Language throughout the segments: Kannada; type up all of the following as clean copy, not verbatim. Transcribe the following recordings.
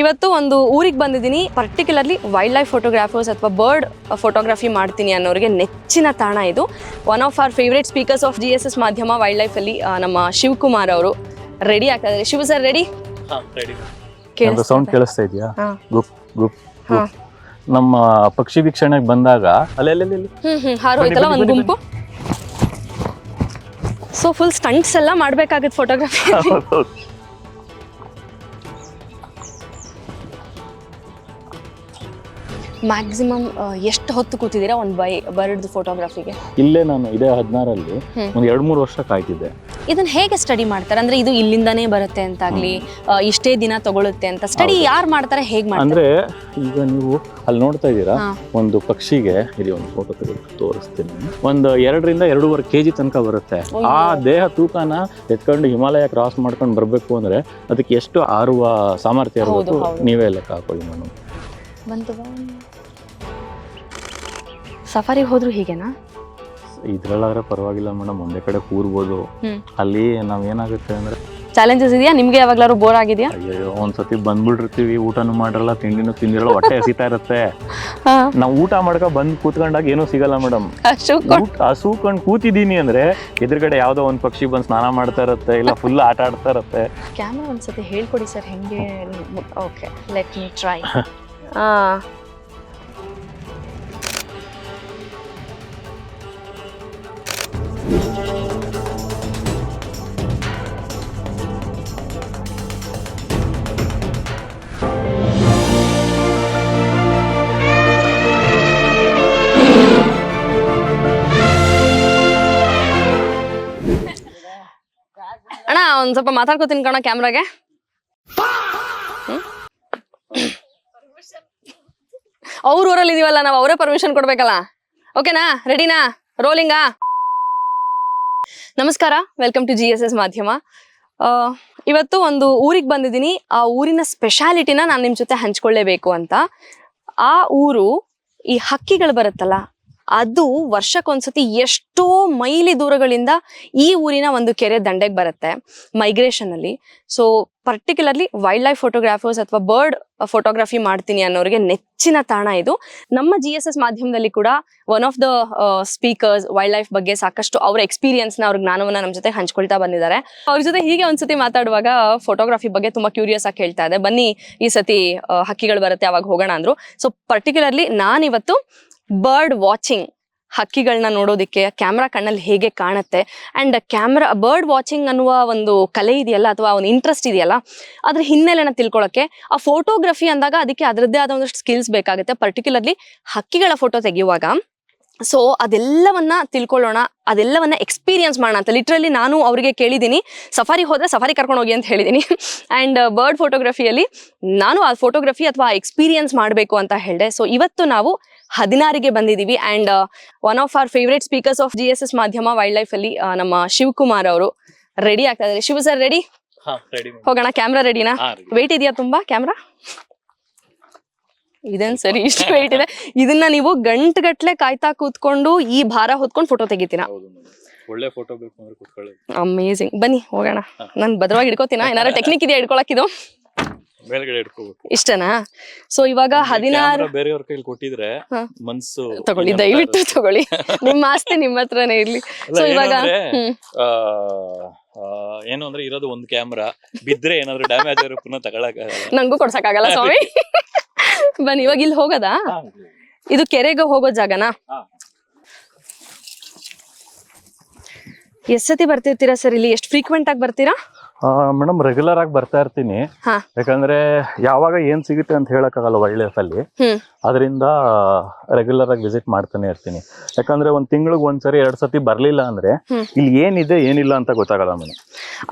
ಇವತ್ತು ಒಂದು ಊರಿಗೆ ಬಂದಿದ್ದೀನಿ. ಪರ್ಟಿಕ್ಯುಲರ್ಲಿ ವೈಲ್ಡ್ ಲೈಫ್ ಫೋಟೋಗ್ರಾಫರ್ಸ್ ಅಥವಾ ಬರ್ಡ್ ಫೋಟೋಗ್ರಫಿ ಮಾಡ್ತೀನಿ ಅನ್ನೋರಿಗೆ ನೆಚ್ಚಿನ ತಾಣ ಇದು. One of our favourite speakers of GSS ಮಾಧ್ಯಮ ವೈಲ್ಡ್ ಲೈಫಲ್ಲಿ ನಮ್ಮ ಶಿವಕುಮಾರ್ ಅವರು ರೆಡಿ ಆಗ್ತಾ ಇದ್ದಾರೆ. Shiva sir ready? ಸೌಂಡ್ ಕೇಳಿಸ್ತಾ ಇದೆಯಾ? ಗುಪ್ ಗುಪ್ ಗುಪ್. ನಮ್ಮ ಪಕ್ಷಿ ವೀಕ್ಷಣೆಗೆ ಬಂದಾಗ ಹಾರೋಯ್ತಲ್ಲ ಒಂದು ಗುಂಪು. ಸೊ ಫುಲ್ ಸ್ಟಂಟ್ಸ್ ಎಲ್ಲ ಮಾಡ್ಬೇಕಾಗತ್ತೆ ಫೋಟೋಗ್ರಫಿ. ಮ್ಯಾಕ್ಸಿಮಮ್ ಎಷ್ಟು ಹೊತ್ತು ಕೂತಿದ್ದೀರಾ ಒಂದು ಬರ್ಡ್ ಫೋಟೋಗ್ರಫಿಗೆ? ಇಲ್ಲೇ ನಾನು ಇದೇ 16ರಲ್ಲಿ ಒಂದು 2-3 ವರ್ಷ ಕಾಯ್ತಿದ್ದೆ. ಇದನ್ನ ಹೇಗೆ ಸ್ಟಡಿ ಮಾಡ್ತಾರೆ? ಅಂದ್ರೆ ಇದು ಇಲ್ಲಿಂದಾನೇ ಬರುತ್ತೆ ಅಂತಾಗ್ಲಿ, ಇಷ್ಟೇ ದಿನ ತಗೊಳುತ್ತೆ ಅಂತ ಸ್ಟಡಿ ಯಾರು ಮಾಡ್ತಾರೆ, ಹೇಗೆ ಮಾಡ್ತಾರೆ? ಅಂದ್ರೆ ಈಗ ನೀವು ಅಲ್ಲಿ ನೋಡ್ತಾ ಇದ್ದೀರಾ, ಒಂದು ಪಕ್ಷಿಗೆ ಇಲ್ಲಿ ಒಂದು ಫೋಟೋ ತೆಗೆದು ತೋರಿಸ್ತೀನಿ. ಒಂದು 2-2.5 kg ತನಕ ಬರುತ್ತೆ. ಆ ದೇಹ ತೂಕನ ಎತ್ಕೊಂಡು ಹಿಮಾಲಯ ಕ್ರಾಸ್ ಮಾಡ್ಕೊಂಡು ಬರ್ಬೇಕು ಅಂದ್ರೆ ಅದಕ್ಕೆ ಎಷ್ಟು ಆರುವ ಸಾಮರ್ಥ್ಯ ಇರಬೇಕು ನೀವೇ ಲೆಕ್ಕ ಹಾಕೊಳ್ಳಿ. ನಾನು ಸಫಾರಿಗೆ ಹೋದ್ರು ಹೀಗೆನಾ? ಇದ್ರಲ್ಲಾದ್ರೆ ಪರವಾಗಿಲ್ಲ ಮೇಡಮ್, ಒಂದೇ ಕಡೆ ಕೂರ್ಬೋದು. ಅಲ್ಲಿ ನಾವ್ ಏನಾಗುತ್ತೆ ಅಂದ್ರೆ ಚಾಲೆಂಜಸ್ ಇದೆಯಾ ನಿಮ್ಗೆ? ಯಾವಾಗ್ಲಾರು ಬೋರ್ ಆಗಿದೆಯಾ? ಅಯ್ಯೋ, ಒಂದ್ಸತಿ ಬಂದ್ಬಿಟ್ಟಿರ್ತೀವಿ, ಊಟನೂ ಮಾಡಲ್ಲ, ತಿಂಡಿನೂ ತಿಂದಿರಲ್ಲ, ಹೊಟ್ಟೆ ಹಸಿತಾ ಇರುತ್ತೆ. ನಾವು ಊಟ ಮಾಡ್ಕೊ ಬಂದ್ ಕೂತ್ಕೊಂಡಾಗ ಏನೂ ಸಿಗಲ್ಲ ಮೇಡಮ್. ಹಸು ಕಂಡು ಕೂತಿದೀನಿ ಅಂದ್ರೆ ಎದುರುಗಡೆ ಯಾವ್ದೋ ಒಂದ್ ಪಕ್ಷಿ ಬಂದ್ ಸ್ನಾನ ಮಾಡ್ತಾ ಇರುತ್ತೆ, ಇಲ್ಲ ಫುಲ್ ಆಟ ಆಡ್ತಾ ಇರುತ್ತೆ. ಕ್ಯಾಮ್ರಾ ಒಂದ್ಸತಿ ಹೇಳ್ಕೊಡಿ ಸರ್ ಹೆಂಗೆ. Okay, let me try. ಅಣ್ಣ ಒಂದ್ ಸ್ವಲ್ಪ ಮಾತಾಡ್ಕೋತೀನಿ ಕಣ ಕ್ಯಾಮ್ರಾಗೆ. ಅವ್ರ ಊರಲ್ಲಿ ಇದೀವಲ್ಲ ನಾವು, ಅವರೇ ಪರ್ಮಿಷನ್ ಕೊಡ್ಬೇಕಲ್ಲ. ಓಕೆನಾ? ರೆಡಿನಾ? ರೋಲಿಂಗಾ? ನಮಸ್ಕಾರ, ವೆಲ್ಕಮ್ ಟು GSS ಮಾಧ್ಯಮ. ಇವತ್ತು ಒಂದು ಊರಿಗೆ ಬಂದಿದ್ದೀನಿ. ಆ ಊರಿನ ಸ್ಪೆಷಾಲಿಟಿನ ನಾನು ನಿಮ್ ಜೊತೆ ಹಂಚ್ಕೊಳ್ಳೇಬೇಕು ಅಂತ. ಆ ಊರು, ಈ ಹಕ್ಕಿಗಳು ಬರುತ್ತಲ್ಲ, ಅದು ವರ್ಷಕ್ಕೊಂದ್ಸತಿ ಎಷ್ಟೋ ಮೈಲಿ ದೂರಗಳಿಂದ ಈ ಊರಿನ ಒಂದು ಕೆರೆ ದಂಡೆಗೆ ಬರುತ್ತೆ ಮೈಗ್ರೇಷನ್ ಅಲ್ಲಿ. So particularly wildlife photographers ಅಥವಾ ಬರ್ಡ್ ಫೋಟೋಗ್ರಫಿ ಮಾಡ್ತೀನಿ ಅನ್ನೋರಿಗೆ ನೆಚ್ಚಿನ ತಾಣ ಇದು. ನಮ್ಮ GSS ಮಾಧ್ಯಮದಲ್ಲಿ ಕೂಡ one of the speakers wildlife ಬಗ್ಗೆ ಸಾಕಷ್ಟು ಅವರ ಎಕ್ಸ್ಪೀರಿಯನ್ಸ್ ನ, ಅವ್ರ ಜ್ಞಾನವನ್ನ ನಮ್ಮ ಜೊತೆ ಹಂಚ್ಕೊಳ್ತಾ ಬಂದಿದ್ದಾರೆ. ಅವ್ರ ಜೊತೆ ಹೀಗೆ ಒಂದ್ಸತಿ ಮಾತಾಡುವಾಗ ಫೋಟೋಗ್ರಫಿ ಬಗ್ಗೆ ತುಂಬಾ ಕ್ಯೂರಿಯಸ್ ಆಗಿ ಕೇಳ್ತಾ ಇದೆ. ಬನ್ನಿ ಈ ಸತಿ ಹಕ್ಕಿಗಳು ಬರುತ್ತೆ ಅವಾಗ ಹೋಗೋಣ ಅಂದ್ರು. ಸೊ ಪರ್ಟಿಕ್ಯುಲರ್ಲಿ ನಾನಿವತ್ತು ಬರ್ಡ್ ವಾಚಿಂಗ್, ಹಕ್ಕಿಗಳನ್ನ ನೋಡೋದಿಕ್ಕೆ ಕ್ಯಾಮ್ರಾ ಕಣ್ಣಲ್ಲಿ ಹೇಗೆ ಕಾಣುತ್ತೆ, ಅಂಡ್ ಬರ್ಡ್ ವಾಚಿಂಗ್ ಅನ್ನುವ ಒಂದು ಕಲೆ ಇದೆಯಲ್ಲ ಅಥವಾ ಒಂದು ಇಂಟ್ರೆಸ್ಟ್ ಇದೆಯಲ್ಲ, ಅದ್ರ ಹಿನ್ನೆಲೆನ ತಿಳ್ಕೊಳಕ್ಕೆ, ಆ ಫೋಟೋಗ್ರಫಿ ಅಂದಾಗ ಅದಕ್ಕೆ ಅದರದ್ದೇ ಆದ ಒಂದಷ್ಟು ಸ್ಕಿಲ್ಸ್ ಬೇಕಾಗುತ್ತೆ, ಪರ್ಟಿಕ್ಯುಲರ್ಲಿ ಹಕ್ಕಿಗಳ ಫೋಟೋ ತೆಗೆಯುವಾಗ. ಸೊ ಅದೆಲ್ಲವನ್ನ ತಿಳ್ಕೊಳ್ಳೋಣ, ಅದೆಲ್ಲವನ್ನ ಎಕ್ಸ್ಪೀರಿಯನ್ಸ್ ಮಾಡೋಣ ಅಂತ ಲಿಟ್ರಲಿ ನಾನು ಅವರಿಗೆ ಕೇಳಿದ್ದೀನಿ. ಸಫಾರಿ ಹೋದ್ರೆ ಸಫಾರಿ ಕರ್ಕೊಂಡು ಹೋಗಿ ಅಂತ ಹೇಳಿದ್ದೀನಿ. ಆ್ಯಂಡ್ ಬರ್ಡ್ ಫೋಟೋಗ್ರಫಿಯಲ್ಲಿ ನಾನು ಆ ಫೋಟೋಗ್ರಫಿ ಅಥವಾ ಎಕ್ಸ್ಪೀರಿಯನ್ಸ್ ಮಾಡಬೇಕು ಅಂತ ಹೇಳಿದೆ. ಸೊ ಇವತ್ತು ನಾವು 16ಗೆ ಬಂದಿದ್ದೀವಿ. And one of our favourite speakers of GSS ಮಾಧ್ಯಮ ವೈಲ್ಡ್ ಲೈಫಲ್ಲಿ ನಮ್ಮ ಶಿವಕುಮಾರ್ ಅವರು ರೆಡಿ ಆಗ್ತಾ ಇದ್ದಾರೆ. Shiva sir ready? ಹೋಗೋಣ. ಕ್ಯಾಮ್ರಾ ರೆಡಿನಾ? ವೆಯ್ಟ್ ಇದೆಯಾ ತುಂಬಾ ಕ್ಯಾಮ್ರಾ? ಇದೇನ್ ಸರಿ ಇಷ್ಟು ವೆಯ್ಟ್ ಇದೆ? ಇದನ್ನ ನೀವು ಗಂಟುಗಟ್ಲೆ ಕಾಯ್ತಾ ಕೂತ್ಕೊಂಡು ಈ ಭಾರ ಹೊತ್ಕೊಂಡು ಫೋಟೋ ತೆಗಿತೀರಾ? ಒಳ್ಳೆ ಫೋಟೋ ಬೇಕು ಅಂದ್ರೆ ಕೂತ್ಕೊಳ್ಳಿ. ಅಮೇಜಿಂಗ್. ಬನ್ನಿ ಹೋಗೋಣ. ನಾನು ಭದ್ರವಾಗಿ ಹಿಡ್ಕೋತೀನ? ಏನಾರ ಟೆಕ್ನಿಕ್ ಇದೆಯಾ ಹಿಡ್ಕೊಳಕ್ಕಿದು? ಮೇಲ್ಗಡೆ ಇಟ್ಕೋಬೇಕು. ಇಷ್ಟನಾ? ಸೊ ಇವಾಗ 16 ಬೇರೆಯವ್ರ ಕೈಲಿ ಕೊಟ್ಟಿದ್ರೆ ಮನ್ಸು ತಗೊಳ್ಳಿ, ದಯವಿಟ್ಟು ತಗೊಳ್ಳಿ. ನಿಮ್ಮ ಆಸ್ತಿ ನಿಮ್ಮ ಹತ್ರನೇ ಇರ್ಲಿ. ಸೊ ಇವಾಗ ಏನು ಅಂದ್ರೆ ಇರೋದು ಒಂದು ಕ್ಯಾಮ್ರಾ, ಬಿದ್ರೆ ಏನಾದ್ರು ಡ್ಯಾಮೇಜ್ ಆದ್ರೆ ಪುನಃ ತಗೊಳಕ್ಕಾಗಲ್ಲ, ನಂಗೂ ಕೊಡ್ಸಕ್ಕಾಗಲ್ಲ ಸ್ವಾಮಿ. ಬನ್ನಿ ಇವಾಗ ಇಲ್ಲಿ ಹೋಗೋದಾ? ಇದು ಕೆರೆಗೆ ಹೋಗೋ ಜಾಗನಾ? ಎಷ್ಟ್ ಸತಿ ಬರ್ತಿರ್ತೀರಾ ಸರ್ ಇಲ್ಲಿ? ಎಷ್ಟು ಫ್ರೀಕ್ವೆಂಟ್ ಆಗಿ ಬರ್ತೀರಾ? ಮೇಡಮ್ ರೆಗ್ಯುಲರ್ ಆಗಿ ಬರ್ತಾ ಇರ್ತೀನಿ. ಯಾಕಂದ್ರೆ ಯಾವಾಗ ಏನ್ ಸಿಗುತ್ತೆ ಅಂತ ಹೇಳಕ್ಕಾಗಲ್ಲ ವೈಲ್ಡ್ ಲೈಫ್ ಅಲ್ಲಿ, ಅದರಿಂದ ರೆಗ್ಯುಲರ್ ಆಗಿ ವಿಸಿಟ್ ಮಾಡ್ತಾನೆ ಇರ್ತೀನಿ. ಯಾಕಂದ್ರೆ ಒಂದ್ ತಿಂಗಳಿಗೆ ಒಂದ್ಸರಿ 2 ಸತಿ ಬರ್ಲಿಲ್ಲ ಅಂದ್ರೆ ಇಲ್ಲಿ ಏನಿದೆ ಏನಿಲ್ಲ ಅಂತ ಗೊತ್ತಾಗಲ್ಲ ಮೇಡಮ್.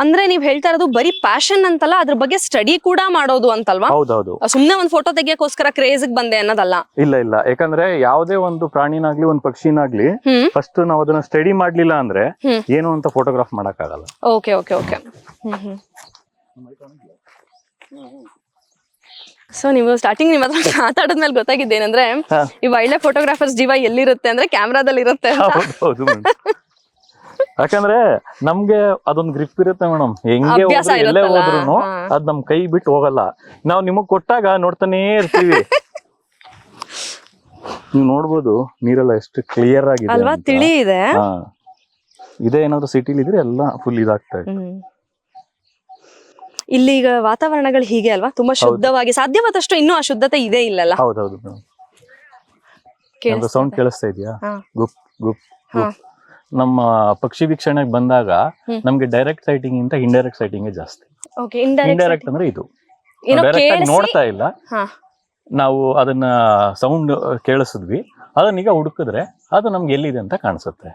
ಅಂದ್ರೆ ನೀವ್ ಹೇಳ್ತಾ ಇರೋದು ಬರೀ ಪ್ಯಾಷನ್ ಅಂತಲ್ಲ, ಅದ್ರ ಬಗ್ಗೆ ಸ್ಟಡಿ ಕೂಡ ಮಾಡೋದು ಅಂತಲ್ವಾ? ಹೌದೌದು. ಸುಮ್ನೆ ಒಂದ್ ಫೋಟೋ ತೆಗಿಯೋಕೋಸ್ಕರ ಕ್ರೇಜ್ ಬಂದೆ ಅನ್ನೋದಲ್ಲ. ಇಲ್ಲ, ಯಾಕಂದ್ರೆ ಯಾವುದೇ ಒಂದು ಪ್ರಾಣಿನಾಗ್ಲಿ ಒಂದ್ ಪಕ್ಷಿನಾಗ್ಲಿ ಫಸ್ಟ್ ನಾವು ಅದನ್ನ ಸ್ಟಡಿ ಮಾಡ್ಲಿಲ್ಲ ಅಂದ್ರೆ ಏನು ಅಂತ ಫೋಟೋಗ್ರಾಫ್ ಮಾಡಕ್ ಆಗಲ್ಲ. Okay okay okay. ಸೊ ನೀವು ಸ್ಟಾರ್ಟಿಂಗ್ ನಿಮ್ಮ ಹತ್ರ ಮಾತಾಡಿದ್ಮೇಲೆ ಗೊತ್ತಾಗಿದ್ದೇನಂದ್ರೆ ಈ ವೈಲ್ಡ್ ಲೈಫ್ ಫೋಟೋಗ್ರಾಫರ್ಸ್ ಜೀವ ಎಲ್ಲಿರುತ್ತೆ ಅಂದ್ರೆ ಕ್ಯಾಮ್ರಾದಲ್ಲಿ ಇರುತ್ತೆ. ಯಾಕಂದ್ರೆ ನಮ್ಗೆ ಅದೊಂದ್ ಗ್ರಿಪ್ ಇರುತ್ತೆ ಮೇಡಮ್, ಹೆಂಗೆ ಅಭ್ಯಾಸ ಹೋದ್ರು ಎಲ್ಲೇ ಇರುತ್ತಲ್ಲ. ಹೋದ್ರು ಹಾ. ಅದ್ ನಮ್ ಕೈ ಬಿಟ್ಟು ಹೋಗಲ್ಲ. ನಾವ್ ನಿಮಗ್ ಕೊಟ್ಟಾಗ ನೋಡ್ತಾನೇ ಇರ್ತೀವಿ. ನೀವ್ ನೋಡ್ಬೋದು ನೀರೆಲ್ಲ ಎಷ್ಟು ಕ್ಲಿಯರ್ ಆಗಿದೆ ಅಲ್ವಾ, ಅಂತ. ತಿಳಿ ಇದೆ. ಹಾ, ಇದೇ ಏನಾದ್ರು ಸಿಟಿಲಿ ಇದ್ರೆ ಎಲ್ಲ ಫುಲ್ ಇದಾಗ್ತಾ ಇದೆ. ಇಲ್ಲಿ ಈಗ ವಾತಾವರಣಗಳು ಹೀಗೆ ಅಲ್ವಾ, ತುಂಬಾ ಶುದ್ಧವಾಗಿ, ಸಾಧ್ಯವಾದಷ್ಟು ಇನ್ನೂ ಅಶುದ್ಧತೆ ಇದೆ ಇಲ್ಲಲ್ಲ. ಹೌದೌದು ಮೇಡಮ್. ಸೌಂಡ್ ಕೇಳಿಸ್ತಾ ಇದೆಯಾ? ಗುಪ್ ಗುಪ್ ಗುಪ್. ನಮ್ಮ ಪಕ್ಷಿ ವೀಕ್ಷಣೆಗೆ ಬಂದಾಗ ನಮ್ಗೆ ಡೈರೆಕ್ಟ್ ಸೈಟಿಂಗ್ ಇಂತ ಇಂಡೈರೆಕ್ಟ್ ಸೈಟಿಂಗ್ ಜಾಸ್ತಿ. ಇಂಡೈರೆಕ್ಟ್ ಅಂದ್ರೆ ಇದು ಡೈರೆಕ್ಟ್ ಆಗಿ ನೋಡ್ತಾ ಇಲ್ಲ, ನಾವು ಅದನ್ನ ಸೌಂಡ್ ಕೇಳಿಸಿದ್ವಿ, ಅದನ್ನೀಗ ಹುಡುಕಿದ್ರೆ ಅದು ನಮ್ಗೆ ಎಲ್ಲಿದೆ ಅಂತ ಕಾಣಿಸುತ್ತೆ.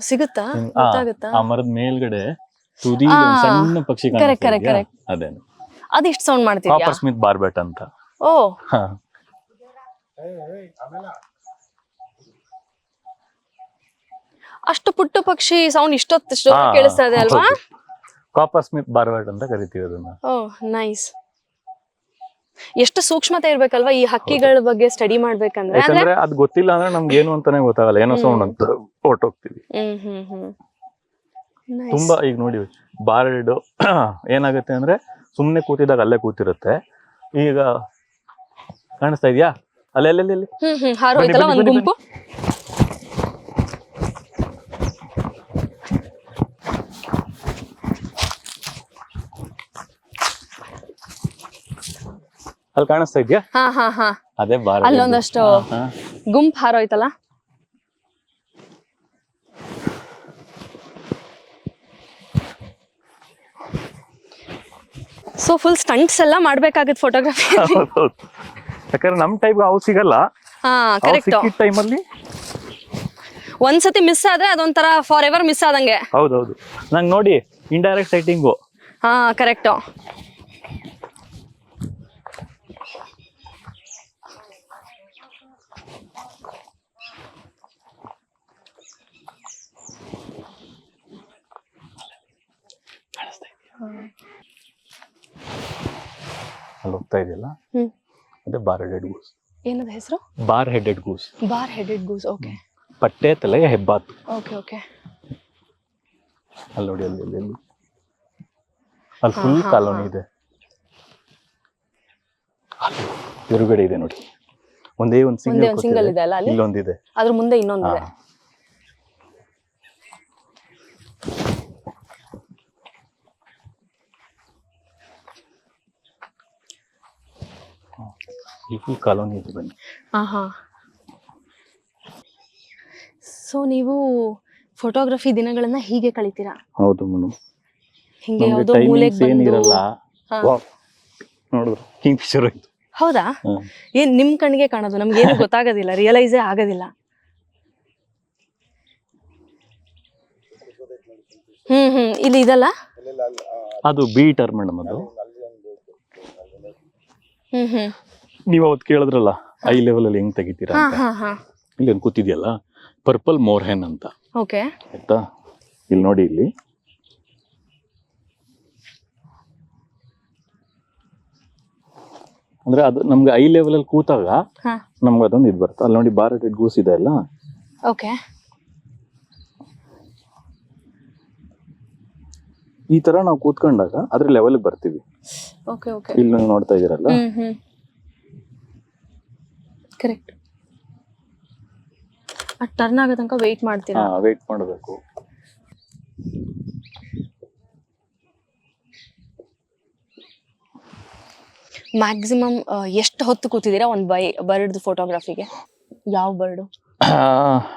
ಸಿಗುತ್ತಾ? ಆ ಮರದ ಮೇಲ್ಗಡೆ ತುದಿ ಸಣ್ಣ ಪಕ್ಷಿ ಅದೇನು, ಅದೆಷ್ಟು ಸೌಂಡ್ ಮಾಡ್ತೀವಿ? ಕಾಪರ್ ಸ್ಮಿತ್ ಬಾರ್ಬೆಟ್ ಅಂತ. ಓ, ಅಷ್ಟು ಪುಟ್ಟ ಪಕ್ಷಿ ಸೌಂಡ್ ಇಷ್ಟೊತ್ತು ಕೇಳಿಸ್ತಾ ಇದೆ ಅಲ್ವಾ? ಕಾಪರ್ ಸ್ಮಿತ್ ಬಾರ್ಬೆಟ್ ಅಂತ ಕರಿತೀವಿ ಅದನ್ನ. ಓ, ನೈಸ್. ಎಷ್ಟು ಸೂಕ್ಷ್ಮತೆ ಇರ್ಬೇಕಲ್ವಾ ಈ ಹಕ್ಕಿಗಳ ಬಗ್ಗೆ ಸ್ಟಡಿ ಮಾಡ್ಬೇಕಂದ್ರೆ. ಯಾಕಂದ್ರೆ ಅದ್ ಗೊತ್ತಿಲ್ಲ ಅಂದ್ರೆ ನಮ್ಗೆ ಏನು ಅಂತಾನೆ ಗೊತ್ತಾಗಲ್ಲ, ಏನೋ ಸೌಂಡ್ ಅಂತ ಹೊರಟೋಗ್ತೀವಿ. ತುಂಬಾ ಈಗ ನೋಡಿ ಬಾರ್ಡ್ ಏನಾಗುತ್ತೆ ಅಂದ್ರೆ ಸುಮ್ನೆ ಕೂತಿದಾಗ ಅಲ್ಲೇ ಕೂತಿರುತ್ತೆ. ಈಗ ಕಾಣಿಸ್ತಾ ಇದೆಯಾ? ಅಲ್ಲೆಲ್ಲಿ ಹಾರೋಯ್ತಲ್ಲ ಒಂದ್ ಗುಂಪು. ಅಲ್ಲಿ ಕಾಣಿಸ್ತಾ ಇದೆಯಾ? ಅದೇ ಬಾರ್ಡ್. ಅಲ್ಲೊಂದಷ್ಟು ಗುಂಪು ಹಾರೋಯ್ತಲ್ಲ. ಸೊ ಫುಲ್ ಸ್ಟಂಟ್ಸ್ ಎಲ್ಲ ಮಾಡ್ಬೇಕಾಗತ್ತೆ ಫೋಟೋಗ್ರಫಿ. ಯಾಕಂದ್ರೆ ನಮ್ ಟೈಪ್ ಅವು ಸಿಗಲ್ಲ. ಕರೆಕ್ಟ್. ಟೈಮಲ್ಲಿ ಒಂದ್ಸತಿ ಮಿಸ್ ಆದ್ರೆ ಅದೊಂಥರ ಫಾರ್ ಎವರ್ ಮಿಸ್ ಆದಂಗೆ. ಹೌದೌದು. ನಂಗೆ ನೋಡಿ ಇಂಡೈರೆಕ್ಟ್ ಸೈಟಿಂಗು. ಕರೆಕ್ಟ್. ಅಲ್ಲಿ ಹೋಗ್ತಾ ಇದೆಯಲ್ಲ, ಅದೇ ಬಾರ್ ಹೆಡೆಡ್ ಗೂಸ್. ಏನದ ಹೆಸರು? Bar headed goose. Bar headed goose. Okay. ಪಟ್ಟೆ ತಲೆಯ ಹೆಬ್ಬಾತು. Okay okay. ಅಲ್ಲಿ ನೋಡಿ, ಅಲ್ಲಿ ಫುಲ್ ಕಾಲೋನಿ ಇದೆ. ಎದುರುಗಡೆ ಇದೆ ನೋಡಿ, ಒಂದೇ ಒಂದು ಸಿಂಗಲ್ ಇದೆ ಅಲ್ಲ, ಅಲ್ಲಿ ಇಲ್ಲೊಂದಿದೆ, ಅದ್ರ ಮುಂದೆ ಇನ್ನೊಂದಿದೆ. ಫುಲ್ ಕಾಲೋನಿ ಇದೆ, ಬನ್ನಿ. ಸೊ ನೀವು ಫೋಟೋಗ್ರಫಿ ದಿನಗಳನ್ನ ಹೀಗೆ ಕಳಿತೀರಾ? ಹೌದು ಮೇಡಮ್. ಹಿಂಗೆ ಯಾವುದೋ ಮೂಲೆಗೆ ಬಂದು ನೋಡಿದ್ರು ಕಿಂಗ್ ಫಿಶರ್ ಆಯ್ತು. ಹೌದಾ? ಏನ್ ನಿಮ್ ಕಣ್ಣಿಗೆ ಕಾಣೋದು, ನಮ್ಗೇನು ಗೊತ್ತಾಗೋದಿಲ್ಲ, ರಿಯಲೈಸೇ ಆಗೋದಿಲ್ಲ. ಇಲ್ಲಿ ಇದಲ್ಲ, ಅದು ಬೀಟರ್ ಮೇಡಮ್. ಅದು ನೀವ್ ಅವತ್ತು ಕೇಳಿದ್ರಲ್ಲ ಐ ಲೆವೆಲ್ ಅಲ್ಲಿ ಹೆಂಗ್ ತೆಗಿತೀರಾ ಅಂತ, ಇಲ್ಲಿ ಒಂದು ಕೂತಿದ್ಯಲ್ಲ ಪರ್ಪಲ್ ಮೋರ್ಹೆನ್ ಅಂತ. ಓಕೆ, ಆಯ್ತಾ? ಇಲ್ಲಿ ನೋಡಿ, ಇಲ್ಲಿ ಅಂದ್ರೆ ಅದು ನಮ್ಗೆ ಐ ಲೆವೆಲ್ ಅಲ್ಲಿ ಕೂತಾಗ ನಮ್ಗೆ ಅದೊಂದು ಇದು ಬರುತ್ತೆ. ಅಲ್ಲಿ ನೋಡಿ ಬಾರ್ ಹೆಡೆಡ್ ಗೂಸ್ ಇದೆ ಅಲ್ಲ. ಓಕೆ. ಈ ತರ ನಾವು ಕೂತ್ಕೊಂಡಾಗ ಅದ್ರ ಲೆವೆಲ್ ಬರ್ತೀವಿ. Okay okay. ಇಲ್ಲಿ ನೀವು ನೋಡ್ತಾ ಇದೀರಲ್ಲ, ಕರೆಕ್ಟ್. ಟರ್ನ್ ಆಗೋ ತನಕ ವೆಯ್ಟ್ ಮಾಡ್ತೀರಾ? ವೆಯ್ಟ್ ಮಾಡಬೇಕು. ಮ್ಯಾಕ್ಸಿಮಮ್ ಎಷ್ಟು ಹೊತ್ತು ಕೂತಿದ್ದೀರಾ ಒಂದು ಬರ್ಡ್ ಫೋಟೋಗ್ರಫಿಗೆ? ಯಾವ ಬರ್ಡು?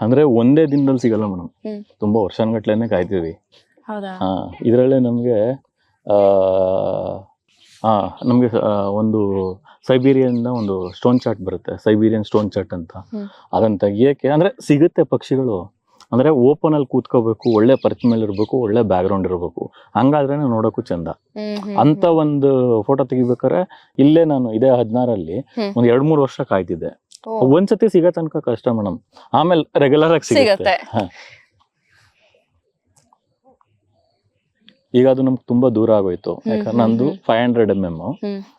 ಅಂದ್ರೆ ಒಂದೇ ದಿನದಲ್ಲಿ ಸಿಗಲ್ಲ ಮೇಡಮ್, ತುಂಬಾ ವರ್ಷಾನ್ಗಟ್ಲೆನೆ ಕಾಯ್ತೀವಿ. ಹೌದಾ? ಇದರಲ್ಲೇ ನಮ್ಗೆ ನಮ್ಗೆ ಒಂದು ಸೈಬೀರಿಯನ್ ಒಂದು ಸ್ಟೋನ್ ಚಾಟ್ ಬರುತ್ತೆ, ಸೈಬೀರಿಯನ್ ಸ್ಟೋನ್ ಚಾಟ್ ಅಂತ. ಅದನ್ನ ತೆಗಿಯಕ್ಕೆ ಅಂದ್ರೆ ಸಿಗುತ್ತೆ ಪಕ್ಷಿಗಳು, ಅಂದ್ರೆ ಓಪನ್ ಅಲ್ಲಿ ಕೂತ್ಕೋಬೇಕು, ಒಳ್ಳೆ ಪರ್ಚ್ ಮೇಲೆ ಇರ್ಬೇಕು, ಒಳ್ಳೆ ಬ್ಯಾಕ್ ಗ್ರೌಂಡ್ ಇರ್ಬೇಕು, ಹಂಗಾದ್ರೆ ನೋಡೋಕು ಚಂದ. ಅಂತ ಒಂದು ಫೋಟೋ ತೆಗಿಬೇಕಾರೆ ಇಲ್ಲೇ ನಾನು ಇದೇ 16ರಲ್ಲಿ ಒಂದ್ 2-3 ವರ್ಷ ಕಾಯ್ತಿದ್ದೆ. ಒಂದ್ಸತಿ ಸಿಗೋ ತನಕ ಕಷ್ಟ ಮೇಡಮ್, ಆಮೇಲೆ ರೆಗ್ಯುಲರ್ ಆಗಿ ಸಿಗುತ್ತೆ. ಈಗ ಅದು ನಮ್ಗೆ ತುಂಬಾ ದೂರ ಆಗೋಯ್ತು, ಯಾಕಂದ್ರೆ ನಂದು 500 mm,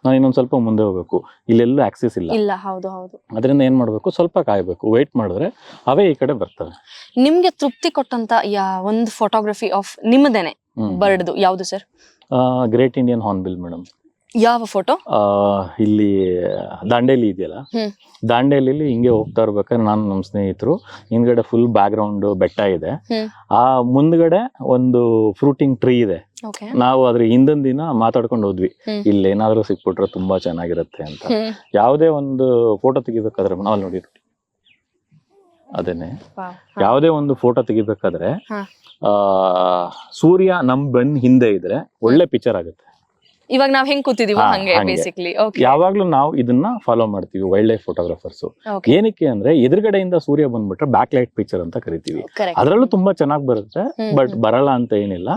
ನಾನು ಇನ್ನೊಂದ್ ಸ್ವಲ್ಪ ಮುಂದೆ ಹೋಗ್ಬೇಕು, ಇಲ್ಲೆಲ್ಲೂ ಆಕ್ಸೆಸ್ ಇಲ್ಲ. ಇಲ್ಲ, ಹೌದು ಹೌದು. ಅದರಿಂದ ಏನ್ ಮಾಡ್ಬೇಕು, ಸ್ವಲ್ಪ ಕಾಯ್ಬೇಕು, ವೇಟ್ ಮಾಡಿದ್ರೆ ಅವೇ ಈ ಕಡೆ ಬರ್ತವೆ. ನಿಮ್ಗೆ ತೃಪ್ತಿ ಕೊಟ್ಟಂತ ಒಂದು ಫೋಟೋಗ್ರಫಿ ಆಫ್ ನಿಮ್ಮದೇನೆ ಬರ್ಡ್ದು ಯಾವ್ದು sir? Great Indian Hornbill madam. ಯಾವ ಫೋಟೋ? ಇಲ್ಲಿ ದಾಂಡೇಲಿ ಇದೆಯಲ್ಲ, ದಾಂಡೇಲಿ ಹಿಂಗೆ ಹೋಗ್ತಾ ಇರ್ಬೇಕಾದ್ರೆ ನಾನು ನಮ್ಮ ಸ್ನೇಹಿತರು, ಹಿಂದ್ಗಡೆ ಫುಲ್ ಬ್ಯಾಕ್ ಗ್ರೌಂಡ್ ಬೆಟ್ಟ ಇದೆ, ಆ ಮುಂದ್ಗಡೆ ಒಂದು ಫ್ರೂಟಿಂಗ್ ಟ್ರೀ ಇದೆ. ನಾವು ಅದ್ರ ಹಿಂದಿನ ದಿನ ಮಾತಾಡ್ಕೊಂಡು ಹೋದ್ವಿ, ಇಲ್ಲಿ ಏನಾದ್ರು ಸಿಕ್ಬಿಟ್ರೆ ತುಂಬಾ ಚೆನ್ನಾಗಿರುತ್ತೆ ಅಂತ. ಯಾವುದೇ ಒಂದು ಫೋಟೋ ತೆಗಿಬೇಕಾದ್ರೆ ನಾವು ನೋಡಿ ಅದೇನೆ, ಯಾವುದೇ ಒಂದು ಫೋಟೋ ತೆಗಿಬೇಕಾದ್ರೆ ಸೂರ್ಯ ನಮ್ ಬೆನ್ ಹಿಂದೆ ಇದ್ರೆ ಒಳ್ಳೆ ಪಿಕ್ಚರ್ ಆಗುತ್ತೆ. ಇವಾಗ ನಾವ್ ಹೆಂಗ್ ಕೂತಿದೀವಿ ಹಂಗೆ ಬೇಸಿಕಲಿ. ಯಾವಾಗ್ಲೂ ನಾವು ಇದನ್ನ ಫಾಲೋ ಮಾಡ್ತೀವಿ ವೈಲ್ಡ್ ಲೈಫ್ ಫೋಟೋಗ್ರಾಫರ್ಸ್. ಏನಕ್ಕೆ ಅಂದ್ರೆ ಎದುರುಗಡೆಯಿಂದ ಸೂರ್ಯ ಬಂದ್ಬಿಟ್ರೆ ಬ್ಯಾಕ್ ಲೈಟ್ ಪಿಕ್ಚರ್ ಅಂತ ಕರಿತೀವಿ, ಅದ್ರಲ್ಲೂ ತುಂಬಾ ಚೆನ್ನಾಗಿ ಬರುತ್ತೆ. ಬಟ್ ಬರಲ್ಲ ಅಂತ ಏನಿಲ್ಲ,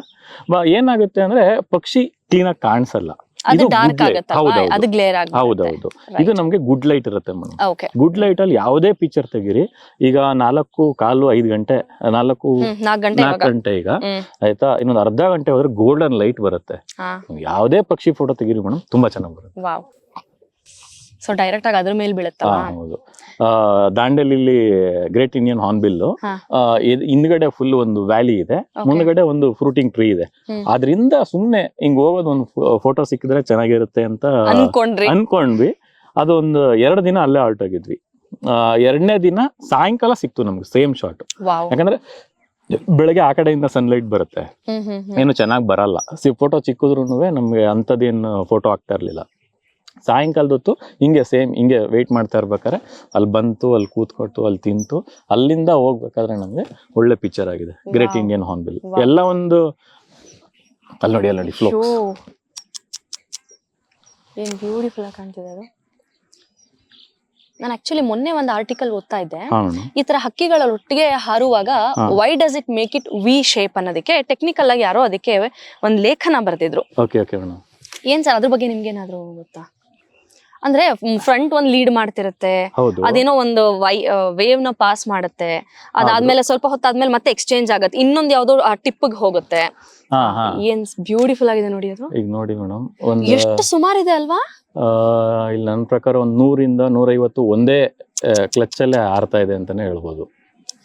ಏನಾಗುತ್ತೆ ಅಂದ್ರೆ ಪಕ್ಷಿ ಕ್ಲೀನ್ ಆಗಿ ಕಾಣಿಸಲ್ಲ, ಹೌದೌದು. ಇದು ನಮ್ಗೆ ಗುಡ್ ಲೈಟ್ ಇರುತ್ತೆ ಮೇಡಮ್. ಗುಡ್ ಲೈಟ್ ಅಲ್ಲಿ ಯಾವುದೇ ಪಿಕ್ಚರ್ ತೆಗೀರಿ, ಈಗ 4:15 ಗಂಟೆ 4 ಗಂಟೆ ಈಗ ಆಯ್ತಾ, ಇನ್ನೊಂದು ಅರ್ಧ ಗಂಟೆ ಹೋದ್ರೆ ಗೋಲ್ಡನ್ ಲೈಟ್ ಬರುತ್ತೆ. ಯಾವುದೇ ಪಕ್ಷಿ ಫೋಟೋ ತೆಗೀರಿ ಮೇಡಮ್, ತುಂಬಾ ಚೆನ್ನಾಗಿ ಬರುತ್ತೆ. ಸೊ ಡೈರೆಕ್ಟ್ ಆಗಿ ಅದ್ರ ಮೇಲೆ ಬೀಳುತ್ತಾ? ಹೌದು. ದಾಂಡೇಲಿ ಗ್ರೇಟ್ ಇಂಡಿಯನ್ ಹಾರ್ನ್ಬಿಲ್ ಹಿಂದ್ಗಡೆ ಫುಲ್ ಒಂದು ವ್ಯಾಲಿ ಇದೆ, ಮುಂದ್ಗಡೆ ಒಂದು ಫ್ರೂಟಿಂಗ್ ಟ್ರೀ ಇದೆ. ಅದ್ರಿಂದ ಸುಮ್ನೆ ಹಿಂಗ್ ಹೋಗೋದು ಒಂದು ಫೋಟೋ ಸಿಕ್ಕಿದ್ರೆ ಚೆನ್ನಾಗಿರುತ್ತೆ ಅಂತ ಅನ್ಕೊಂಡ್ವಿ. ಅದೊಂದು 2 ದಿನ ಅಲ್ಲೇ ಆಲ್ಟ್ ಆಗಿದ್ವಿ. 2ನೇ ದಿನ ಸಾಯಂಕಾಲ ಸಿಕ್ತು ನಮ್ಗೆ ಸೇಮ್ ಶಾಟ್. ಯಾಕಂದ್ರೆ ಬೆಳಗ್ಗೆ ಆ ಕಡೆಯಿಂದ ಸನ್ಲೈಟ್ ಬರುತ್ತೆ, ಏನು ಚೆನ್ನಾಗಿ ಬರಲ್ಲ. ಫೋಟೋ ಚಿಕ್ಕಿದ್ರು ನಮ್ಗೆ ಅಂತದೇನು ಫೋಟೋ ಆಗ್ತಾ ಇರ್ಲಿಲ್ಲ. ಸಾಯಂಕಾಲದೊತ್ತು ಹಿಂಗೆ ಸೇಮ್ ಹಿಂಗೆ ವೆಯ್ಟ್ ಮಾಡ್ತಾ ಇರ್ಬೇಕಾದ್ರೆ ಅಲ್ಲಿ ಬಂತು, ಅಲ್ಲಿ ಕೂತ್ಕೊಟ್ಟು, ಅಲ್ಲಿ ತಿಂತು, ಅಲ್ಲಿಂದ ಹೋಗ್ಬೇಕಾದ್ರೆ ನಮ್ಗೆ ಒಳ್ಳೆ ಪಿಕ್ಚರ್ ಆಗಿದೆ ಗ್ರೇಟ್ ಇಂಡಿಯನ್ ಹಾರ್ನ್ಬಿಲ್. ಎಲ್ಲ ಒಂದು ಅಲ್ಲಿ ನೋಡಿ ಫ್ಲೋಕ್ಸ್ ಏನ್ ಬ್ಯೂಟಿಫುಲ್ ಆಗಿ ಕಾಣ್ತಿದೆ ಅದು. ನಾನು ಆಕ್ಚುಲಿ ಮೊನ್ನೆ ಒಂದು ಆರ್ಟಿಕಲ್ ಓದ್ತಾ ಇದ್ದೆ, ಈ ತರ ಹಕ್ಕಿಗಳ ಒಟ್ಟಿಗೆ ಹಾರುವಾಗ why does it make it V shape ಅನ್ನೋದಕ್ಕೆ ಟೆಕ್ನಿಕಲ್ ಆಗಿ ಯಾರೋ ಅದಕ್ಕೆ ಒಂದ್ ಲೇಖನ ಬರ್ತಿದ್ರು. ಏನ್ ಸರ್ ಅದ್ರ ಬಗ್ಗೆ ನಿಮ್ಗೆ ಏನಾದ್ರು ಗೊತ್ತಾ? ಅಂದ್ರೆ ಫ್ರಂಟ್ ಒಂದ್ ಲೀಡ್ ಮಾಡ್ತಿರುತ್ತೆ, ಅದೇನೋ ಒಂದು ವೇವ್ ನ ಪಾಸ್ ಮಾಡುತ್ತೆ, ಅದಾದ್ಮೇಲೆ ಸ್ವಲ್ಪ ಹೊತ್ತಾದ್ಮೇಲೆ ಮತ್ತೆ ಎಕ್ಸ್ಚೇಂಜ್ ಆಗತ್ತೆ, ಇನ್ನೊಂದ್ ಯಾವ್ದೋ ಟಿಪ್ ಹೋಗುತ್ತೆ. ಏನ್ ಬ್ಯೂಟಿಫುಲ್ ಆಗಿದೆ ನೋಡಿ ಅದು. ಈಗ ನೋಡಿ ಮೇಡಮ್, ಎಷ್ಟು ಸುಮಾರು ಇದೆ ಅಲ್ವಾ? ಇಲ್ಲಿ ನನ್ನ ಪ್ರಕಾರ ಒಂದ್ 100 ಇಂದ 150 ಒಂದೇ ಕ್ಲಚ್ ಅಲ್ಲೇ ಹಾರ್ತಾ ಇದೆ ಅಂತಾನೆ ಹೇಳ್ಬೋದು.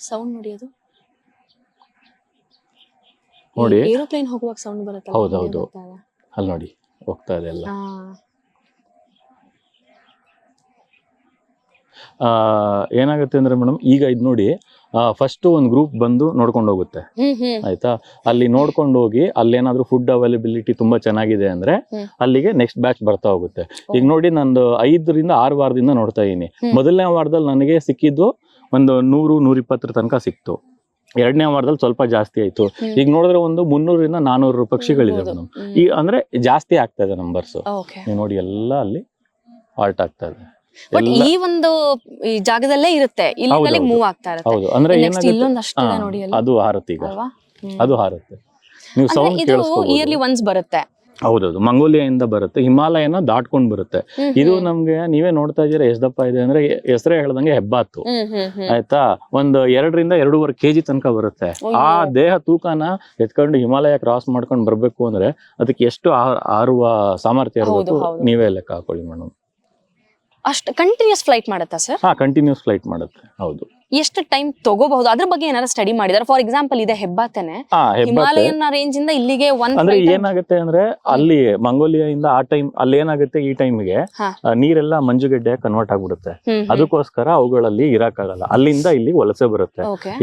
ಸೌಂಡ್ ನೋಡಿ ಅದು, ನೋಡಿ ಏರೋಪ್ಲೇನ್ ಹೋಗುವಾಗ ಸೌಂಡ್ ಬರುತ್ತೆ. ಹೌದೌದು, ಅಲ್ಲಿ ನೋಡಿ ಹೋಗ್ತಾ ಇದೆ ಎಲ್ಲ. ಏನಾಗುತ್ತೆ ಅಂದ್ರೆ ಮೇಡಮ್, ಈಗ ಇದ್ ನೋಡಿ, ಫಸ್ಟ್ ಒಂದ್ ಗ್ರೂಪ್ ಬಂದು ನೋಡ್ಕೊಂಡು ಹೋಗುತ್ತೆ ಆಯ್ತಾ. ಅಲ್ಲಿ ನೋಡ್ಕೊಂಡು ಹೋಗಿ ಅಲ್ಲೇನಾದ್ರೂ ಫುಡ್ ಅವೈಲಬಿಲಿಟಿ ತುಂಬಾ ಚೆನ್ನಾಗಿದೆ ಅಂದ್ರೆ ಅಲ್ಲಿಗೆ ನೆಕ್ಸ್ಟ್ ಬ್ಯಾಚ್ ಬರ್ತಾ ಹೋಗುತ್ತೆ. ಈಗ ನೋಡಿ, ನಂದು 5 ರಿಂದ 6 ವಾರದಿಂದ ನೋಡ್ತಾ ಇದೀನಿ. ಮೊದಲನೇ ವಾರದಲ್ಲಿ ನನಗೆ ಸಿಕ್ಕಿದ್ದು ಒಂದು 100-120 ತನಕ ಸಿಕ್ತು. 2ನೇ ವಾರದಲ್ಲಿ ಸ್ವಲ್ಪ ಜಾಸ್ತಿ ಆಯ್ತು. ಈಗ ನೋಡಿದ್ರೆ ಒಂದು 300 ರಿಂದ 400 ಪಕ್ಷಿಗಳಿದೆ ಮೇಡಮ್. ಈ ಅಂದ್ರೆ ಜಾಸ್ತಿ ಆಗ್ತಾ ಇದೆ ನಂಬರ್ಸ್. ನೀವು ನೋಡಿ ಎಲ್ಲ ಅಲ್ಲಿ ಆಲ್ಟ್ ಆಗ್ತಾ ಇದೆ. ಬಟ್ ಈ ಒಂದು ಜಾಗದಲ್ಲೇ ಇರುತ್ತೆ, ಇಲ್ಲಿ ಮೂವ್ ಆಗ್ತಾ ಇರುತ್ತೆ. ಹೌದು, ಅಂದ್ರೆ ನೋಡಿ ಅದು ಹಾರುತ್ತೆ. ಈಗ ಅದು ಹಾರುತ್ತೆ, ನೀವು ಸೌಂಡ್ ಕೇಳಿಸ್ಕೊಬಹುದು. ಇಯರ್ಲಿ ಒನ್ಸ್ ಬರುತ್ತೆ. ಹೌದೌದು, ಮಂಗೋಲಿಯಾದಿಂದ ಬರುತ್ತೆ, ಹಿಮಾಲಯನ ದಾಟ್ಕೊಂಡ್ ಬರುತ್ತೆ. ಇದು ನಮ್ಗೆ ನೀವೇ ನೋಡ್ತಾ ಇದೀರಾ ಎಷ್ಟು ದಪ್ಪ ಇದೆ ಅಂದ್ರೆ, ಹೆಸರೇ ಹೇಳ್ದಂಗೆ ಹೆಬ್ಬಾತು ಆಯ್ತಾ. ಒಂದು 2 ರಿಂದ 2.5 kg ತನಕ ಬರುತ್ತೆ. ಆ ದೇಹ ತೂಕನ ಎತ್ಕೊಂಡು ಹಿಮಾಲಯ ಕ್ರಾಸ್ ಮಾಡ್ಕೊಂಡು ಬರ್ಬೇಕು ಅಂದ್ರೆ ಅದಕ್ಕೆ ಎಷ್ಟು ಹಾರುವ ಸಾಮರ್ಥ್ಯ ಇರಬೇಕು, ನೀವೇ ಲೆಕ್ಕ ಹಾಕೊಳ್ಳಿ ಮೇಡಮ್. ಅಷ್ಟು ಕಂಟಿನ್ಯೂಸ್ ಫ್ಲೈಟ್ ಮಾಡುತ್ತಾ ಸರ್? ಕಂಟಿನ್ಯೂಸ್ ಫ್ಲೈಟ್ ಮಾಡುತ್ತೆ. ಹೌದು. ಎಷ್ಟು ಟೈಮ್ ತಗೋಬಹುದು ಅದ್ರ ಬಗ್ಗೆ ಏನಾದ್ರು ಸ್ಟಡಿ ಮಾಡಿದಾರೆ? ಫಾರ್ ಎಕ್ಸಾಂಪಲ್ ಇದೆ ಹೆಬ್ಬಾತನೆ, ಹಿಮಾಲಯನ್ ರೇಂಜ್ ಇಂದ ಇಲ್ಲಿಗೆ ಅಂದ್ರೆ ಏನಾಗುತ್ತೆ ಅಂದ್ರೆ, ಅಲ್ಲಿ ಮಂಗೋಲಿಯಾದಿಂದ ಆ ಟೈಮ್ ಅಲ್ಲಿ ಏನಾಗುತ್ತೆ, ಈ ಟೈಮ್ಗೆ ನೀರೆಲ್ಲ ಮಂಜುಗಡ್ಡೆ ಕನ್ವರ್ಟ್ ಆಗ್ಬಿಡುತ್ತೆ. ಅದಕ್ಕೋಸ್ಕರ ಅವುಗಳಲ್ಲಿ ಇರಕ್ಕಾಗಲ್ಲ, ಅಲ್ಲಿಂದ ಇಲ್ಲಿ ವಲಸೆ ಬರುತ್ತೆ.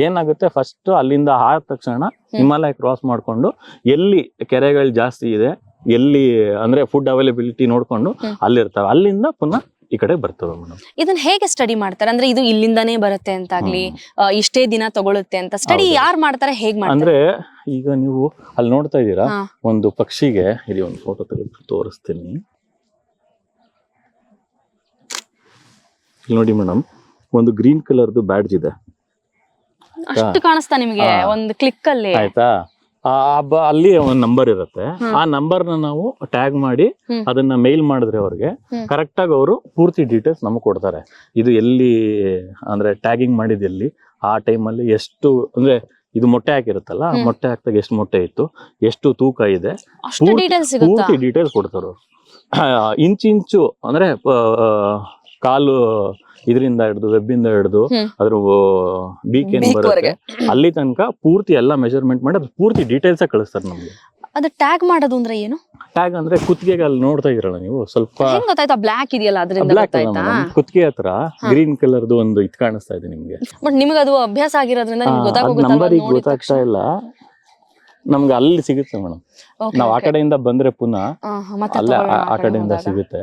ಏನಾಗುತ್ತೆ, ಫಸ್ಟ್ ಅಲ್ಲಿಂದ ಆದ ತಕ್ಷಣ ಹಿಮಾಲಯ ಕ್ರಾಸ್ ಮಾಡ್ಕೊಂಡು ಎಲ್ಲಿ ಕೆರೆಗಳು ಜಾಸ್ತಿ ಇದೆ, ಎಲ್ಲಿ ಅಂದ್ರೆ ಫುಡ್ ಅವೈಲಬಿಲಿಟಿ ನೋಡ್ಕೊಂಡು ಅಲ್ಲಿರ್ತಾವೆ, ಅಲ್ಲಿಂದ ಪುನಃ ಈ ಕಡೆ ಬರ್ತವೆ ಮೇಡಮ್. ಇದನ್ನ ಹೇಗೆ ಸ್ಟಡಿ ಮಾಡ್ತಾರೆ? ಅಂದ್ರೆ ಇದು ಇಲ್ಲಿಂದಾನೇ ಬರುತ್ತೆ ಅಂತಾಗ್ಲಿ, ಇಷ್ಟೇ ದಿನ ತಗೊಳುತ್ತೆ ಅಂತ ಸ್ಟಡಿ ಯಾರು ಮಾಡ್ತಾರೆ, ಹೇಗ್ ಮಾಡ್ತಾರೆ? ಅಂದ್ರೆ ಈಗ ನೀವು ಅಲ್ಲಿ ನೋಡ್ತಾ ಇದ್ದೀರಾ, ಒಂದು ಪಕ್ಷಿಗೆ ಇಲ್ಲಿ ಒಂದು ಫೋಟೋ ತೆಗೆದು ತೋರಿಸ್ತೀನಿ. ನೋಡಿ ಮೇಡಮ್, ಒಂದು ಗ್ರೀನ್ ಕಲರ್ದು ಬ್ಯಾಡ್ಜ್ ಇದೆ. ಅಷ್ಟು ಕಾಣಿಸ್ತಾ ನಿಮ್ಗೆ ಒಂದು ಕ್ಲಿಕ್ ಅಲ್ಲಿ? ಆಯ್ತಾ, ಅಲ್ಲಿ ಒಂದು ನಂಬರ್ ಇರುತ್ತೆ. ಆ ನಂಬರ್ ನಾವು ಟ್ಯಾಗ್ ಮಾಡಿ ಅದನ್ನ ಮೇಲ್ ಮಾಡಿದ್ರೆ ಅವ್ರಿಗೆ ಕರೆಕ್ಟ್ ಆಗಿ ಅವರು ಪೂರ್ತಿ ಡೀಟೇಲ್ಸ್ ನಮಗೆ ಕೊಡ್ತಾರೆ. ಇದು ಎಲ್ಲಿ ಅಂದ್ರೆ ಟ್ಯಾಗಿಂಗ್ ಮಾಡಿದ ಎಲ್ಲಿ, ಆ ಟೈಮಲ್ಲಿ ಎಷ್ಟು ಅಂದ್ರೆ ಇದು ಮೊಟ್ಟೆ ಹಾಕಿರುತ್ತಲ್ಲ, ಮೊಟ್ಟೆ ಹಾಕ್ದಾಗ ಎಷ್ಟು ಮೊಟ್ಟೆ ಇತ್ತು, ಎಷ್ಟು ತೂಕ ಇದೆ, ಅಷ್ಟು ಡೀಟೇಲ್ಸ್ ಸಿಗುತ್ತಾ? ಪೂರ್ತಿ ಡೀಟೇಲ್ಸ್ ಕೊಡ್ತಾರೆ. ಇಂಚು ಅಂದ್ರೆ ಕಾಲು ಇದರಿಂದ ಹಿಡಿದು ವೆಬ್ಬಿಂದ ಹಿಡಿದು ಅದ್ರ ಬೀಕ್ ಏನ್ ಬರುತ್ತೆ ಅಲ್ಲಿ ತನಕ ಪೂರ್ತಿ ಎಲ್ಲ ಮೆಜರ್ಮೆಂಟ್ ಮಾಡಿ ಅದು ಪೂರ್ತಿ ಡೀಟೇಲ್ಸ್ ಕಳಿಸ್ತಾರೆ ನಮ್ಗೆ. ಅದು ಟ್ಯಾಗ್ ಮಾಡೋದು ಅಂದ್ರೆ ಏನು? ಟ್ಯಾಗ್ ಅಂದ್ರೆ ಕುತ್ತಿಗೆಗೆ ಅಲ್ಲಿ ನೋಡ್ತಾ ಇದ್ರಲ್ಲ ನೀವು, ಸ್ವಲ್ಪ ಹೆಂಗ್ ಗೊತ್ತಾಯ್ತಾ? ಬ್ಲಾಕ್ ಇದೆಯಲ್ಲ ಅದರಿಂದ ಬ್ಲಾಕ್ ಗೊತ್ತಾಯ್ತಾ? ಕುತ್ತಿಗೆ ಹತ್ರ ಗ್ರೀನ್ ಕಲರ್ದು ಒಂದು ಇದು ಕಾಣಿಸ್ತಾ ಇದೆ ನಿಮ್ಗೆ. ಬಟ್ ನಿಮಗೆ ಅದು ಅಭ್ಯಾಸ ಆಗಿರೋದ್ರಿಂದ ನಿಮ್ಗೆ ನಂಬರ್ ಈಗ ಗೊತ್ತಾಗ್ತಾ ಇಲ್ಲ ನಮ್ಗೆ. ಅಲ್ಲಿ ಸಿಗುತ್ತೆ ಮೇಡಮ್, ನಾವ್ ಆ ಕಡೆಯಿಂದ ಬಂದ್ರೆ ಪುನಃ ಅಲ್ಲೇ ಆ ಕಡೆಯಿಂದ ಸಿಗುತ್ತೆ.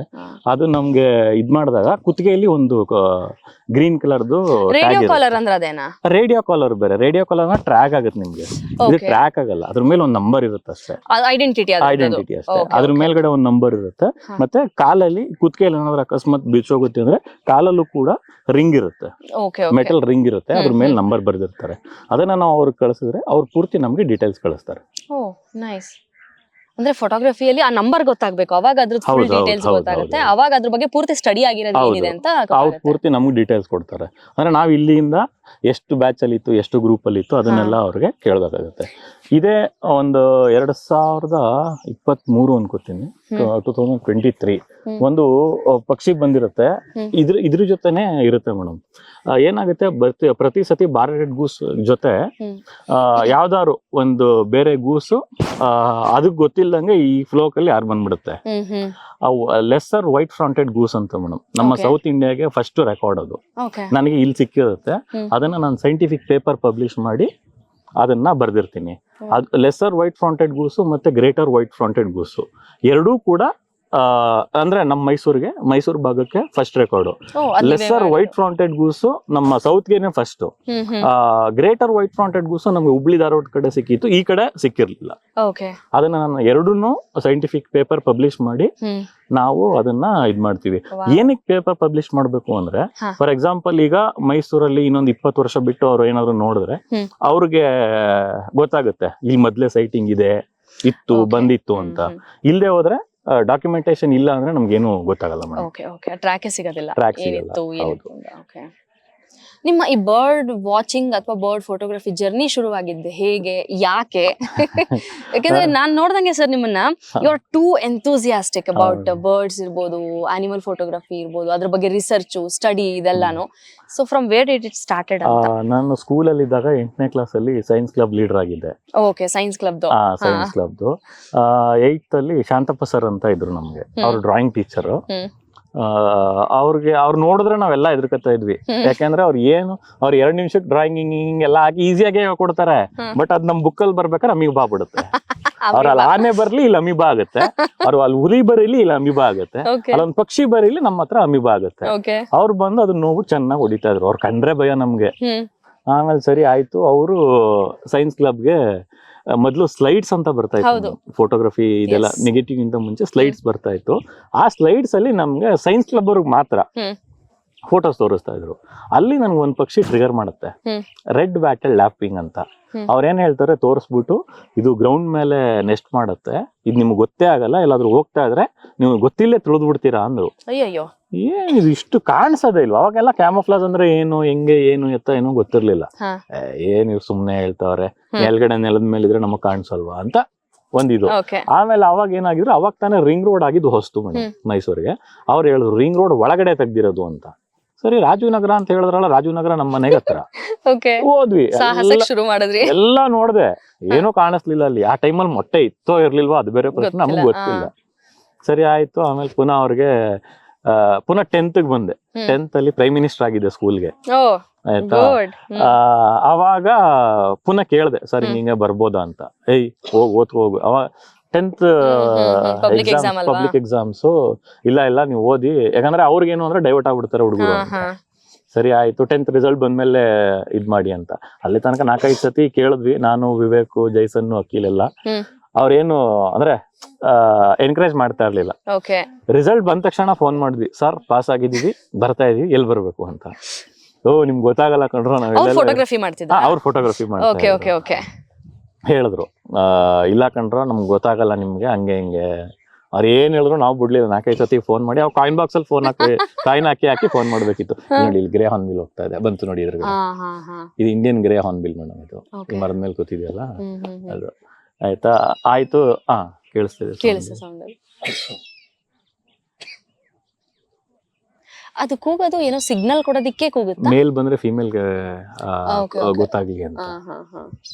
ಅದು ನಮ್ಗೆ ಇದ್ ಮಾಡಿದಾಗ ಕುತ್ತಿಗೆಯಲ್ಲಿ ಒಂದು ಗ್ರೀನ್ ಕಲರ್ದು ರೇಡಿಯೋ ಕಾಲರ್ ಅಂದ್ರೆ ಅದೇನಾ? ರೇಡಿಯೋ ಕಾಲರ್ ಬೇರೆ, ರೇಡಿಯೋ ಕಾಲರ್ ಟ್ರ್ಯಾಕ್ ಆಗುತ್ತೆ ನಿಮ್ಗೆ, ಇದು ಟ್ರ್ಯಾಕ್ ಆಗಲ್ಲ. ಅದ್ರ ಮೇಲೆ ಒಂದು ನಂಬರ್ ಇರುತ್ತೆ ಅಷ್ಟೇ, ಐಡೆಂಟಿಟಿ ಅಷ್ಟೇ. ಅದ್ರ ಮೇಲ್ಗಡೆ ಒಂದು ನಂಬರ್ ಇರುತ್ತೆ. ಮತ್ತೆ ಕಾಲಲ್ಲಿ ಕುತ್ತಿಗೆಯಲ್ಲಿ ಏನಾದ್ರು ಅಕಸ್ಮಾತ್ ಬಿಚ್ಚೋಗುತ್ತೆ ಅಂದ್ರೆ ಕಾಲಲ್ಲೂ ಕೂಡ ರಿಂಗ್ ಇರುತ್ತೆ, ಮೆಟಲ್ ರಿಂಗ್ ಇರುತ್ತೆ, ಅದ್ರ ಮೇಲೆ ನಂಬರ್ ಬರೆದಿರ್ತಾರೆ. ಅದನ್ನ ನಾವು ಅವ್ರಿಗೆ ಕಳಿಸಿದ್ರೆ ಅವ್ರು ಪೂರ್ತಿ ನಮ್ಗೆ ಡೀಟೇಲ್ಸ್ ಕಳಿಸ್ತಾರೆ. ಓ ನೈಸ್. ಅಂದ್ರೆ ಫೋಟೋಗ್ರಫಿಯಲ್ಲಿ ಆ ನಂಬರ್ ಗೊತ್ತಾಗ್ಬೇಕು, ಅವಾಗ ಅದ್ರ ಫುಲ್ ಡೀಟೇಲ್ಸ್ ಗೊತ್ತಾಗುತ್ತೆ, ಅವಾಗ ಅದ್ರ ಬಗ್ಗೆ ಪೂರ್ತಿ ಸ್ಟಡಿ ಆಗಿರೋದು ಏನಿದೆ ಅಂತ ಅವ್ರು ಪೂರ್ತಿ ನಮ್ಗೆ ಡೀಟೇಲ್ಸ್ ಕೊಡ್ತಾರೆ. ಅಂದ್ರೆ ನಾವ್ ಇಲ್ಲಿಂದ ಎಷ್ಟು ಬ್ಯಾಚ್ ಅಲ್ಲಿ ಇತ್ತು, ಎಷ್ಟು ಗ್ರೂಪ್ ಅಲ್ಲಿ ಇತ್ತು, ಅದನ್ನೆಲ್ಲ ಅವ್ರಿಗೆ ಕೇಳಬೇಕಾಗುತ್ತೆ. ಇದೇ ಒಂದು 2023 ಅನ್ಕೋತೀನಿ, 2023 ಒಂದು ಪಕ್ಷಿ ಬಂದಿರುತ್ತೆ. ಇದ್ರ ಜೊತೆನೆ ಇರುತ್ತೆ ಮೇಡಮ್. ಏನಾಗುತ್ತೆ, ಪ್ರತಿ ಸತಿ ಬಾರ್ಡೆಡ್ ಗೂಸ್ ಜೊತೆ ಯಾವ್ದಾದ್ರು ಒಂದು ಬೇರೆ ಗೂಸು ಅದಕ್ಕೆ ಗೊತ್ತಿಲ್ಲದಂಗೆ ಈ ಫ್ಲೋಕ್ ಅಲ್ಲಿ ಯಾರು ಬಂದ್ಬಿಡುತ್ತೆ. ಅವು ಲೆಸ್ಸರ್ ವೈಟ್ ಫ್ರಾಂಟೆಡ್ ಗೂಸ್ ಅಂತ ಮೇಡಮ್, ನಮ್ಮ ಸೌತ್ ಇಂಡಿಯಾಗೆ ಫಸ್ಟ್ ರೆಕಾರ್ಡ್ ಅದು. ನನಗೆ ಇಲ್ಲಿ ಸಿಕ್ಕಿರುತ್ತೆ, ಅದನ್ನ ನಾನು ಸೈಂಟಿಫಿಕ್ ಪೇಪರ್ ಪಬ್ಲಿಷ್ ಮಾಡಿ ಅದನ್ನ ಬರ್ದಿರ್ತೀನಿ. ಅದು ಲೆಸ್ಸರ್ ವೈಟ್ ಫ್ರಾಂಟೆಡ್ ಗೂಸು ಮತ್ತೆ ಗ್ರೇಟರ್ ವೈಟ್ ಫ್ರಾಂಟೆಡ್ ಗೂಸು ಎರಡೂ ಕೂಡ ಅಂದ್ರೆ ನಮ್ಮ ಮೈಸೂರು ಭಾಗಕ್ಕೆ ಫಸ್ಟ್ ರೆಕಾರ್ಡು. ಲೆಸ್ಸರ್ ವೈಟ್ ಫ್ರಾಂಟೆಡ್ ಗೂಸು ನಮ್ಮ ಸೌತ್ಗೆನೆ ಫಸ್ಟ್. ಗ್ರೇಟರ್ ವೈಟ್ ಫ್ರಾಂಟೆಡ್ ಗೂಸು ನಮ್ಗೆ ಹುಬ್ಳಿ ಧಾರವಾಡ ಕಡೆ ಸಿಕ್ಕಿತ್ತು, ಈ ಕಡೆ ಸಿಕ್ಕಿರ್ಲಿಲ್ಲ. ಅದನ್ನ ನಾನು ಎರಡನ್ನೂ ಸೈಂಟಿಫಿಕ್ ಪೇಪರ್ ಪಬ್ಲಿಷ್ ಮಾಡಿ ನಾವು ಅದನ್ನ ಇದ್ ಮಾಡ್ತೀವಿ. ಏನಕ್ಕೆ ಪೇಪರ್ ಪಬ್ಲಿಷ್ ಮಾಡ್ಬೇಕು ಅಂದ್ರೆ, ಫಾರ್ ಎಕ್ಸಾಂಪಲ್ ಈಗ ಮೈಸೂರಲ್ಲಿ ಇನ್ನೊಂದು 20 ವರ್ಷ ಬಿಟ್ಟು ಅವ್ರು ಏನಾದ್ರು ನೋಡಿದ್ರೆ ಅವ್ರಿಗೆ ಗೊತ್ತಾಗುತ್ತೆ ಇಲ್ಲಿ ಮೊದ್ಲೇ ಸೈಟಿಂಗ್ ಇದೆ, ಇತ್ತು, ಬಂದಿತ್ತು ಅಂತ. ಇಲ್ಲದೆ ಹೋದ್ರೆ ಡಾಕ್ಯುಮೆಂಟೇಶನ್ ಇಲ್ಲ ಅಂದ್ರೆ ನಮ್ಗೇನು ಗೊತ್ತಾಗಲ್ಲ ಮೇಡಮ್. ಟ್ರ್ಯಾಕ್ ಸಿಗೋದಿಲ್ಲ. ನಿಮ್ಮ ಈ ಬರ್ಡ್ ವಾಚಿಂಗ್ ಅಥವಾ ಬರ್ಡ್ ಫೋಟೋಗ್ರಫಿ ಜರ್ನಿ ಶುರುವಾಗಿದ್ದು ಹೇಗೆ, ಯಾಕೆ? ಯಾಕಂದ್ರೆ ನಾನ್ ನೋಡ್ದಂಗೆ ಸರ್ ನಿಮ್ಮನ್ನ, you are too enthusiastic about birds ಇರ್ಬೋದು, ಆನಿಮಲ್ ಫೋಟೋಗ್ರಫಿ ಇರ್ಬೋದು, ಅದ್ರ ಬಗ್ಗೆ ರಿಸರ್ಚ್ ಸ್ಟಡಿ ಇದೆಲ್ಲಾನು. So from where did it started ಅಂತ? ನಾನು ಸ್ಕೂಲಲ್ಲಿ ಇದ್ದಾಗ 8ನೇ ಕ್ಲಾಸ್ ಅಲ್ಲಿ ಸೈನ್ಸ್ ಕ್ಲಬ್ ಲೀಡರ್ ಆಗಿದ್ದೆ. ಸೈನ್ಸ್ ಕ್ಲಬ್ದು. 8th ಅಲ್ಲಿ ಶಾಂತಪ್ಪ ಸರ್ ಅಂತ ಇದ್ರು ನಮ್ಗೆ, ಅವ್ರು ಡ್ರಾಯಿಂಗ್ ಟೀಚರ್. ಅವ್ರು ನೋಡಿದ್ರೆ ನಾವೆಲ್ಲ ಎದುರ್ಕೊತಾ ಇದ್ವಿ. ಯಾಕಂದ್ರೆ ಅವ್ರು 2 ನಿಮಿಷಕ್ಕೆ ಡ್ರಾಯಿಂಗ್ ಹಿಂಗ್ ಎಲ್ಲ ಹಾಕಿ ಈಸಿಯಾಗಿ ಕೊಡ್ತಾರೆ. ಬಟ್ ಅದ್ ನಮ್ ಬುಕ್ ಅಲ್ಲಿ ಬರ್ಬೇಕಾದ್ರೆ ಅಮೀಬಾ ಬಿಡುತ್ತೆ. ಅವ್ರ ಅಲ್ಲಿ ಆನೆ ಬರ್ಲಿ ಇಲ್ಲಿ ಅಮೀಬಾ ಆಗುತ್ತೆ, ಅವ್ರು ಅಲ್ಲಿ ಹುಲಿ ಬರೀಲಿ ಇಲ್ಲಿ ಅಮೀಬಾ ಆಗುತ್ತೆ, ಅಲ್ಲೊಂದ್ ಪಕ್ಷಿ ಬರೀಲಿ ನಮ್ಮ ಹತ್ರ ಅಮೀಬಾ ಆಗುತ್ತೆ. ಅವ್ರು ಬಂದು ಅದನ್ನ ನೋಡ್ಬಿಟ್ಟು ಚೆನ್ನಾಗಿ ಹೊಡಿತಾ ಇದ್ರು. ಅವ್ರು ಕಂಡ್ರೆ ಭಯ ನಮ್ಗೆ. ಆಮೇಲೆ ಸರಿ ಆಯ್ತು, ಅವರು ಸೈನ್ಸ್ ಕ್ಲಬ್ಗೆ ಮೊದಲು ಸ್ಲೈಡ್ಸ್ ಅಂತ ಬರ್ತಾ ಇತ್ತು, ಫೋಟೋಗ್ರಫಿ ಇದೆಲ್ಲ ನೆಗೆಟಿವ್ ಇಂತ ಮುಂಚೆ ಸ್ಲೈಡ್ಸ್ ಬರ್ತಾ ಇತ್ತು. ಆ ಸ್ಲೈಡ್ಸ್ ಅಲ್ಲಿ ನಮ್ಗೆ ಸೈನ್ಸ್ ಕ್ಲಬ್ ಅವ್ರಿಗೆ ಮಾತ್ರ ಫೋಟೋಸ್ ತೋರಿಸ್ತಾ ಇದ್ರು. ಅಲ್ಲಿ ನನ್ಗೆ ಒಂದ್ ಪಕ್ಷಿ ಟ್ರಿಗರ್ ಮಾಡುತ್ತೆ, ರೆಡ್ ಬ್ಯಾಟಲ್ ಲ್ಯಾಪಿಂಗ್ ಅಂತ. ಅವ್ರೇನ್ ಹೇಳ್ತಾರೆ, ತೋರಿಸ್ಬಿಟ್ಟು ಇದು ಗ್ರೌಂಡ್ ಮೇಲೆ ನೆಸ್ಟ್ ಮಾಡುತ್ತೆ, ಇದು ನಿಮ್ಗೆ ಗೊತ್ತೇ ಆಗಲ್ಲ, ಎಲ್ಲಾದ್ರೂ ಹೋಗ್ತಾ ಇದ್ರೆ ನೀವು ಗೊತ್ತಿಲ್ಲೇ ತಿಳಿದು ಬಿಡ್ತೀರಾ ಅಂದ್ರು. ಏನ್ ಇದು ಇಷ್ಟು ಕಾಣಿಸೋದೇ ಇಲ್ವಾ? ಅವಾಗೆಲ್ಲ ಕ್ಯಾಮೋಫ್ಲಾಜ್ ಅಂದ್ರೆ ಏನು, ಹೆಂಗೆ, ಏನು ಎತ್ತ ಏನೋ ಗೊತ್ತಿರ್ಲಿಲ್ಲ. ಏನ್ ಇವ್ರು ಸುಮ್ನೆ ಹೇಳ್ತಾವ್ರೆ, ಮೇಲ್ಗಡೆ ನೆಲದ ಮೇಲಿದ್ರೆ ನಮಗ್ ಕಾಣಿಸಲ್ವಾ ಅಂತ ಒಂದಿದು. ಆಮೇಲೆ ಅವಾಗ ಏನಾಗಿದ್ರು, ಅವಾಗ ತಾನೇ ರಿಂಗ್ ರೋಡ್ ಆಗಿದ್ದು ಹೊಸ್ತು ಮೇಡಮ್ ಮೈಸೂರಿಗೆ. ಅವ್ರು ಹೇಳಿದ್ರು ರಿಂಗ್ ರೋಡ್ ಒಳಗಡೆ ತೆಗ್ದಿರೋದು ಅಂತ. ಸರಿ, ರಾಜೀವ್ ನಗರ ಅಂತ ಹೇಳಿದ್ರಲ್ಲ, ರಾಜೀವ್ ನಗರ ನಮ್ಮ ಮನೆಗೆ ಹತ್ರ. ಹೋದ್ವಿ, ಎಲ್ಲ ನೋಡ್ದೆ, ಏನೋ ಕಾಣಿಸ್ಲಿಲ್ಲ ಅಲ್ಲಿ. ಆ ಟೈಮಲ್ಲಿ ಮೊಟ್ಟೆ ಇತ್ತೋ ಇರ್ಲಿಲ್ವಾ ಅದು ಬೇರೆ ಪ್ರಶ್ನೆ, ನಮಗ್ ಗೊತ್ತಿಲ್ಲ. ಸರಿ ಆಯ್ತು. ಆಮೇಲೆ ಪುನಃ ಅವ್ರಿಗೆ ಪುನಃ 10th ಬಂದೆ. 10th ಅಲ್ಲಿ ಪ್ರೈಮ್ ಮಿನಿಸ್ಟರ್ ಆಗಿದೆ ಸ್ಕೂಲ್ಗೆ, ಆಯ್ತಾ. ಅವಾಗ ಪುನಃ ಕೇಳ್ದೆ, ಸರ್ ಹಿಂಗೆ ಬರ್ಬೋದಾ ಅಂತ. ಹೋಗು. ಅವಾಗ 10th ಪಬ್ಲಿಕ್ ಎಕ್ಸಾಮ್ಸ್ ಇಲ್ಲ ನೀವು ಓದಿ, ಯಾಕಂದ್ರೆ ಅವ್ರಿಗೇನು ಅಂದ್ರೆ ಡೈವರ್ಟ್ ಆಗ್ಬಿಡ್ತಾರೆ ಹುಡುಗರು. ಸರಿ ಆಯ್ತು, 10th ರಿಸಲ್ಟ್ ಬಂದ್ಮೇಲೆ ಇದ್ ಮಾಡಿ ಅಂತ. ಅಲ್ಲಿ ತನಕ 4-5 ಸತಿ ಕೇಳಿದ್ವಿ, ನಾನು, ವಿವೇಕ್, ಜೈಸನ್, ಅಖಿಲ್ ಎಲ್ಲ. ಅವ್ರೇನು ಅಂದ್ರೆ ಎನ್ಕರೇಜ್ ಮಾಡ್ತಾ ಇರ್ಲಿಲ್ಲ. ರಿಸಲ್ಟ್ ಬಂದ ತಕ್ಷಣ ಫೋನ್ ಮಾಡಿದ್ವಿ, ಸರ್ ಪಾಸ್ ಆಗಿದೀವಿ, ಬರ್ತಾ ಇದೀವಿ, ಎಲ್ಲಿ ಬರ್ಬೇಕು ಅಂತ. ನಿಮ್ಗೆ ಗೊತ್ತಾಗಲ್ಲ ಕಣ್ರು, ನಾವ್ ಫೋಟೋಗ್ರಫಿ ಮಾಡ್ತಿದ್ವಿ. ಅವ್ರು ಫೋಟೋಗ್ರಫಿ ಮಾಡ್ತಾರೆ. ಹೇಳಿದ್ರು, ಇಲ್ಲ ಕಣ್ರ ನಮ್ಗೆ ಗೊತ್ತಾಗಲ್ಲ ನಿಮ್ಗೆ, ಹಂಗೆ ಹಿಂಗೆ ಅವ್ರು ಏನ್ ಹೇಳಿದ್ರು ನಾವು ಬಿಡ್ಲಿಲ್ಲ, 4-5 ಸತಿ ಫೋನ್ ಮಾಡಿ ಅವ್ ಕಾಯಿನ್ ಬಾಕ್ಸ್ ಅಲ್ಲಿ ಕಾಯಿನ್ ಹಾಕಿ ಫೋನ್ ಮಾಡ್ಬೇಕಿತ್ತು. ನೋಡಿ ಇಲ್ಲಿ ಗ್ರೇ ಹಾರ್ನ್ಬಿಲ್ ಹೋಗ್ತಾ ಇದೆ, ಬಂತು ನೋಡಿ ಇದ್ರ ಇದು ಇಂಡಿಯನ್ ಗ್ರೇ ಹಾರ್ನ್ಬಿಲ್ ಮೇಡಮ್. ಇದು ಈ ಮರದ ಮೇಲೆ ಕೂತಿದೆಯಲ್ಲ ಅದು. ಆಯ್ತಾ, ಆಯ್ತು. ಕೇಳಿಸ್ತಿದೆ ಸೌಂಡ್. ಅದು ಕೂಗೋದು ಏನೋ ಸಿಗ್ನಲ್ ಕೊಡೋದಿಕ್ಕೆ ಕೂಗುತ್ತಾ? ಮೇಲ್ ಬಂದ್ರೆ ಫಿಮೇಲ್ಗೆ ಗೊತ್ತಾಗ್ಲಿ ಅಂತ.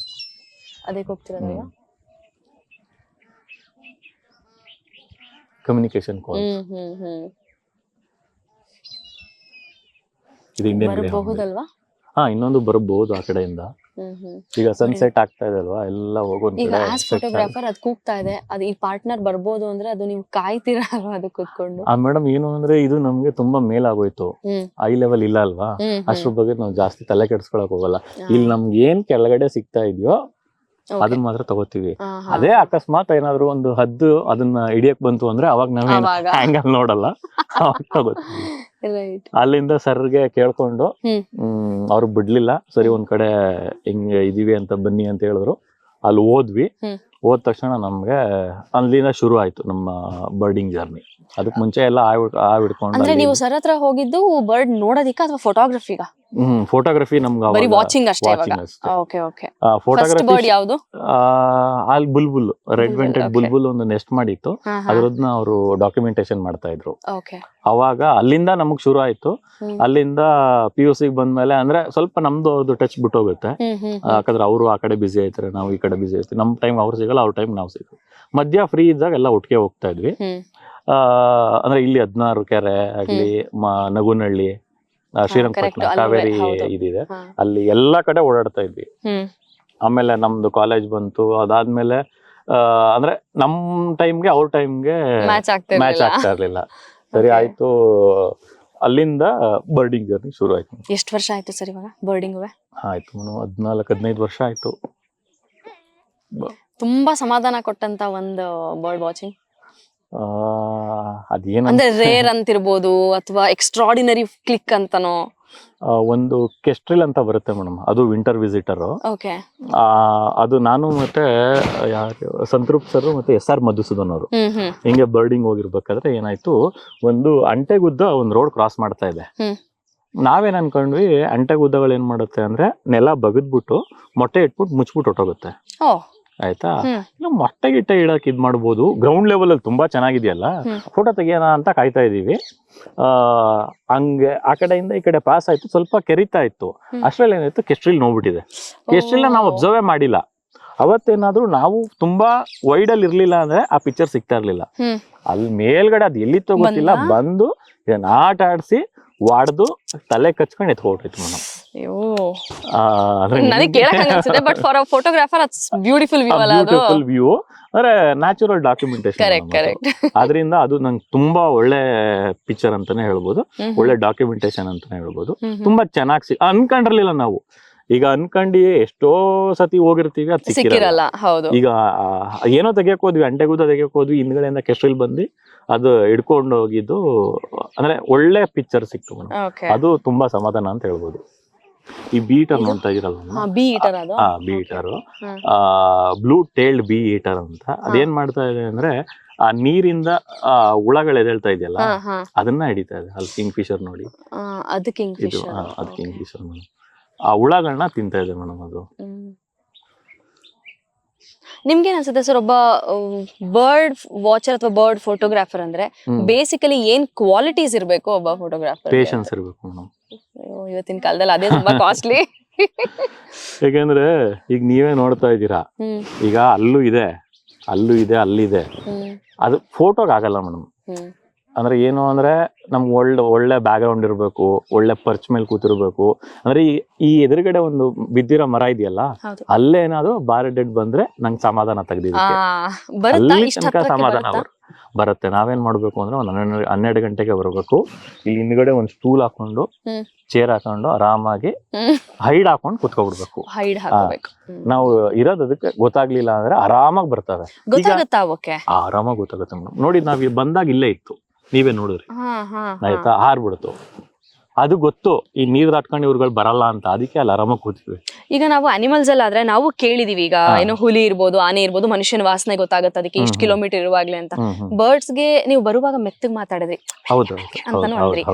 ಅದೇ ಕೂಗ್ತಿರೋದು. ಕಮ್ಯುನಿಕೇಶನ್ ಕಾಲ್. ಇದು ಇಂಡಿಯನ್ ಗ್ರೇ ಬರಬಹುದಲ್ವಾ? ಇನ್ನೊಂದು ಬರಬಹುದು ಆ ಕಡೆಯಿಂದ. ಈಗ ಸನ್ಸೆಟ್ ಆಗ್ತಾ ಇದೆ ಅಲ್ವಾ, ಎಲ್ಲ ಹೋಗೋದು. ಈಗ ಆಸ್ ಫೋಟೋಗ್ರಾಫರ್ ಅದು ಕೂಗ್ತಾ ಇದೆ, ಅದು ಈ ಪಾರ್ಟ್ನರ್ ಬರ್ಬೋದು ಅಂದ್ರೆ ಅದು ನೀವು ಕಾಯ್ತೀರಾ ಅಲ್ವಾ ಅದು ಕೂತ್ಕೊಂಡು? ಮೇಡಮ್ ಏನು ಅಂದ್ರೆ ಇದು ನಮ್ಗೆ ತುಂಬಾ ಮೇಲಾಗೋಯ್ತು, ಐ ಲೆವೆಲ್ ಇಲ್ಲ ಅಲ್ವಾ, ಅಷ್ಟ್ರ ಬಗ್ಗೆ ನಾವು ಜಾಸ್ತಿ ತಲೆ ಕೆಡ್ಸ್ಕೊಳಕ್ ಹೋಗಲ್ಲ. ಇಲ್ಲಿ ನಮ್ಗೆ ಏನ್ ಕೆಳಗಡೆ ಸಿಗ್ತಾ ಇದೆಯೋ ಅದನ್ನ ಮಾತ್ರ ತಗೋತೀವಿ. ಅದೇ ಅಕಸ್ಮಾತ್ ಏನಾದ್ರು ಒಂದು ಹದ್ದು ಅದನ್ನ ಹಿಡಿಯಕ್ ಬಂತು ಅಂದ್ರೆ ಅವಾಗ ನಾವೇನು ಆಂಗಲ್ ನೋಡಲ್ಲ, ಅವಾಗ ತಗೋತೀವಿ. ಅಲ್ಲಿಂದ ಸರ್ಗೆ ಕೇಳ್ಕೊಂಡು ಅವ್ರು ಬಿಡ್ಲಿಲ್ಲ, ಸರಿ ಒಂದ್ ಕಡೆ ಹಿಂಗೆ ಇದೀವಿ ಅಂತ ಬನ್ನಿ ಅಂತ ಹೇಳಿದ್ರು. ಅಲ್ಲಿ ಹೋದ್ವಿ. ಹೋದ ತಕ್ಷಣ ನಮ್ಗೆ ಅಲ್ಲಿಂದ ಶುರು ಆಯ್ತು ನಮ್ಮ ಬರ್ಡಿಂಗ್ ಜರ್ನಿ. ಅದಕ್ ಮುಂಚೆ ಎಲ್ಲ ಆವ್ ಹಿಡ್ಕೊಂಡು. ಅಂದ್ರೆ ನೀವು ಸರ್ ಹತ್ರ ಹೋಗಿದ್ದು ಬರ್ಡ್ ನೋಡೋದಿಕ್ಕ ಅಥವಾ ಫೋಟೋಗ್ರಫಿಗ? ಫೋಟೋಗ್ರಫಿ ನಮ್ಗೆ ಬರೀ ವಾಚಿಂಗ್ ಅಷ್ಟೇ. Okay okay. ಫೋಟೋಗ್ರಫಿ ಬರ್ಡ್ ಯಾವುದು? ಅಲ್ಲಿ ಬುಲ್ಬುಲ್, ರೆಡ್ ವೆಂಟೆಡ್ ಬುಲ್ಬುಲ್ ಒಂದು ನೆಸ್ಟ್ ಮಾಡಿತ್ತು, ಅದ್ರದ್ನ ಅವರು ಡಾಕ್ಯುಮೆಂಟೇಶನ್ ಮಾಡ್ತಾ ಇದ್ರು. ಅವಾಗ ಅಲ್ಲಿಂದ ನಮಗ್ ಶುರು ಆಯ್ತು. ಅಲ್ಲಿಂದ PUC ಬಂದ್ಮೇಲೆ ಅಂದ್ರೆ ಸ್ವಲ್ಪ ನಮ್ದು ಅವ್ರದ್ದು ಟಚ್ ಬಿಟ್ಟೋಗುತ್ತೆ. ಯಾಕಂದ್ರೆ ಅವರು ಆ ಕಡೆ ಬಿಸಿ ಆಯ್ತಾರೆ, ನಾವು ಈ ಕಡೆ ಬಿಸಿ ಆಯ್ತೀವಿ. ನಮ್ ಟೈಮ್ ಅವ್ರು ಸಿಗಲ್ಲ, ಅವ್ರ ಟೈಮ್ ನಾವು ಸಿಗಲ್ಲ. ಮಧ್ಯ ಫ್ರೀ ಇದ್ದಾಗ ಎಲ್ಲ ಒಟ್ಟಿಗೆ ಹೋಗ್ತಾ ಇದ್ವಿ. ಅಂದ್ರೆ ಇಲ್ಲಿ 16 ಕೆರೆ ಆಗ್ಲಿ, ನಗುನಹಳ್ಳಿ, ಶ್ರೀರಂಗಪಟ್ಟಣ, ಕಾವೇರಿ ಇದಿದೆ, ಅಲ್ಲಿ ಎಲ್ಲಾ ಕಡೆ ಓಡಾಡ್ತಾ ಇದ್ವಿ. ಆಮೇಲೆ ನಮ್ದು ಕಾಲೇಜ್ ಬಂತು. ಅದಾದ್ಮೇಲೆ ಅಂದ್ರೆ ನಮ್ ಟೈಮ್ಗೆ ಅವ್ರ ಟೈಮ್ಗೆ ಮ್ಯಾಚ್ ಆಗ್ತಾ ಇರ್ಲಿಲ್ಲ. ಸರಿ ಆಯ್ತು, ಅಲ್ಲಿಂದ ಬರ್ಡಿಂಗ್ ಜರ್ನಿ ಶುರು ಆಯ್ತು. ಎಷ್ಟು ವರ್ಷ ಆಯ್ತು ಸರ್ ಇವಾಗ ಬರ್ಡಿಂಗ್? ಆಯ್ತು 14-15 ವರ್ಷ ಆಯ್ತು. ತುಂಬಾ ಸಮಾಧಾನ ಕೊಟ್ಟಂತ ಒಂದು ಬರ್ಡ್ ವಾಚಿಂಗ್ ಅದೇನು ಅಂದ್ರೆ ರೇರ್ ಅಂತಿರ್ಬೋದು ಅಥವಾ ಎಕ್ಸ್ಟ್ರಾರ್ಡಿನರಿ ಕ್ಲಿಕ್ ಅಂತನೋ? ಒಂದು ಕೆಸ್ಟ್ರಿಲ್ ಅಂತ ಬರುತ್ತೆ ಮೇಡಮ್, ಅದು ವಿಂಟರ್ ವಿಸಿಟರ್. ಅದು ನಾನು ಮತ್ತೆ ಸಂತೃಪ್ತ್ ಸರ್ ಮತ್ತೆ SR ಮಧುಸೂದನ್ ಅವರು ಹಿಂಗೆ ಬರ್ಡಿಂಗ್ ಹೋಗಿರ್ಬೇಕಾದ್ರೆ ಏನಾಯ್ತು, ಒಂದು ಅಂಟೆಗುದ್ದ ಒಂದು ರೋಡ್ ಕ್ರಾಸ್ ಮಾಡ್ತಾ ಇದೆ. ನಾವೇನ್ ಅನ್ಕೊಂಡ್ವಿ, ಅಂಟೆಗುದ್ದಗಳು ಏನ್ ಮಾಡುತ್ತೆ ಅಂದ್ರೆ ನೆಲ ಬಗದ್ಬಿಟ್ಟು ಮೊಟ್ಟೆ ಇಟ್ಬಿಟ್ಟು ಮುಚ್ಬಿಟ್ಟು ಹೊಟ್ಟೋಗುತ್ತೆ. ಆಯ್ತಾ, ಮೊಟ್ಟೆ ಗಿಟ್ಟೆ ಇಡಕ್ ಇದ್ ಮಾಡ್ಬೋದು. ಗ್ರೌಂಡ್ ಲೆವೆಲ್ ಅಲ್ಲಿ ತುಂಬಾ ಚೆನ್ನಾಗಿದೆಯಲ್ಲ, ಫೋಟೋ ತೆಗಿಯೋಣ ಅಂತ ಕಾಯ್ತಾ ಇದೀವಿ. ಹಂಗೆ ಆ ಕಡೆಯಿಂದ ಈ ಕಡೆ ಪಾಸ್ ಆಯ್ತು, ಸ್ವಲ್ಪ ಕೆರಿತಾ ಇತ್ತು. ಅಷ್ಟ್ರಲ್ಲಿ ಏನಾಯ್ತು, ಕೆಸ್ಟ್ರಿಲ್ ನೋಡ್ಬಿಟ್ಟಿದೆ. ಕೆಸ್ಟ್ರಿಲ್ ನಾವು ಅಬ್ಸರ್ವ್ ಮಾಡಿಲ್ಲ. ಅವತ್ತೇನಾದ್ರು ನಾವು ತುಂಬಾ ವೈಡ್ ಅಲ್ಲಿ ಇರ್ಲಿಲ್ಲ ಅಂದ್ರೆ ಆ ಪಿಕ್ಚರ್ ಸಿಗ್ತಾ ಇರ್ಲಿಲ್ಲ. ಅಲ್ಲಿ ಮೇಲ್ಗಡೆ ಅದ್ ಎಲ್ಲಿತ್ತೋ ಗೊತ್ತಿಲ್ಲ, ಬಂದು ಇದನ್ನ ಆಟ ಆಡ್ಸಿ ವಾಡ್ದು ತಲೆ ಕಚ್ಕೊಂಡು ಎತ್ಕೊಬಿಟ್ಟಿತ್ತು ಮೇಡಮ್. ಬ್ಯೂಟಿಫುಲ್ ವ್ಯೂ ಅಂದ್ರೆ ನ್ಯಾಚುರಲ್ ಡಾಕ್ಯುಮೆಂಟೇಶನ್. ಅದರಿಂದ ಅದು ನಂಗೆ ತುಂಬಾ ಒಳ್ಳೆ ಪಿಕ್ಚರ್ ಅಂತಾನೆ ಹೇಳ್ಬೋದು, ಒಳ್ಳೆ ಡಾಕ್ಯುಮೆಂಟೇಶನ್ ಅಂತಾನೆ ಹೇಳ್ಬೋದು. ತುಂಬಾ ಚೆನ್ನಾಗಿ ಅನ್ಕೊಂಡಿರ್ಲಿಲ್ಲ ನಾವು. ಈಗ ಅನ್ಕಂಡಿ ಎಷ್ಟೋ ಸತಿ ಹೋಗಿರ್ತೀವಿ, ಅದು ಸಿಕ್ಕಿರಲ್ಲ. ಈಗ ಏನೋ ತೆಗಿಯಕ್ ಹೋದ್ವಿ, ಅಂಟೆಗುದ್ದ ತೆಗಿಯಕ್ ಹೋದ್ವಿ, ಹಿಂದ್ಗಡೆಯಿಂದ ಕೆಸ್ಟ್ರಿಲ್ ಬಂದು ಅದು ಹಿಡ್ಕೊಂಡು ಹೋಗಿದ್ದು. ಅಂದ್ರೆ ಒಳ್ಳೆ ಪಿಕ್ಚರ್ ಸಿಕ್ತು ಮೇಡಮ್, ಅದು ತುಂಬಾ ಸಮಾಧಾನ ಅಂತ ಹೇಳ್ಬೋದು. ಈ ಬಿ ಈಟರ್ ನೋಡ್ತಾ ಇರಲ್ಲ, B eater, blue tailed B eater ಅಂತ. ಅದೇನ್ ಮಾಡ್ತಾ ಇದೆ ಅಂದ್ರೆ ಆ ನೀರಿಂದ ಹುಳಗಳು ಎದೇಳ್ತಾ ಇದೆಯಲ್ಲ, ಅದನ್ನ ಹಿಡಿತಾ ಇದೆ. ಅಲ್ಲಿ ಕಿಂಗ್ ಫಿಶರ್ ನೋಡಿ, ಅದು ಕಿಂಗ್ ಫಿಶರ್ ಮೇಡಮ್. ಆ ಹುಳಗಳನ್ನ ತಿಂತಾ ಇದೆ ಮೇಡಮ್ ಅದು. ನಿಮ್ಗೇನ್ ಅನ್ಸುತ್ತೆ ಸರ್, ಒಬ್ಬ ಬರ್ಡ್ ವಾಚರ್ ಅಥವಾ ಬರ್ಡ್ ಫೋಟೋಗ್ರಾಫರ್ ಅಂದ್ರೆ ಬೇಸಿಕಲಿ ಏನ್ ಕ್ವಾಲಿಟೀಸ್ ಇರ್ಬೇಕು ಒಬ್ಬ ಫೋಟೋಗ್ರಾಫರ್? ಪೇಷನ್ಸ್ ಇರ್ಬೇಕು ಮೇಡಮ್. ಇವತ್ತಿನ ಕಾಲದಲ್ಲಿ ಅದೇ ತುಂಬಾ ಕಾಸ್ಟ್ಲಿ. ಯಾಕಂದ್ರೆ ಈಗ ನೀವೇ ನೋಡ್ತಾ ಇದ್ದೀರಾ, ಈಗ ಅಲ್ಲೂ ಇದೆ ಅಲ್ಲಿದೆ, ಅದು ಫೋಟೋಗ್ ಆಗಲ್ಲ ಮೇಡಮ್. ಅಂದ್ರೆ ಏನು ಅಂದ್ರೆ ನಮ್ಗೆ ಒಳ್ಳೆ ಬ್ಯಾಕ್ ಗ್ರೌಂಡ್ ಇರ್ಬೇಕು, ಒಳ್ಳೆ ಪರ್ಚ್ ಮೇಲೆ ಕೂತಿರ್ಬೇಕು. ಅಂದ್ರೆ ಈ ಎದುರುಗಡೆ ಒಂದು ಬಿದ್ದಿರೋ ಮರ ಇದೆಯಲ್ಲ, ಅಲ್ಲೇ ಏನಾದ್ರು ಬಾರೆಡೆಡ್ ಬಂದ್ರೆ ನಂಗೆ ಸಮಾಧಾನ ತೆಗ್ದಿದ್ದಕ್ಕೆ, ಅಲ್ಲಿ ತನಕ ಸಮಾಧಾನ ಬರುತ್ತೆ. ನಾವೇನ್ ಮಾಡ್ಬೇಕು ಅಂದ್ರೆ ಒಂದ್ 12 ಗಂಟೆಗೆ ಬರ್ಬೇಕು. ಇಲ್ಲಿ ಹಿಂದ್ಗಡೆ ಒಂದ್ ಸ್ಟೂಲ್ ಹಾಕೊಂಡು, ಚೇರ್ ಹಾಕೊಂಡು ಆರಾಮಾಗಿ ಹೈಡ್ ಹಾಕೊಂಡು ಕುತ್ಕೊಬಿಡ್ಬೇಕು. ನಾವು ಇರೋದು ಅದಕ್ಕೆ ಗೊತ್ತಾಗ್ಲಿಲ್ಲ ಅಂದ್ರೆ ಆರಾಮಾಗಿ ಬರ್ತವೆ, ಆರಾಮಾಗಿ ಗೊತ್ತಾಗುತ್ತೆ ಮೇಡಮ್. ನೋಡಿ ನಾವ್ ಬಂದಾಗ ಇಲ್ಲೇ ಇತ್ತು, ನೀವೇ ನೋಡಿದ್ರಿ ಆಯ್ತಾ, ಹಾರ್ಬಿಡ್ತು. ಅದು ಗೊತ್ತು ಈ ನೀರ್ ದಾಟ್ಕೊಂಡು ಇವ್ರುಗಳು ಬರಲ್ಲ ಅಂತ, ಅದಕ್ಕೆ ಅಲ್ಲಿ ಆರಾಮಾಗಿ ಕೂತಿದ್ವಿ. ಈಗ ನಾವು ಅನಿಮಲ್ಸ್ ಅಲ್ಲಿ ಆದ್ರೆ ನಾವು ಕೇಳಿದೀವಿ, ಈಗ ಏನೋ ಹುಲಿ ಇರ್ಬೋದು, ಆನೆ ಇರ್ಬೋದು, ಮನುಷ್ಯನ ವಾಸನೆ ಗೊತ್ತಾಗುತ್ತೆ ಅದಕ್ಕೆ ಇಷ್ಟು ಕಿಲೋಮೀಟರ್ ಇರುವಾಗ್ಲೇ ಅಂತ. ಬರ್ಡ್ಸ್ ಗೆ ನೀವು ಬರುವಾಗ ಮೆತ್ತಗ್ ಮಾತಾಡಿದ್ರಿ ಅಂತಾನು ಅಂದ್ರಿ,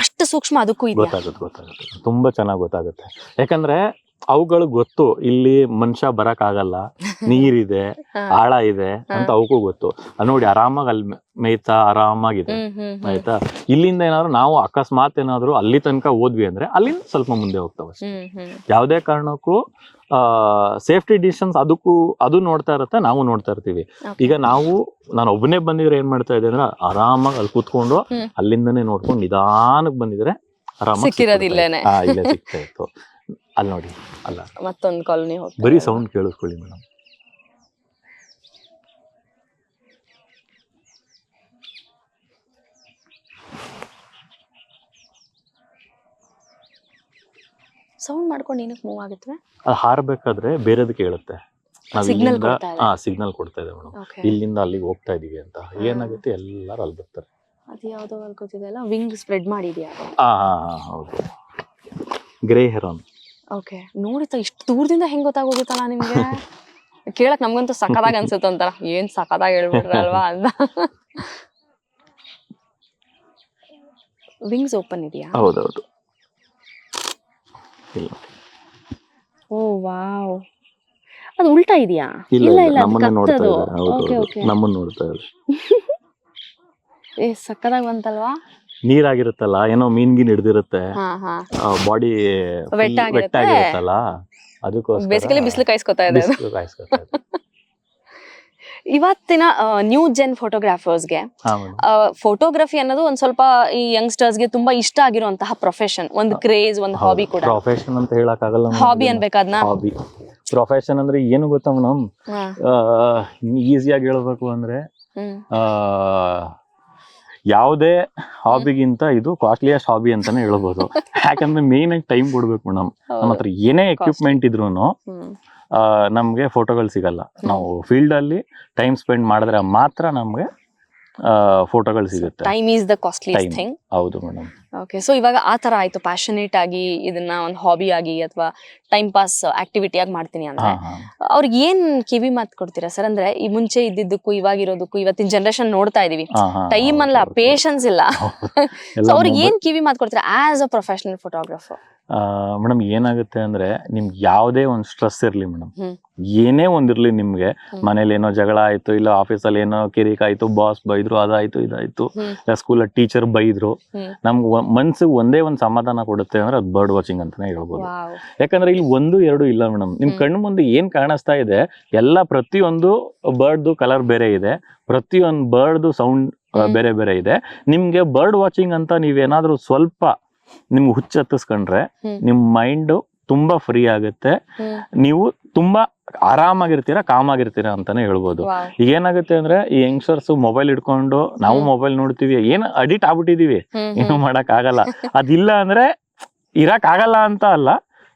ಅಷ್ಟು ಸೂಕ್ಷ್ಮ ಅದಕ್ಕೂ ಇದೆ. ಗೊತ್ತಾಗುತ್ತೆ ತುಂಬಾ ಚೆನ್ನಾಗಿ ಗೊತ್ತಾಗುತ್ತೆ. ಯಾಕಂದ್ರೆ ಅವುಗಳಿಗೆ ಗೊತ್ತು ಇಲ್ಲಿ ಮನುಷ್ಯ ಬರಕ್ ಆಗಲ್ಲ, ನೀರಿದೆ, ಆಳ ಇದೆ ಅಂತ ಅವಕ್ಕೂ ಗೊತ್ತು. ನೋಡಿ ಆರಾಮಾಗಿ ಅಲ್ಲಿ ಮೇಯ್ತಾ ಆರಾಮಾಗಿದೆ, ಆಯ್ತಾ. ಇಲ್ಲಿಂದ ಏನಾದ್ರು ನಾವು ಅಕಸ್ಮಾತ್ ಏನಾದ್ರು ಅಲ್ಲಿ ತನಕ ಹೋದ್ವಿ ಅಂದ್ರೆ ಅಲ್ಲಿಂದ ಸ್ವಲ್ಪ ಮುಂದೆ ಹೋಗ್ತಾವೆ. ಯಾವ್ದೇ ಕಾರಣಕ್ಕೂ ಸೇಫ್ಟಿ ಡಿಸ್ಟೆನ್ಸ್ ಅದು ನೋಡ್ತಾ ಇರುತ್ತೆ, ನಾವು ನೋಡ್ತಾ ಇರ್ತೀವಿ. ಈಗ ನಾನು ಒಬ್ಬನೇ ಬಂದಿದ್ರೆ ಏನ್ ಮಾಡ್ತಾ ಇದ್ದೆ ಅಂದ್ರೆ ಆರಾಮಾಗಿ ಅಲ್ಲಿ ಕೂತ್ಕೊಂಡು ಅಲ್ಲಿಂದನೇ ನೋಡ್ಕೊಂಡು ನಿಧಾನಕ್ಕೆ ಬಂದಿದ್ರೆ ಆರಾಮಾಗಿ ಸಿಕ್ಕಿರೋದಿಲ್ಲೇನೆ. ಇಲ್ಲೇ ಸಿಗ್ತಾ ಇತ್ತು. ಅಲ್ಲಿ ನೋಡಿ, ಅಲ್ಲ ಮತ್ತೊಂದು ಕಾಲೋನಿ ಬರೀ ಸೌಂಡ್ ಕೇಳಿಸ್ಕೊಳ್ಳಿ ಮೇಡಮ್. ಸೌಂಡ್ ಮಾಡ್ಕೊಂಡು ಏನಕ್ಕೆ ಮೂವ್ ಆಗುತ್ತೆ? ಅದು ಹಾರಬೇಕಾದ್ರೆ ಬೇರೆದಕ್ಕೆ ಹೇಳುತ್ತೆ. ನಾವು ಸಿಗ್ನಲ್ ಇಲ್ಲಿಂದ ಸಿಗ್ನಲ್ ಕೊಡ್ತಾ ಇದೆ ಮೇಡಮ್, ಇಲ್ಲಿಂದ ಅಲ್ಲಿಗೆ ಹೋಗ್ತಾ ಇದೀವಿ ಅಂತ. ಏನಾಗುತ್ತೆ, ಎಲ್ಲರೂ ಅಲ್ಲಿ ಬರ್ತಾರೆ. ಅದು ಯಾವ್ದೋ ಗೊತ್ತಿದೆ ಅಲ್ಲ, ವಿಂಗ್ ಸ್ಪ್ರೆಡ್ ಮಾಡಿದ್ಯಾ? ಹೌದು, ಗ್ರೇ ಹೆರಾನ್. ಓಕೆ, ನೋಡಿತ ಇಷ್ಟು ದೂರದಿಂದ ಹೆಂಗ್ ಗೊತ್ತಾಗೋಗುತ್ತಲ್ಲ ನಿಮ್ಗೆ? ಕೇಳಕ್ ನಮ್ಗಂತೂ ಸಖತ್ತಾಗಿ ಅನ್ಸುತ್ತೆ ಒಂಥರ, ಏನ್ ಸಖತ್ತಾಗಿ ಹೇಳ್ಬಿಟ್ರಲ್ವಾ ಅಂತ. ವಿಂಗ್ಸ್ ಓಪನ್ ಇದೆಯಾ? ಹೌದೌದು. ಓ ವಾವ್, ಅದು ಉಲ್ಟಾ ಇದೆಯಾ? ಇಲ್ಲ, ನಮ್ಮನ್ನ ನೋಡ್ತಾ ಇದೆ. ಹೌದು, ನಮ್ಮನ್ನ ನೋಡ್ತಾ ಇದೆ. ಸಕ್ಕದಾಗಿ ಬಂತಲ್ವಾ? ನೀರಾಗಿರುತ್ತಲ್ಲ, ಏನೋ ಮೀನ್ಗಿನ್ ಹಿಡ್ದಿರುತ್ತೆ, ಬಾಡಿ ವೆಟ್ ಆಗಿರುತ್ತಲ್ಲ, ಅದಕ್ಕೋಸ್ಕರ ಬೇಸಿಕಲಿ ಬಿಸಿಲು ಕಾಯಿಸ್ಕೊತಾ ಇದೆ. ಇವತ್ತಿನ ನ್ಯೂ ಜೆನ್ ಫೋಟೋಗ್ರಾಫರ್ಸ್ಗೆ ಫೋಟೋಗ್ರಫಿ ಅನ್ನೋದು ಒಂದ್ ಸ್ವಲ್ಪ ಈ ಯಂಗ್ಸ್ಟರ್ಸ್ಗೆ ತುಂಬಾ ಇಷ್ಟ ಆಗಿರುವಂತಹ ಪ್ರೊಫೆಷನ್, ಒಂದು ಕ್ರೇಜ್, ಒಂದು ಹಾಬಿ ಕೂಡ. ಪ್ರೊಫೆಷನ್ ಅಂತ ಹೇಳಕ್ ಆಗಲ್ಲ, ಹಾಬಿ ಅನ್ಬೇಕಾದ್ನ. ಹಾಬಿ ಪ್ರೊಫೆಷನ್ ಅಂದ್ರೆ ಏನು ಗೊತ್ತಾ ಮೇಡಮ್, ಈಸಿಯಾಗಿ ಹೇಳ್ಬೇಕು ಅಂದ್ರೆ ಯಾವುದೇ ಹಾಬಿಗಿಂತ ಇದು ಕಾಸ್ಟ್ಲಿಯಸ್ಟ್ ಹಾಬಿ ಅಂತಾನೆ ಹೇಳ್ಬೋದು. ಯಾಕಂದ್ರೆ ಮೇನ್ ಆಗಿ ಟೈಮ್ ಕೊಡ್ಬೇಕು ಮೇಡಮ್. ನಮ್ಮ ಹತ್ರ ಏನೇ ಎಕ್ವಿಪ್ಮೆಂಟ್ ಇದ್ರೂನು ನಮ್ಗೆ ಫೋಟೋಗಳು ಸಿಗಲ್ಲ. ನಾವು ಫೀಲ್ಡ್ ಅಲ್ಲಿ ಟೈಮ್ ಸ್ಪೆಂಡ್ ಮಾಡಿದ್ರೆ ಮಾತ್ರ ನಮ್ಗೆ ಫೋಟೋಗಳು ಸಿಗುತ್ತೆ. Time is the costliest thing. ಹೌದು ಮೇಡಮ್. ಓಕೆ, ಸೊ ಇವಾಗ ಆ ತರ ಆಯ್ತು, ಪ್ಯಾಷನೇಟ್ ಆಗಿ ಇದನ್ನ ಒಂದು ಹಾಬಿ ಆಗಿ ಅಥವಾ ಟೈಮ್ ಪಾಸ್ ಆಕ್ಟಿವಿಟಿ ಆಗಿ ಮಾಡ್ತೀನಿ ಅಂದ್ರೆ ಅವ್ರಿಗೆ ಏನ್ ಕಿವಿ ಮಾತು ಕೊಡ್ತೀರಾ ಸರ್? ಅಂದ್ರೆ ಈ ಮುಂಚೆ ಇದ್ದಿದ್ದಕ್ಕೂ ಇವಾಗಿರೋದಕ್ಕೂ ಇವತ್ತಿನ ಜನರೇಷನ್ ನೋಡ್ತಾ ಇದೀವಿ, ಟೈಮ್ ಅಲ್ಲ, ಪೇಷನ್ಸ್ ಇಲ್ಲ. ಸೊ ಅವ್ರಿಗೆ ಏನ್ ಕಿವಿ ಮಾತು ಕೊಡ್ತೀರಾ as a professional photographer? Madam ಏನಾಗುತ್ತೆ ಅಂದ್ರೆ ನಿಮ್ಗೆ ಯಾವುದೇ ಒಂದು ಸ್ಟ್ರೆಸ್ ಇರ್ಲಿ ಮೇಡಮ್, ಏನೇ ಒಂದಿರ್ಲಿ, ನಿಮ್ಗೆ ಮನೇಲಿ ಏನೋ ಜಗಳ ಆಯ್ತು, ಇಲ್ಲ ಆಫೀಸಲ್ಲಿ ಏನೋ ಕಿರಿಕ್ ಆಯ್ತು, ಬಾಸ್ ಬೈದ್ರು, ಅದಾಯ್ತು ಇದಾಯ್ತು, ಸ್ಕೂಲ್ ಟೀಚರ್ ಬೈದ್ರು, ನಮ್ಗೆ ಮನ್ಸಿಗೆ ಒಂದೇ ಒಂದು ಸಮಾಧಾನ ಕೊಡುತ್ತೆ ಅಂದ್ರೆ ಅದು ಬರ್ಡ್ ವಾಚಿಂಗ್ ಅಂತಾನೆ ಹೇಳ್ಬೋದು. ಯಾಕಂದ್ರೆ ಇಲ್ಲಿ 1, 2 ಇಲ್ಲ ಮೇಡಮ್. ನಿಮ್ ಕಣ್ಣು ಮುಂದೆ ಏನ್ ಕಾಣಿಸ್ತಾ ಇದೆ ಎಲ್ಲ, ಪ್ರತಿಯೊಂದು ಬರ್ಡ್ದು ಕಲರ್ ಬೇರೆ ಇದೆ, ಪ್ರತಿಯೊಂದು ಬರ್ಡ್ದು ಸೌಂಡ್ ಬೇರೆ ಬೇರೆ ಇದೆ. ನಿಮ್ಗೆ ಬರ್ಡ್ ವಾಚಿಂಗ್ ಅಂತ ನೀವೇನಾದ್ರೂ ಸ್ವಲ್ಪ ನಿಮ್ಗೆ ಹುಚ್ಚ ಹತ್ತಿಸ್ಕೊಂಡ್ರೆ ನಿಮ್ ಮೈಂಡ್ ತುಂಬಾ ಫ್ರೀ ಆಗುತ್ತೆ, ನೀವು ತುಂಬಾ ಆರಾಮಾಗಿರ್ತೀರಾ, ಕಾಮಾಗಿರ್ತೀರಾ ಅಂತಾನೆ ಹೇಳ್ಬೋದು. ಈಗ ಏನಾಗುತ್ತೆ ಅಂದ್ರೆ ಈ ಯಂಗ್ಸ್ಟರ್ಸ್ ಮೊಬೈಲ್ ಇಟ್ಕೊಂಡು, ನಾವು ಮೊಬೈಲ್ ನೋಡ್ತೀವಿ, ಏನ್ ಅಡಿಕ್ಟ್ ಆಗ್ಬಿಟ್ಟಿದೀವಿ, ಏನು ಮಾಡಕ್ ಆಗಲ್ಲ. ಅದಿಲ್ಲ ಅಂದ್ರೆ ಇರಕ್ ಆಗಲ್ಲ ಅಂತ ಅಲ್ಲ,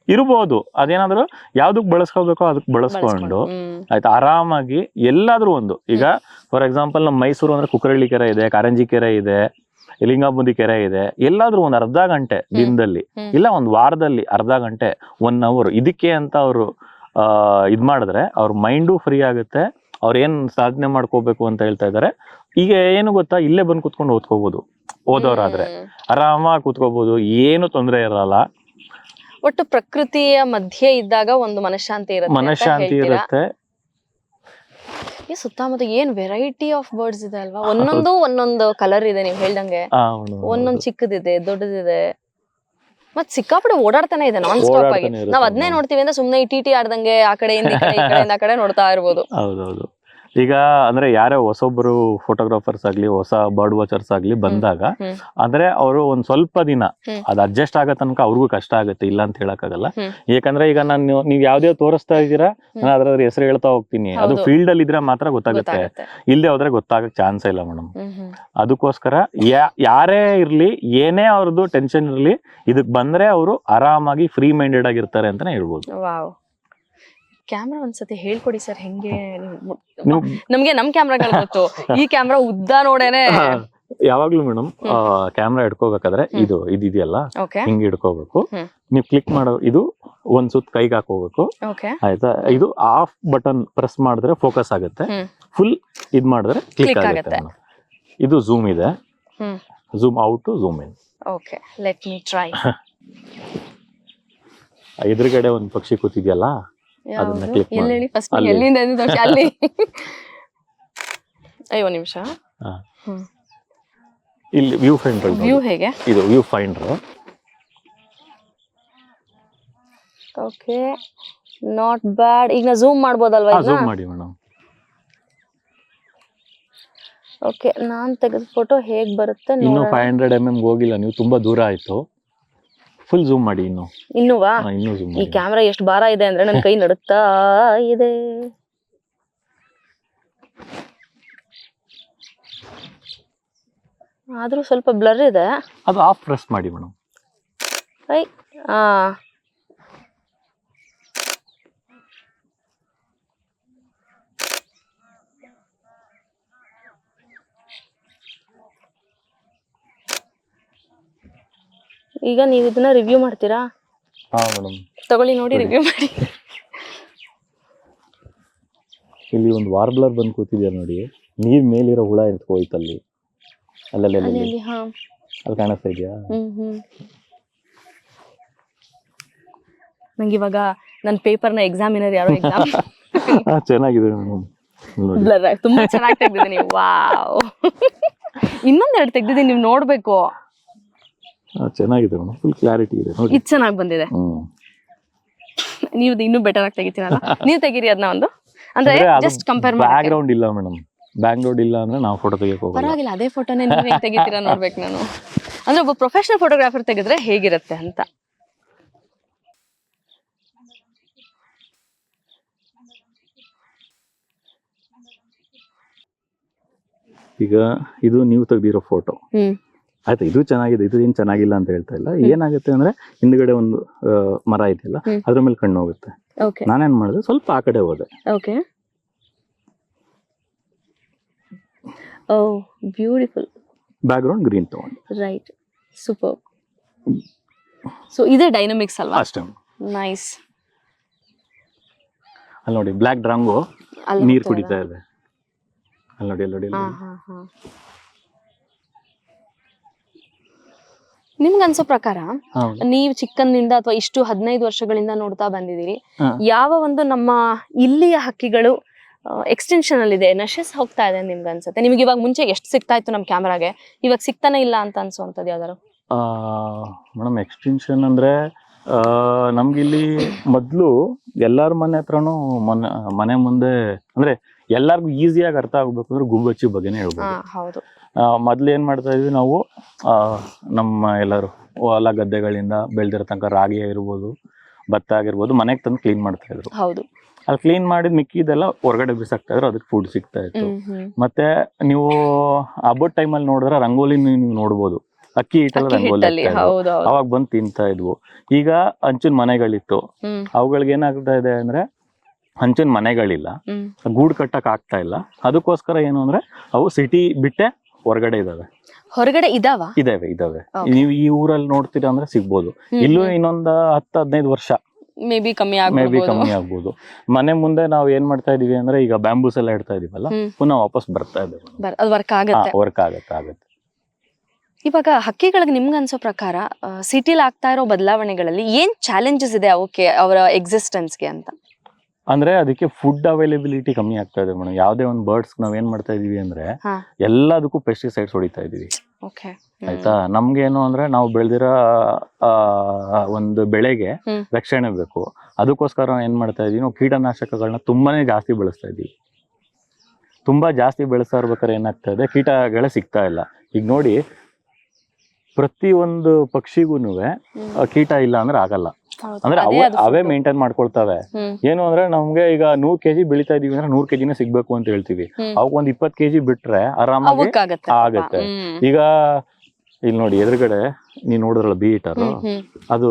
ಇರ್ಬೋದು. ಅದೇನಾದ್ರು ಯಾವ್ದಕ್ ಬಳಸ್ಕೋಬೇಕೋ ಅದಕ್ ಬಳಸ್ಕೊಂಡು ಆಯ್ತಾ, ಆರಾಮಾಗಿ ಎಲ್ಲಾದ್ರೂ ಒಂದು. ಈಗ ಫಾರ್ ಎಕ್ಸಾಂಪಲ್ ನಮ್ಮ ಮೈಸೂರು ಅಂದ್ರೆ ಕುಕ್ಕರಳ್ಳಿ ಕೆರೆ ಇದೆ, ಕಾರಂಜಿ ಕೆರೆ ಇದೆ, ಲಿಂಗಾಬುಂದಿ ಕೆರೆ ಇದೆ. ಎಲ್ಲಾದ್ರೂ ಒಂದ್ ಅರ್ಧ ಗಂಟೆ ದಿನದಲ್ಲಿ, ಇಲ್ಲ ಒಂದ್ ವಾರದಲ್ಲಿ ಅರ್ಧ ಗಂಟೆ, 1 hour ಇದಕ್ಕೆ ಅಂತ ಅವರು ಇದ್ ಮಾಡಿದ್ರೆ ಅವ್ರ ಮೈಂಡು ಫ್ರೀ ಆಗುತ್ತೆ. ಅವ್ರ ಏನ್ ಸಾಧನೆ ಮಾಡ್ಕೋಬೇಕು ಅಂತ ಹೇಳ್ತಾ ಇದಾರೆ, ಈಗ ಏನು ಗೊತ್ತಾ, ಇಲ್ಲೇ ಬಂದು ಕುತ್ಕೊಂಡು ಓದ್ಕೋಬಹುದು. ಓದೋರಾದ್ರೆ ಆರಾಮಾಗಿ ಕುತ್ಕೋಬಹುದು, ಏನು ತೊಂದರೆ ಇರಲ್ಲ. ಒಟ್ಟು ಪ್ರಕೃತಿಯ ಮಧ್ಯೆ ಇದ್ದಾಗ ಒಂದು ಮನಃಶಾಂತಿ ಇರುತ್ತೆ. ಈ ಸುತ್ತಮುತ್ತ ಏನ್ ವೆರೈಟಿ ಆಫ್ ಬರ್ಡ್ಸ್ ಇದೆ ಅಲ್ವಾ? ಒಂದೊಂದು ಕಲರ್ ಇದೆ, ನೀವ್ ಹೇಳ್ದಂಗೆ ಒಂದೊಂದ್ ಚಿಕ್ಕದಿದೆ, ದೊಡ್ಡದಿದೆ, ಮತ್ ಸಿಕ್ಕಾಪಟ್ಟೆ ಓಡಾಡ್ತಾನೆ ಇದೆ ನಾನ್ ಸ್ಟಾಪ್ ಆಗಿ. ನಾವ್ ಅದನ್ನೇ ನೋಡ್ತೀವಿ ಅಂದ್ರೆ ಸುಮ್ನೆ ಈ ಟಿ ಆಡ್ದಂಗೆ ಆ ಕಡೆಯಿಂದ ಈ ಕಡೆಯಿಂದ ಆ ಕಡೆ ನೋಡ್ತಾ ಇರ್ಬೋದು. ಹೌದೌದು. ಈಗ ಅಂದ್ರೆ ಯಾರೇ ಹೊಸೊಬ್ರು ಫೋಟೋಗ್ರಾಫರ್ಸ್ ಆಗ್ಲಿ, ಹೊಸ ಬರ್ಡ್ ವಾಚರ್ಸ್ ಆಗ್ಲಿ ಬಂದಾಗ, ಅಂದ್ರೆ ಅವರು ಒಂದ್ ಸ್ವಲ್ಪ ದಿನ ಅದ್ ಅಡ್ಜಸ್ಟ್ ಆಗೋ ತನಕ ಅವ್ರಿಗೂ ಕಷ್ಟ ಆಗುತ್ತೆ, ಇಲ್ಲ ಅಂತ ಹೇಳಕ್ಕಾಗಲ್ಲ. ಯಾಕಂದ್ರೆ ಈಗ ನೀವ್ ಯಾವ್ದೇ ತೋರಿಸ್ತಾ ಇದ್ದೀರಾ, ನಾನು ಅದ್ರ ಹೆಸರು ಹೇಳ್ತಾ ಹೋಗ್ತೀನಿ, ಅದು ಫೀಲ್ಡ್ ಅಲ್ಲಿ ಇದ್ರೆ ಮಾತ್ರ ಗೊತ್ತಾಗುತ್ತೆ, ಇಲ್ಲದೆ ಹೋದ್ರೆ ಗೊತ್ತಾಗಕ್ ಚಾನ್ಸ್ ಇಲ್ಲ ಮೇಡಮ್. ಅದಕ್ಕೋಸ್ಕರ ಯಾರೇ ಇರ್ಲಿ, ಏನೇ ಅವ್ರದ್ದು ಟೆನ್ಷನ್ ಇರ್ಲಿ, ಇದಕ್ ಬಂದ್ರೆ ಅವರು ಆರಾಮಾಗಿ ಫ್ರೀ ಮೈಂಡೆಡ್ ಆಗಿರ್ತಾರೆ ಅಂತಾನೆ ಹೇಳ್ಬೋದು. ಕ್ಯಾಮ್ರಾ ಒಂದ್ಸತಿ ಹೇಳ್ಕೊಡಿ ಸರ್, ಹೆಂಗೆ? ನಮ್ಗೆ ನಮ್ ಕ್ಯಾಮ್ರಾಗಳು ಗೊತ್ತು, ಈ ಕ್ಯಾಮ್ರಾ ಉದ್ದ ನೋಡೇನೆ ಯಾವಾಗ್ಲೂ ಮೇಡಮ್ ಕ್ಯಾಮ್ರಾ ಇಟ್ಕೋಬೇಕಾದ್ರೆ ಇದು ಇದೆಯಲ್ಲ ಓಕೆ ಹಿಂಗ್ ಇಟ್ಕೋಬೇಕು. ಹ್ಮ್. ನೀವು ಕ್ಲಿಕ್ ಮಾಡೋ ಇದು ಒಂದ್ ಸುತ್ತ ಕೈಗೆ ಹಾಕೋಬೇಕು ಓಕೆ ಆಯ್ತಾ. ಇದು ಆಫ್ ಬಟನ್ ಪ್ರೆಸ್ ಮಾಡಿದ್ರೆ ಫೋಕಸ್ ಆಗುತ್ತೆ, ಹ್ಮ್. ಫುಲ್ ಇದ್ ಮಾಡಿದ್ರೆ ಕ್ಲಿಕ್ Click ಆಗುತ್ತೆ ಆಗುತ್ತೆ. madam. ಇದು ಝೂಮ್ ಇದೆ, hmm. Zoom out zoom in. Okay let me try. ಎದುರುಗಡೆ ಒಂದು ಪಕ್ಷಿ ಕೂತಿದ್ಯಲ್ಲ ಅದನ್ನ ಕ್ಲಿಕ್ ಎಲ್ಲಿ ಮಾಡಿ. ಹೇಳಿ ಫಸ್ಟ್ ಅಲ್ಲಿ. ಎಲ್ಲಿಂದ ಎದ್ದು ತೋರ್ಸಿ? ಅಲ್ಲಿ ಅಯ್ಯೋ ನಿಮಿಷ. ಹಾ. ಹ್ಮ್. ಇಲ್ಲಿ ವ್ಯೂ ಫೈಂಡರ್ ವ್ಯೂ ಹೇಗೆ? ಇದು view finder. Okay not bad. ಈಗ ನಾ ಝೂಮ್ ಮಾಡ್ಬೋದಲ್ವಾ ಇದನ್ನ? ಝೂಮ್ ಮಾಡಿ ಮೇಡಮ್. ಓಕೆ ನಾನ್ ತೆಗೆದ ಫೋಟೋ ಹೇಗ್ ಬರುತ್ತೆ ಇನ್ನು ನೋಡೋಣ. 500 mm ಹೋಗಿಲ್ಲ, ನೀವು ತುಂಬಾ ದೂರ ಆಯ್ತು. ಫುಲ್ ಝೂಮ್ ಮಾಡಿ ಇನ್ನು. ಇನ್ನುವಾ? ಇನ್ನೂ ಝೂಮ್ ಈ ಮಾಡಿ. ಕ್ಯಾಮ್ರಾ ಎಷ್ಟು ಭಾರ ಇದೆ ಅಂದ್ರೆ ನನ್ನ ಕೈ ನಡುತ್ತಾ ಇದೆ. ಆದ್ರೂ ಸ್ವಲ್ಪ ಬ್ಲರ್ ಇದೆ. ಅದು ಆಫ್ ಪ್ರೆಸ್ ಮಾಡಿ ಮೇಡಮ್. ಐ ಆ ಈಗ ನೀವು ಇದನ್ನ ರಿವ್ಯೂ ಮಾಡ್ತೀರಾ? ಹಾ ಮೇಡಮ್. ತಗೊಳ್ಳಿ ನೋಡಿ ರಿವ್ಯೂ ಮಾಡಿ. ಇಲ್ಲಿ ಒಂದು ವಾರ್ಬ್ಲರ್ ಬಂದು ಕೂತಿದ್ಯಾ ನೋಡಿ, ನೀರ್ ಮೇಲಿರೋ ಹುಳ ಹೋಯ್ತಲ್ಲಿ, ಅಲ್ಲಲ್ಲಿ ಅಲ್ಲಿ ಹಾ ಅಲ್ಲಿ ಕಾಣಿಸ್ತಾ ಇದೆಯಾ? ಹ್ಮ್. ನಂಗೆ ಇವಾಗ ನನ್ನ ಪೇಪರ್ನ ಎಕ್ಸಾಮಿನರ್ ಯಾರೋ ಎಕ್ಸಾಮ್ ಚೆನ್ನಾಗಿದೆ ಮೇಡಮ್ ನೋಡಿ. ಬ್ಲರ್ ತುಂಬಾ ಚೆನ್ನಾಗಿ ತೆಗ್ದಿದ್ದೀನಿ. ವಾವ್. ಇನ್ನೊಂದೆರಡು ತೆಗ್ದಿದ್ದೀನಿ, ನೀವು ನೋಡ್ಬೇಕು. ಚೆನ್ನಾಗಿದೆ ಮೇಡಮ್, ಫುಲ್ ಕ್ಲಾರಿಟಿ ಇದೆ ನೋಡಿ. ಇದು ಚೆನ್ನಾಗಿ ಬಂದಿದೆ. ನೀವು ಇನ್ನೂ ಬೆಟರ್ ಆಗಿ ತೆಗಿತೀರಲ್ಲ, ನೀವು ತೆಗೀರಿ ಅದನ್ನ ಒಂದು. ಅಂದ್ರೆ ಜಸ್ಟ್ ಕಂಪೇರ್ ಮಾಡಿ. ಬ್ಯಾಕ್ ಗ್ರೌಂಡ್ ಇಲ್ಲ ಮೇಡಮ್, ಬ್ಯಾಕ್ ಗ್ರೌಂಡ್ ಇಲ್ಲ ಅಂದ್ರೆ ನಾವು ಫೋಟೋ ತೆಗಿಯಕ್ಕೆ ಹೋಗಲ್ಲ. ಪರವಾಗಿಲ್ಲ, ಅದೇ ಫೋಟೋನೇ ನೀವು ಹೇಗೆ ತೆಗಿತೀರಾ ನೋಡ್ಬೇಕು ನಾನು. ಅಂದ್ರೆ ಒಬ್ಬ ಪ್ರೊಫೆಷನಲ್ ಫೋಟೋಗ್ರಾಫರ್ ತೆಗೆದ್ರೆ ಹೇಗಿರುತ್ತೆ ಅಂತ. ಈಗ ಇದು ನೀವು ತೆಗ್ದಿರೋ ಫೋಟೋ ಆಯ್ತಾ, ಇದು ಚೆನ್ನಾಗಿದೆ, ಇದು ಏನ್ ಚೆನ್ನಾಗಿಲ್ಲ ಅಂತ ಹೇಳ್ತಾ ಇಲ್ಲ. ಏನಾಗುತ್ತೆ ಅಂದ್ರೆ ಹಿಂದ್ಗಡೆ ಒಂದು ಮರ ಇದೆಯಲ್ಲ, ಅದ್ರ ಮೇಲೆ ಕಣ್ಣು ಹೋಗುತ್ತೆ. ನಾನೇನ್ ಮಾಡಿದೆ, ಸ್ವಲ್ಪ ಆ ಕಡೆ ಹೋದೆ. Okay. Oh beautiful. Background green ತಗೊಂಡು. Right, super. ಸೊ ಇದೇ ಡೈನಮಿಕ್ಸ್ ಅಲ್ವಾ? ಅಷ್ಟೇ. ನೈಸ್. ಅಲ್ಲಿ ನೋಡಿ ಬ್ಲಾಕ್ ಡ್ರಂಗು ನೀರ್ ಕುಡಿತಾ ಇದೆ. ಅಲ್ಲಿ ನೋಡಿ, ಅಲ್ಲಿ ನೋಡಿ. ನಿಮ್ಗೆ ಅನ್ಸೋ ಪ್ರಕಾರ ನೀವು ಚಿಕ್ಕಂದಿಂದ ಅಥವಾ ಇಷ್ಟು 15 ವರ್ಷಗಳಿಂದ ನೋಡ್ತಾ ಬಂದಿದ್ದೀರಿ, ಯಾವ ಒಂದು ನಮ್ಮ ಇಲ್ಲಿಯ ಹಕ್ಕಿಗಳು ಎಕ್ಸ್ಟೆನ್ಷನ್ ಅಲ್ಲಿ ಇದೆ, ನಶಿಸ್ ಹೋಗ್ತಾ ಇದೆ ನಿಮ್ಗೆ ಅನ್ಸುತ್ತೆ? ನಿಮ್ಗೆ ಇವಾಗ ಮುಂಚೆ ಎಷ್ಟು ಸಿಗ್ತಾ ಇತ್ತು ನಮ್ಮ ಕ್ಯಾಮ್ರಾಗೆ, ಇವಾಗ ಸಿಗ್ತಾನೆ ಇಲ್ಲ ಅಂತ ಅನ್ಸೋಂಥದ್ದು ಯಾವ್ದಾರು? ಮೇಡಮ್ ಎಕ್ಸ್ಟೆನ್ಷನ್ ಅಂದ್ರೆ ನಮ್ಗಿಲ್ಲಿ ಮೊದ್ಲು ಎಲ್ಲಾರ ಮನೆ ಹತ್ರನು ಮನೆ ಮುಂದೆ ಅಂದ್ರೆ ಎಲ್ಲಾರ್ಗು ಈಸಿಯಾಗಿ ಅರ್ಥ ಆಗ್ಬೇಕು ಅಂದ್ರೆ ಗುಬ್ಬಚ್ಚಿ ಬಗ್ಗೆನೇ ಹೇಳ್ಬೋದು. ಹೌದು. ಮೊದ್ಲು ಏನ್ ಮಾಡ್ತಾ ಇದ್ವಿ ನಾವು, ನಮ್ಮ ಎಲ್ಲರೂ ಹೊಲ ಗದ್ದೆಗಳಿಂದ ಬೆಳೆದಿರೋ ತನಕ ರಾಗಿ ಆಗಿರ್ಬೋದು, ಭತ್ತ ಆಗಿರ್ಬೋದು, ಮನೆಗೆ ತಂದು ಕ್ಲೀನ್ ಮಾಡ್ತಾ ಇದ್ರು. ಹೌದು. ಅಲ್ಲಿ ಕ್ಲೀನ್ ಮಾಡಿದ ಮಿಕ್ಕಿದೆಲ್ಲ ಹೊರಗಡೆ ಬಿಸಾಕ್ತಾ ಇದ್ರು, ಅದಕ್ಕೆ ಫುಡ್ ಸಿಗ್ತಾ ಇತ್ತು. ಮತ್ತೆ ನೀವು ಹಬ್ಬದ ಟೈಮಲ್ಲಿ ನೋಡಿದ್ರೆ ರಂಗೋಲಿ ನೀವು ನೋಡ್ಬೋದು, ಅಕ್ಕಿ ಹಿಟ್ಟಲ್ಲಿ ರಂಗೋಲಿ ಅವಾಗ ಬಂದು ತಿಂತಾ ಇದ್ವು. ಈಗ ಹಂಚಿನ ಮನೆಗಳಿತ್ತು, ಅವುಗಳಿಗೆ ಏನಾಗ್ತಾ ಇದೆ ಅಂದ್ರೆ ಹಂಚಿನ ಮನೆಗಳಿಲ್ಲ, ಗೂಡು ಕಟ್ಟಕ್ ಆಗ್ತಾ ಇಲ್ಲ. ಅದಕ್ಕೋಸ್ಕರ ಏನು ಅಂದ್ರೆ ಅವು ಸಿಟಿ ಬಿಟ್ಟೆ ಹೊರಗಡೆ ಇದಾವೆ. ಹೊರಗಡೆ ಇದಾವೆ. ನೀವು ಈ ಊರಲ್ಲಿ ನೋಡ್ತೀರಾ ಅಂದ್ರೆ ಸಿಗ್ಬೋದು. ಇಲ್ಲೂ ಇನ್ನೊಂದು 10-15 ವರ್ಷ ಮೇ ಬಿ ಕಮ್ಮಿ ಆಗ್ಬೋದು. ಮನೆ ಮುಂದೆ ನಾವು ಏನ್ ಮಾಡ್ತಾ ಇದೀವಿ ಅಂದ್ರೆ ಈಗ ಬ್ಯಾಂಬೂಸ್ ಎಲ್ಲ ಇಡ್ತಾ ಇದೀವಲ್ಲ, ಪುನಃ ವಾಪಸ್ ಬರ್ತಾ ಇದ್ದೇವೆ. ವರ್ಕ್ ಆಗತ್ತೆ. ಇವಾಗ ಹಕ್ಕಿಗಳಿಗೆ ನಿಮ್ಗೆ ಅನ್ಸೋ ಪ್ರಕಾರ ಸಿಟಿಲಿ ಆಗ್ತಾ ಇರೋ ಬದಲಾವಣೆಗಳಲ್ಲಿ ಏನ್ ಚಾಲೆಂಜಸ್ ಇದೆ ಅವಕ್ಕೆ, ಅವರ ಎಕ್ಸಿಸ್ಟೆನ್ಸ್ಗೆ ಅಂತ? ಅಂದ್ರೆ ಅದಕ್ಕೆ ಫುಡ್ ಅವೈಲಬಿಲಿಟಿ ಕಮ್ಮಿ ಆಗ್ತಾ ಇದೆ ಮೇಡಮ್. ಯಾವ್ದೇ ಒಂದು ಬರ್ಡ್ಸ್ ನಾವ್ ಏನ್ ಮಾಡ್ತಾ ಇದೀವಿ ಅಂದ್ರೆ ಎಲ್ಲದಕ್ಕೂ ಪೆಸ್ಟಿಸೈಡ್ಸ್ ಹೊಡಿತಾ ಇದೀವಿ. ಆಯ್ತಾ, ನಮ್ಗೇನು ಅಂದ್ರೆ ನಾವು ಬೆಳೆದಿರೋ ಒಂದು ಬೆಳೆಗೆ ರಕ್ಷಣೆ ಬೇಕು. ಅದಕ್ಕೋಸ್ಕರ ಏನ್ ಮಾಡ್ತಾ ಇದೀವಿ, ನಾವು ಕೀಟನಾಶಕಗಳನ್ನ ತುಂಬಾನೇ ಜಾಸ್ತಿ ಬಳಸ್ತಾ ಇದೀವಿ. ತುಂಬಾ ಜಾಸ್ತಿ ಬೆಳೆಸ್ತಾ ಇರ್ಬೇಕಾದ್ರೆ ಏನಾಗ್ತಾ ಇದೆ, ಕೀಟಗಳೇ ಸಿಗ್ತಾ ಇಲ್ಲ. ಈಗ ನೋಡಿ, ಪ್ರತಿ ಒಂದು ಪಕ್ಷಿಗೂನು ಕೀಟ ಇಲ್ಲ ಅಂದ್ರೆ ಆಗಲ್ಲ. ಅಂದ್ರೆ ಅವೇ ಮೇಂಟೈನ್ ಮಾಡ್ಕೊಳ್ತವೆ. ಏನು ಅಂದ್ರೆ ನಮ್ಗೆ ಈಗ 100 kg ಬೆಳಿತಾ ಇದೀವಿ ಅಂದ್ರೆ 100 kgನೇ ಸಿಗ್ಬೇಕು ಅಂತ ಹೇಳ್ತೀವಿ. ಅವಕ್ ಒಂದ್ 20 kg ಬಿಟ್ರೆ ಆರಾಮಾಗಿ ಆಗತ್ತೆ. ಈಗ ಇಲ್ಲಿ ನೋಡಿ ಎದುರುಗಡೆ ನೀವ್ ನೋಡಿದ್ರಲ್ಲ ಬಿ ಈಟರ್, ಅದು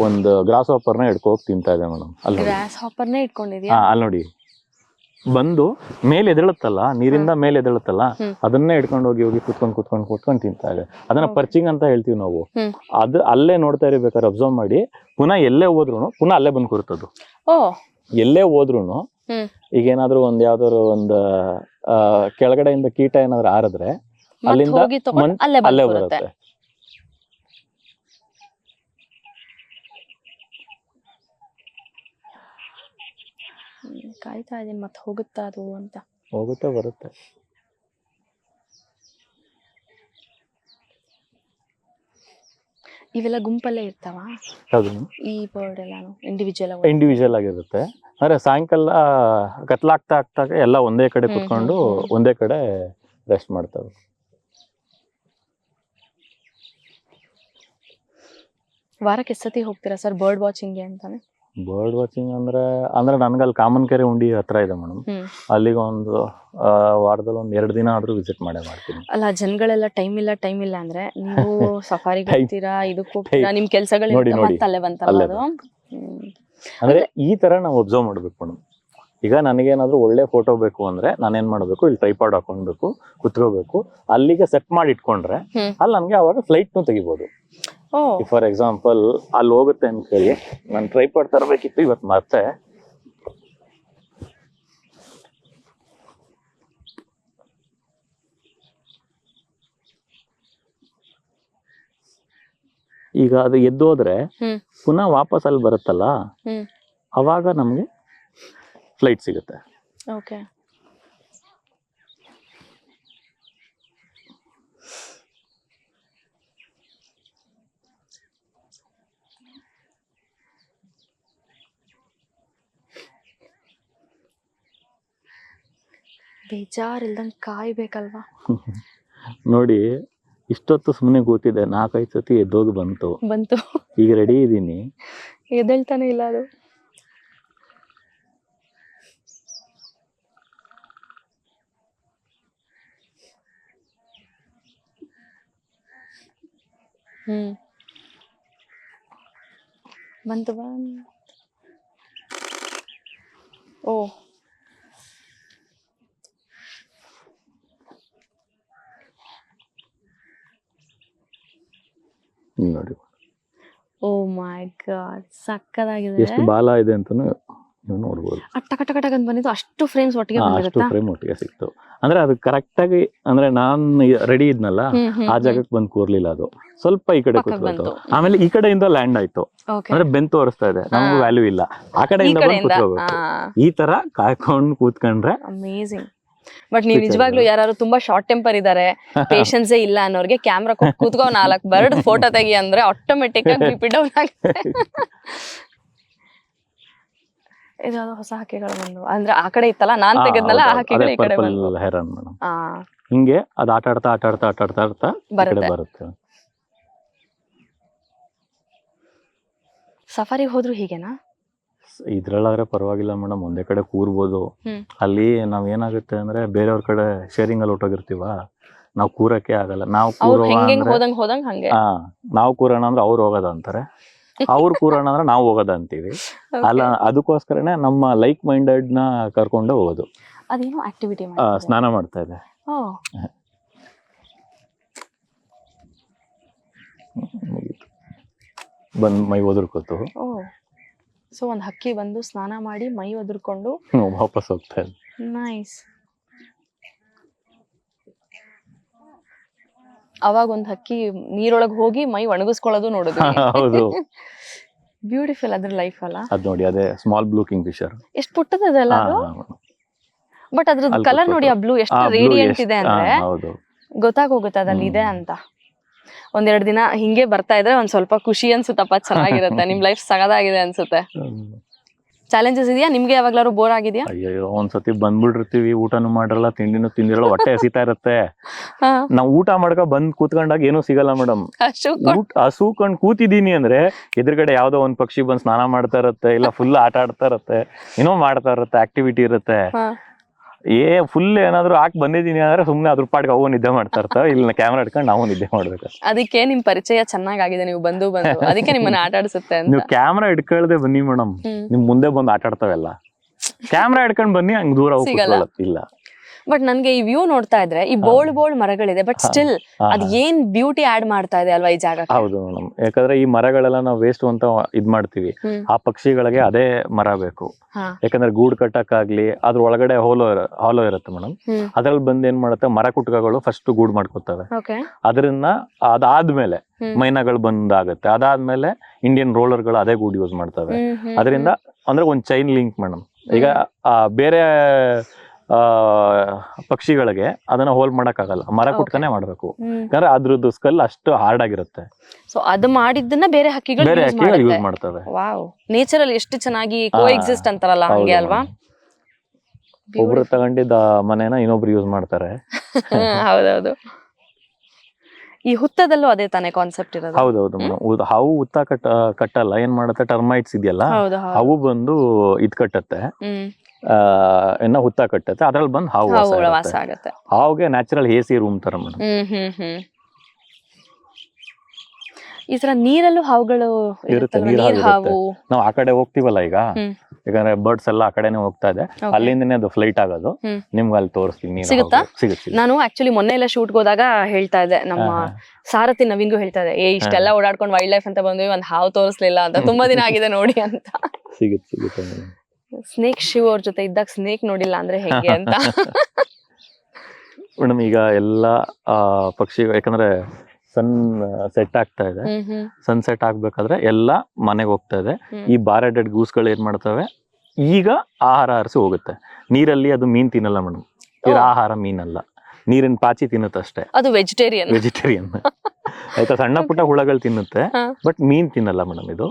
ಒಂದು ಗ್ರಾಸ್ ಹಾಪರ್ನ ಹಿಡ್ಕೋಕ್ ತಿಂತಾ ಇದೆ ಮೇಡಮ್. ಅಲ್ಲಿ ನೋಡಿ ಬಂದು ಮೇಲೆ ಎದ್ದೇಳುತ್ತಲ್ಲ, ನೀರಿಂದ ಮೇಲೆ ಎದ್ದೇಳುತ್ತಲ್ಲ, ಅದನ್ನೇ ಹಿಡ್ಕೊಂಡು ಹೋಗಿ ಕುತ್ಕೊಂಡು ತಿಂತಾ ಇದೆ. ಅದನ್ನ ಪರ್ಚಿಂಗ್ ಅಂತ ಹೇಳ್ತೀವಿ ನಾವು. ಅದು ಅಲ್ಲೇ ನೋಡ್ತಾ ಇರ್ಬೇಕಾದ್ರೆ ಅಬ್ಸರ್ವ್ ಮಾಡಿ, ಪುನಃ ಎಲ್ಲೇ ಹೋದ್ರು ಪುನಃ ಅಲ್ಲೇ ಬಂದು ಕೂರ್ತದ್ದು. ಎಲ್ಲೇ ಹೋದ್ರು ಈಗ ಏನಾದ್ರು ಒಂದ್ ಯಾವ್ದಾದ್ರು ಒಂದು ಕೆಳಗಡೆಯಿಂದ ಕೀಟ ಏನಾದ್ರು ಆರಿದ್ರೆ ಅಲ್ಲಿಂದ ಅಲ್ಲೇ ಬರುತ್ತೆ. ಕಾಯ್ತಾ ಇದೀನಿ ಮತ್ತೆ ಹೋಗುತ್ತಾ ಅದು ಅಂತ. ಹೋಗುತ್ತೆ ಬರುತ್ತೆ. ಇವೆಲ್ಲ ಗುಂಪಲ್ಲೇ ಇರ್ತಾವ? ಹೌದು, ಈ ಬರ್ಡ್ ಎಲ್ಲಾನು ಇಂಡಿವಿಜುವಲ್ ಆಗಿರುತ್ತೆ. ಅಂದ್ರೆ ಸಾಯಂಕಾಲ ಕತ್ಲಾಗ್ತಾ ಎಲ್ಲ ಒಂದೇ ಕಡೆ ಕುತ್ಕೊಂಡು ಒಂದೇ ಕಡೆ ರೆಸ್ಟ್ ಮಾಡ್ತವೆ. ವಾರಕ್ಕೆ ಎಷ್ಟು ಸತಿ ಹೋಗ್ತೀರಾ ಸರ್ ಬರ್ಡ್ ವಾಚಿಂಗ್ಗೆ ಅಂತಾನೆ? ಬರ್ಡ್ ವಾಚಿಂಗ್ ಅಂದ್ರೆ ನನ್ಗೆ ಅಲ್ಲಿ ಕಾಮನ್ಕೆರೆ ಉಂಡಿ ಹತ್ರ ಇದೆ ಮೇಡಮ್. ಅಲ್ಲಿಗೆ ಒಂದು ವಾರದಲ್ಲಿ 2 ದಿನ ಆದ್ರೂ ವಿಸಿಟ್ ಮಾಡ್ತೀನಿ. ಅಲ್ಲ, ಜನಗಳೆಲ್ಲ ಟೈಮ್ ಇಲ್ಲ ಅಂದ್ರೆ ನೀವು ಸಫಾರಿಗೆ ಹೋಗ್ತೀರಾ, ಇದಕ್ಕೆ ಹೋಗ್ತೀರಾ, ನಿಮ್ ಕೆಲ್ಸಗಳು ಅಲ್ಲೇ ಬಂತಲ್ಲ ಅದು. ಅಂದ್ರೆ ಈ ತರ ನಾವು ಅಬ್ಸರ್ವ್ ಮಾಡ್ಬೇಕು ಮೇಡಮ್. ಈಗ ನನಗೇನಾದ್ರೂ ಒಳ್ಳೆ ಫೋಟೋ ಬೇಕು ಅಂದ್ರೆ ನಾನೇನ್ ಮಾಡ್ಬೇಕು, ಇಲ್ಲಿ ಟ್ರೈಪಾಡ್ ಹಾಕೊಂಡ್ಬೇಕು, ಕುತ್ಕೋಬೇಕು, ಅಲ್ಲಿಗೆ ಸೆಟ್ ಮಾಡಿ ಇಟ್ಕೊಂಡ್ರೆ ಅಲ್ಲಿ ನನ್ಗೆ ಅವಾಗ ಫ್ಲೈಟ್ನು ತೆಗಿಬಹುದು. ಫಾರ್ ಎಕ್ಸಾಂಪಲ್ ಅಲ್ಲಿ ಹೋಗುತ್ತೆ ಅಂತ ಹೇಳಿ ನಾನು ಟ್ರೈಪಾಡ್ ತರಬೇಕಿತ್ತು ಇವತ್ತು ಮತ್ತೆ. ಈಗ ಅದು ಎದ್ದೋದ್ರೆ ಪುನಃ ವಾಪಸ್ ಅಲ್ಲಿ ಬರುತ್ತಲ್ಲ, ಅವಾಗ ನಮ್ಗೆ ಫ್ಲೈಟ್ ಸಿಗುತ್ತೆ. ಓಕೆ. ಬೇಜಾರಿಲ್ದಂಗೆ ಕಾಯ್ಬೇಕಲ್ವಾ? ನೋಡಿ, ಇಷ್ಟೊತ್ತು ಸುಮ್ಮನೆ ಕೂತಿದೆ, 4-5 ಸತಿ ಎದ್ದೋಗಿ ಬಂತು. ಈಗ ರೆಡಿ ಇದ್ದೀನಿ, ಎದ್ದೇಳ್ತಾನೆ ಇಲ್ಲ ಅದು. ಬಂತು. ಓ, ನೋಡಿ, ಓ ಮೈ ಗಾಡ್, ಸಕ್ಕದಾಗಿದೆ. ಎಷ್ಟು ಬಾಲ ಇದೆ ಅಂತಾನು ನೀವು ನೋಡ್ಬೋದು. ಟಕ ಅಂತ ಬಂದಿದ್ದು, ಅಷ್ಟು ಫ್ರೇಮ್ಸ್ ಒಟ್ಟಿಗೆ ಬಂದಿರುತ್ತಾ? ಅಷ್ಟು ಫ್ರೇಮ್ ಒಟ್ಟಿಗೆ ಸಿಕ್ತು. ಅಂದ್ರೆ ಅದು ಕರೆಕ್ಟ್ ಆಗಿ, ಅಂದ್ರೆ ನಾನ್ ರೆಡಿ ಇದ್ನಲ್ಲ ಆ ಜಾಗಕ್ಕೆ ಬಂದು ಕೂರ್ಲಿಲ್ಲ, ಅದು ಸ್ವಲ್ಪ ಈ ಕಡೆ ಕೂತ್ಕೊಳ್ತು. ಆಮೇಲೆ ಈ ಕಡೆಯಿಂದ ಲ್ಯಾಂಡ್ ಆಯ್ತು, ಅಂದ್ರೆ ಬೆಂತ್ ತೋರಿಸ್ತಾ ಇದೆ, ನಮ್ಗೆ ವ್ಯಾಲ್ಯೂ ಇಲ್ಲ, ಆ ಕಡೆಯಿಂದ ಬಂದು ಕೂತ್ಕೋಬೇಕು. ಈ ತರ ಕಾಯ್ಕೊಂಡು ಕೂತ್ಕೊಂಡ್ರೆ ಅಮೇಜಿಂಗ್. ಬಟ್ ನೀವು ನಿಜವಾಗ್ಲೂ ಯಾರು ತುಂಬಾ ಶಾರ್ಟ್ ಟೆಂಪರ್ ಇದಾರೆ, ಪೇಷನ್ಸೇ ಇಲ್ಲ ಅನ್ನೋರ್ಗೆ ಕ್ಯಾಮ್ರಾ ಕೂತ್ಕೋ 4 ಬರ್ಡ್ ಫೋಟೋ ತೆಗಿ ಅಂದ್ರೆ ಆಟೋಮೆಟಿಕ್ ಆಗಿ ಬಿಪಿ ಡೌನ್ ಆಗುತ್ತೆ. ಇದಾದ ಹೊಸ ಹಕ್ಕಿಗಳು ಬಂದು, ಅಂದ್ರೆ ಆ ಕಡೆ ಇತ್ತಲ್ಲ ನಾನ್ ತೆಗೆದ್ನಲ್ಲ, ಆ ಹಕ್ಕಿಗಳು ಈ ಕಡೆ ಬಂದು ಹಿಂಗೆ ಅದು ಆಟ ಆಡ್ತಾ ಬರುತ್ತೆ. ಸಫಾರಿಗೆ ಹೋದ್ರು ಹೀಗೆನಾ? ಇದ್ರಲ್ಲಾದ್ರೆ ಪರವಾಗಿಲ್ಲ ಮೇಡಮ್, ಒಂದೇ ಕಡೆ ಕೂರ್ಬೋದು. ಅಲ್ಲಿ ನಾವ್ ಏನಾಗುತ್ತೆ ಅಂದ್ರೆ ಬೇರೆಯವ್ರ ಕಡೆ ಶೇರಿಂಗ್ ಅಲ್ಲಿ ಹೊಟ್ಟೋಗಿರ್ತೀವ, ನಾವ್ ಕೂರಕ್ಕೆ ಆಗಲ್ಲ. ನಾವು ಕೂರೋಣ ಅಂದ್ರೆ ಅವ್ರು ಹೋಗೋದ ಅಂತಾರೆ, ಅವ್ರು ಕೂರೋಣ ಅಂದ್ರೆ ನಾವು ಹೋಗೋದ ಅಂತೀವಿ. ಅಲ್ಲ, ಅದಕ್ಕೋಸ್ಕರನೇ ನಮ್ಮ ಲೈಕ್ ಮೈಂಡೆಡ್ ನ ಕರ್ಕೊಂಡು ಹೋಗೋದು. ಅದೇನೋ ಆಕ್ಟಿವಿಟಿ ಸ್ನಾನ ಮಾಡ್ತಾ ಇದೆ, ಬಂದ್ ಮೈ ಒದರ್ಕೋತು. ಸೊ ಒಂದ್ ಹಕ್ಕಿ ಬಂದು ಸ್ನಾನ ಮಾಡಿ ಮೈ ಒದರ್ಕೊಂಡು ವಾಪಸ್ ಹೋಗ್ತಾ ಇದೆ. ನೈಸ್. ಅವಾಗ ಒಂದ್ ಹಕ್ಕಿ ನೀರೊಳಗ್ ಹೋಗಿ ಮೈ ಒಣಗಿಸ್ಕೊಳ್ಳೋದು ನೋಡಿದ್ವಿ. ಹೌದು, ಬ್ಯೂಟಿಫುಲ್ ಅದ್ರ ಲೈಫ್ ಅಲ್ಲ. ಅದ್ ನೋಡಿ, ಅದೇ ಸ್ಮಾಲ್ ಬ್ಲೂ ಕಿಂಗ್ ಫಿಶರ್. ಎಷ್ಟು ಪುಟ್ಟದಲ್ಲ ಅದು, ಬಟ್ ಅದ್ರದ್ದು ಕಲರ್ ನೋಡಿ, ಆ ಬ್ಲೂ ಎಷ್ಟು ರೇಡಿಯಂಟ್ ಇದೆ ಅಂದ್ರೆ ಗೊತ್ತಾಗೋಗುತ್ತೆ ಅದಲ್ಲಿ ಇದೆ ಅಂತ. 1-2 ದಿನ ಹಿಂಗೆ ಬರ್ತಾ ಇದ್ರೆ ಒಂದ್ ಸ್ವಲ್ಪ ಖುಷಿ ಅನ್ಸುತ್ತಪ್ಪ, ಚೆನ್ನಾಗಿರುತ್ತೆ. ನಿಮ್ ಲೈಫ್ ಸಗದಾಗಿದೆ ಅನ್ಸುತ್ತೆ. ಚಾಲೆಂಜಸ್ ಇದೆಯಾ ನಿಮ್ಗೆ? ಯಾವಾಗ್ಲಾರು ಬೋರ್ ಆಗಿದ್ಯಾ? ಅಯ್ಯೋ, ಒಂದ್ಸತಿ ಬಂದ್ಬಿಟ್ಟಿರ್ತೀವಿ, ಊಟನು ಮಾಡಲ್ಲ, ತಿಂಡಿನೂ ತಿಂದಿರಲ್ಲ, ಹೊಟ್ಟೆ ಹಸಿತಾ ಇರುತ್ತೆ. ನಾವ್ ಊಟ ಮಾಡ್ಕೊ ಬಂದ್ ಕೂತ್ಕೊಂಡಾಗ ಏನೂ ಸಿಗಲ್ಲ ಮೇಡಮ್. ಹಸೂಕೊಂಡ್ ಕೂತಿದೀನಿ ಅಂದ್ರೆ ಎದುರುಗಡೆ ಯಾವ್ದೋ ಒಂದ್ ಪಕ್ಷಿ ಬಂದ್ ಸ್ನಾನ ಮಾಡ್ತಾ ಇರತ್ತೆ, ಇಲ್ಲ ಫುಲ್ ಆಟ ಆಡ್ತಾ ಇರತ್ತೆ, ಏನೋ ಮಾಡ್ತಾ ಇರತ್ತೆ, ಆಕ್ಟಿವಿಟಿ ಇರುತ್ತೆ. ಫುಲ್ ಏನಾದ್ರು ಹಾಕಿ ಬಂದಿದೀನಿ ಅಂದ್ರೆ ಸುಮ್ನೆ ಅದ್ರ ಪಾಡ್ಗೆ ಅವು ನಿದ್ದೆ ಮಾಡ್ತಾ ಇರ್ತಾವ, ಇಲ್ಲ ಕ್ಯಾಮ್ರಾ ಇಟ್ಕೊಂಡು ನಾವು ನಿದ್ದೆ ಮಾಡ್ಬೇಕು. ಅದಕ್ಕೆ ನಿಮ್ ಪರಿಚಯ ಚೆನ್ನಾಗಿದೆ, ನೀವು ಬಂದು ಅದಕ್ಕೆ ನಿಮ್ಮನ್ನ ಆಟ ಆಡಿಸುತ್ತೆ ಅಂತ. ನೀವು ಕ್ಯಾಮ್ರಾ ಇಟ್ಕೊಳ್ದೆ ಬನ್ನಿ ಮೇಡಮ್, ನಿಮ್ ಮುಂದೆ ಬಂದು ಆಟ ಆಡ್ತಾವೆಲ್ಲ. ಕ್ಯಾಮ್ರಾ ಹಿಡ್ಕೊಂಡ್ ಬನ್ನಿ ಹಂಗ್ ದೂರ ಹೋಗಿ ಕೂತ್ಕೊಳ್ಳೋದು ಇಲ್ಲ. ಬಟ್ ನನ್ಗೆ ಈ ವ್ಯೂ ನೋಡ್ತಾ ಇದ್ರೆ ಈ ಬೋಲ್ಡ್ ಮರಗಳಿದೆ, ಬಟ್ ಸ್ಟಿಲ್ ಅದ್ ಏನ್ ಬ್ಯೂಟಿ ಆಡ್ ಮಾಡ್ತಾ ಇದೆ ಅಲ್ವಾ ಈ ಜಾಗ. ಹೌದು ಮೇಡಮ್, ಯಾಕಂದ್ರೆ ಈ ಮರಗಳೆಲ್ಲ ನಾವು ವೇಸ್ಟ್ ಅಂತ ಇದ್ ಮಾಡ್ತೀವಿ, ಆ ಪಕ್ಷಿಗಳಿಗೆ ಅದೇ ಮರ ಬೇಕು. ಯಾಕಂದ್ರೆ ಗೂಡು ಕಟ್ಟಕ್ಕಾಗ್ಲಿ ಅದ್ರ ಒಳಗಡೆ ಹಾಲೋ ಇರುತ್ತೆ ಮೇಡಮ್, ಅದ್ರಲ್ಲಿ ಬಂದ್ ಏನ್ ಮಾಡುತ್ತೆ ಮರ ಕುಟ್ಕಗಳು ಫಸ್ಟ್ ಗೂಡು ಮಾಡ್ಕೊತವೆ. ಅದರಿಂದ ಅದಾದ್ಮೇಲೆ ಮೈನಾಗಳು ಬಂದಾಗುತ್ತೆ, ಅದಾದ್ಮೇಲೆ ಇಂಡಿಯನ್ ರೋಲರ್ಗಳು ಅದೇ ಗೂಡು ಯೂಸ್ ಮಾಡ್ತವೆ. ಅದರಿಂದ ಅಂದ್ರೆ ಒಂದ್ ಚೈನ್ ಲಿಂಕ್ ಮೇಡಮ್. ಈಗ ಬೇರೆ ಪಕ್ಷಿಗಳಿಗೆ ಅದನ್ನ ಹೋಲ್ ಮಾಡಕ್ ಆಗಲ್ಲ, ಮರ ಕುಟ್ಕನೆ ಮಾಡ್ಬೇಕು, ಯಾಕಂದ್ರೆ ಅದ್ರದ್ದು ಸ್ಕಲ್ ಅಷ್ಟು ಹಾರ್ಡ್ ಆಗಿರುತ್ತೆ. ಸೊ ಅದು ಮಾಡಿದ್ದನ್ನ ಬೇರೆ ಹಕ್ಕಿಗಳು ಯೂಸ್ ಮಾಡ್ತವೆ. ವಾವ್, ನೇಚರ್ ಅಲ್ಲಿ ಎಷ್ಟು ಚೆನ್ನಾಗಿ ಕೋ ಎಕ್ಸಿಸ್ಟ್ ಅಂತಾರಲ್ಲ ಹಂಗೆ ಅಲ್ವಾ. ಒಬ್ರು ತಗೊಂಡಿದ್ದ ಮನೇನ ಇನ್ನೊಬ್ರು ಯೂಸ್ ಮಾಡ್ತಾರೆ. ಹೌದೌದು. ಈ ಹುತ್ತದಲ್ಲೂ ಅದೇ ತಾನೇ ಕಾನ್ಸೆಪ್ಟ್ ಇರೋದು. ಹೌದೌದು, ಹಾವು ಹುತ್ತ ಕಟ್ಟಲ್ಲ, ಏನ್ ಮಾಡುತ್ತೆ ಟರ್ಮೈಟ್ಸ್ ಇದೆಯಲ್ಲ ಅವು ಬಂದು ಇದ್ ಕಟ್ಟತ್ತೆ, ಹುತ್ತ ಕಟ್ಟತ್ತೆ, ಅದ್ರಲ್ಲಿ ಬಂದು ಹಾವು ವಾಸ ಆಗುತ್ತೆ. ಹಾವಿಗೆ ನ್ಯಾಚುರಲ್ AC ರೂಮ್ ತರ ಮೇಡಮ್. ಈ ತರ ನೀರಲ್ಲೂ ಹಾವುಗಳು ಇರುತ್ತೆ, ನೀರ್ ಹಾವು. ನಾವು ಆ ಕಡೆ ಹೋಗ್ತೀವಲ್ಲ ಈಗ, ಯಾಕಂದ್ರೆ ಬರ್ಡ್ಸ್ ಎಲ್ಲ ಆ ಕಡೆನೆ ಹೋಗ್ತಾ ಇದೆ, ಅಲ್ಲಿಂದನೇ ಅದು ಫ್ಲೈಟ್ ಆಗೋದು. ನಿಮ್ಗೆ ಅಲ್ಲಿ ತೋರಿಸ್ತೀನಿ, ಸಿಗುತ್ತಾ? ನಾನು ಆಕ್ಚುಲಿ ಮೊನ್ನೆ ಎಲ್ಲ ಶೂಟ್ ಹೋದಾಗ ಹೇಳ್ತಾ ಇದ್ದೆ, ನಮ್ಮ ಸಾರಥಿ ನವೀನ್ಗೂ ಹೇಳ್ತಾ ಇದೆ, ಇಷ್ಟೆಲ್ಲ ಓಡಾಡ್ಕೊಂಡು ವೈಲ್ಡ್ ಲೈಫ್ ಅಂತ ಬಂದ್ವಿ, ಒಂದ್ ಹಾವು ತೋರಿಸ್ಲಿಲ್ಲ ಅಂತ, ತುಂಬಾ ದಿನ ಆಗಿದೆ ನೋಡಿ ಅಂತ. ಸಿಗುತ್ತೆ ಸ್ನೇಕ್ ಶಿವ್ ಅವ್ರ ಜೊತೆ ಇದ್ದಾಗ ಸ್ನೇಕ್ ನೋಡಿಲ್ಲ ಅಂದ್ರೆ ಹೇಗೆ ಅಂತ. ಮೇಡಮ್ ಈಗ ಎಲ್ಲಾ ಪಕ್ಷಿ, ಯಾಕಂದ್ರೆ ಸನ್ ಸೆಟ್ ಆಗ್ತಾ ಇದೆ, ಸನ್ಸೆಟ್ ಆಗ್ಬೇಕಾದ್ರೆ ಎಲ್ಲಾ ಮನೆಗೆ ಹೋಗ್ತಾ ಇದೆ. ಈ ಬಾರೆಡೆಡ್ ಗೂಸ್ಗಳು ಏನ್ ಮಾಡ್ತವೆ, ಈಗ ಆಹಾರ ಅರಸಿ ಹೋಗುತ್ತೆ. ನೀರಲ್ಲಿ ಅದು ಮೀನ್ ತಿನ್ನಲ್ಲ ಮೇಡಮ್, ಆಹಾರ ಮೀನಲ್ಲ, ನೀರಿನ ಪಾಚಿ ತಿನ್ನುತ್ತಷ್ಟೇ. ಅದು ವೆಜಿಟೇರಿಯನ್ ಆಯ್ತಾ. ಸಣ್ಣ ಪುಟ್ಟ ಹುಳಗಳು ತಿನ್ನುತ್ತೆ, ಬಟ್ ಮೀನ್ ತಿನ್ನಲ್ಲ ಮೇಡಮ್ ಇದು.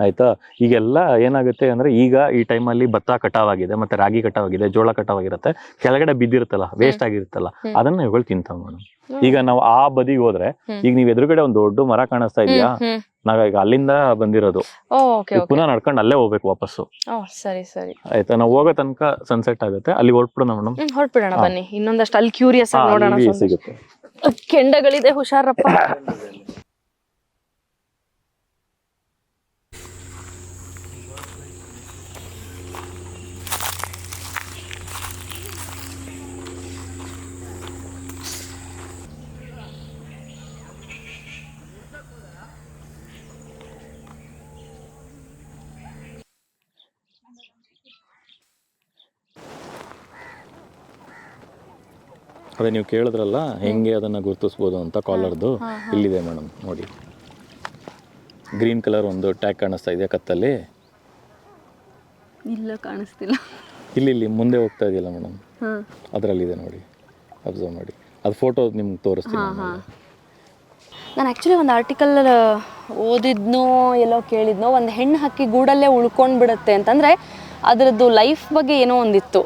ಆಯ್ತಾ. ಈಗೆಲ್ಲ ಏನಾಗುತ್ತೆ ಅಂದ್ರೆ, ಈಗ ಈ ಟೈಮಲ್ಲಿ ಭತ್ತ ಕಟಾವಾಗಿದೆ, ಮತ್ತೆ ರಾಗಿ ಕಟಾವಾಗಿದೆ, ಜೋಳ ಕಟಾವಾಗಿರುತ್ತೆ, ಕೆಳಗಡೆ ಬಿದ್ದಿರುತ್ತಲ್ಲ, ವೇಸ್ಟ್ ಆಗಿರುತ್ತಲ್ಲ, ಅದನ್ನ ಇವುಗಳು ತಿಂತಾವ ಮೇಡಮ್. ಈಗ ನಾವು ಆ ಬದಿಗೆ ಹೋದ್ರೆ, ಈಗ ನೀವ್ ಎದುರುಗಡೆ ಒಂದ್ ದೊಡ್ಡ ಮರ ಕಾಣಿಸ್ತಾ ಇದೆಯಾ, ನಾವೀಗ ಅಲ್ಲಿಂದ ಬಂದಿರೋದು, ಪುನಃ ನಡ್ಕೊಂಡು ಅಲ್ಲೇ ಹೋಗ್ಬೇಕು ವಾಪಸ್ಸು. ಸರಿ ಸರಿ ಆಯ್ತಾ. ನಾವು ಹೋಗೋ ತನಕ ಸನ್ಸೆಟ್ ಆಗುತ್ತೆ, ಅಲ್ಲಿ ಹೊರಟ್ಬಿಡೋಣ ಮೇಡಮ್. ಹೊರಟ್ಬಿಡೋಣ ಬನ್ನಿ, ಇನ್ನೊಂದಷ್ಟು ಅಲ್ಲಿ ಕ್ಯೂರಿಯಸ್ ಆಗಿ ನೋಡೋಣ. ಸಿಗುತ್ತೆ, ಕೆಂಡಗಳಿದೆ, ಹುಷಾರಪ್ಪ. ಅದೇ ನೀವು ಕೇಳಿದ್ರಲ್ಲ ಹೆಂಗೆ ಅದನ್ನ ಗುರುತಿಸ್ಬೋದು ಅಂತ, ಕಾಲರ್ದು ಇಲ್ಲಿದೆ ಮೇಡಮ್ ನೋಡಿ. ಗ್ರೀನ್ ಕಲರ್ ಒಂದು ಟ್ಯಾಗ್ ಕಾಣಿಸ್ತಾ ಇದೆಯಾ ಕತ್ತಲ್ಲಿ? ಇಲ್ಲ, ಕಾಣಿಸ್ತಿಲ್ಲ. ಇಲ್ಲಿ ಮುಂದೆ ಹೋಗ್ತಾ ಇದೆಯಲ್ಲ ಮೇಡಮ್, ಅದರಲ್ಲಿದೆ ನೋಡಿ, ಅಬ್ಸರ್ವ್ ಮಾಡಿ. ಅದು ಫೋಟೋ ನಿಮ್ಗೆ ತೋರಿಸ್ತೀನಿ. ನಾನು ಆ್ಯಕ್ಚುಲಿ ಒಂದು ಆರ್ಟಿಕಲ್ ಓದಿದ್ನೋ ಎಲ್ಲೋ ಕೇಳಿದ್ನೋ, ಒಂದು ಹೆಣ್ಣು ಹಕ್ಕಿ ಗೂಡಲ್ಲೇ ಉಳ್ಕೊಂಡು ಬಿಡುತ್ತೆ ಅಂತಂದ್ರೆ ಅದರದ್ದು ಲೈಫ್ ಬಗ್ಗೆ ಏನೋ ಒಂದಿತ್ತು,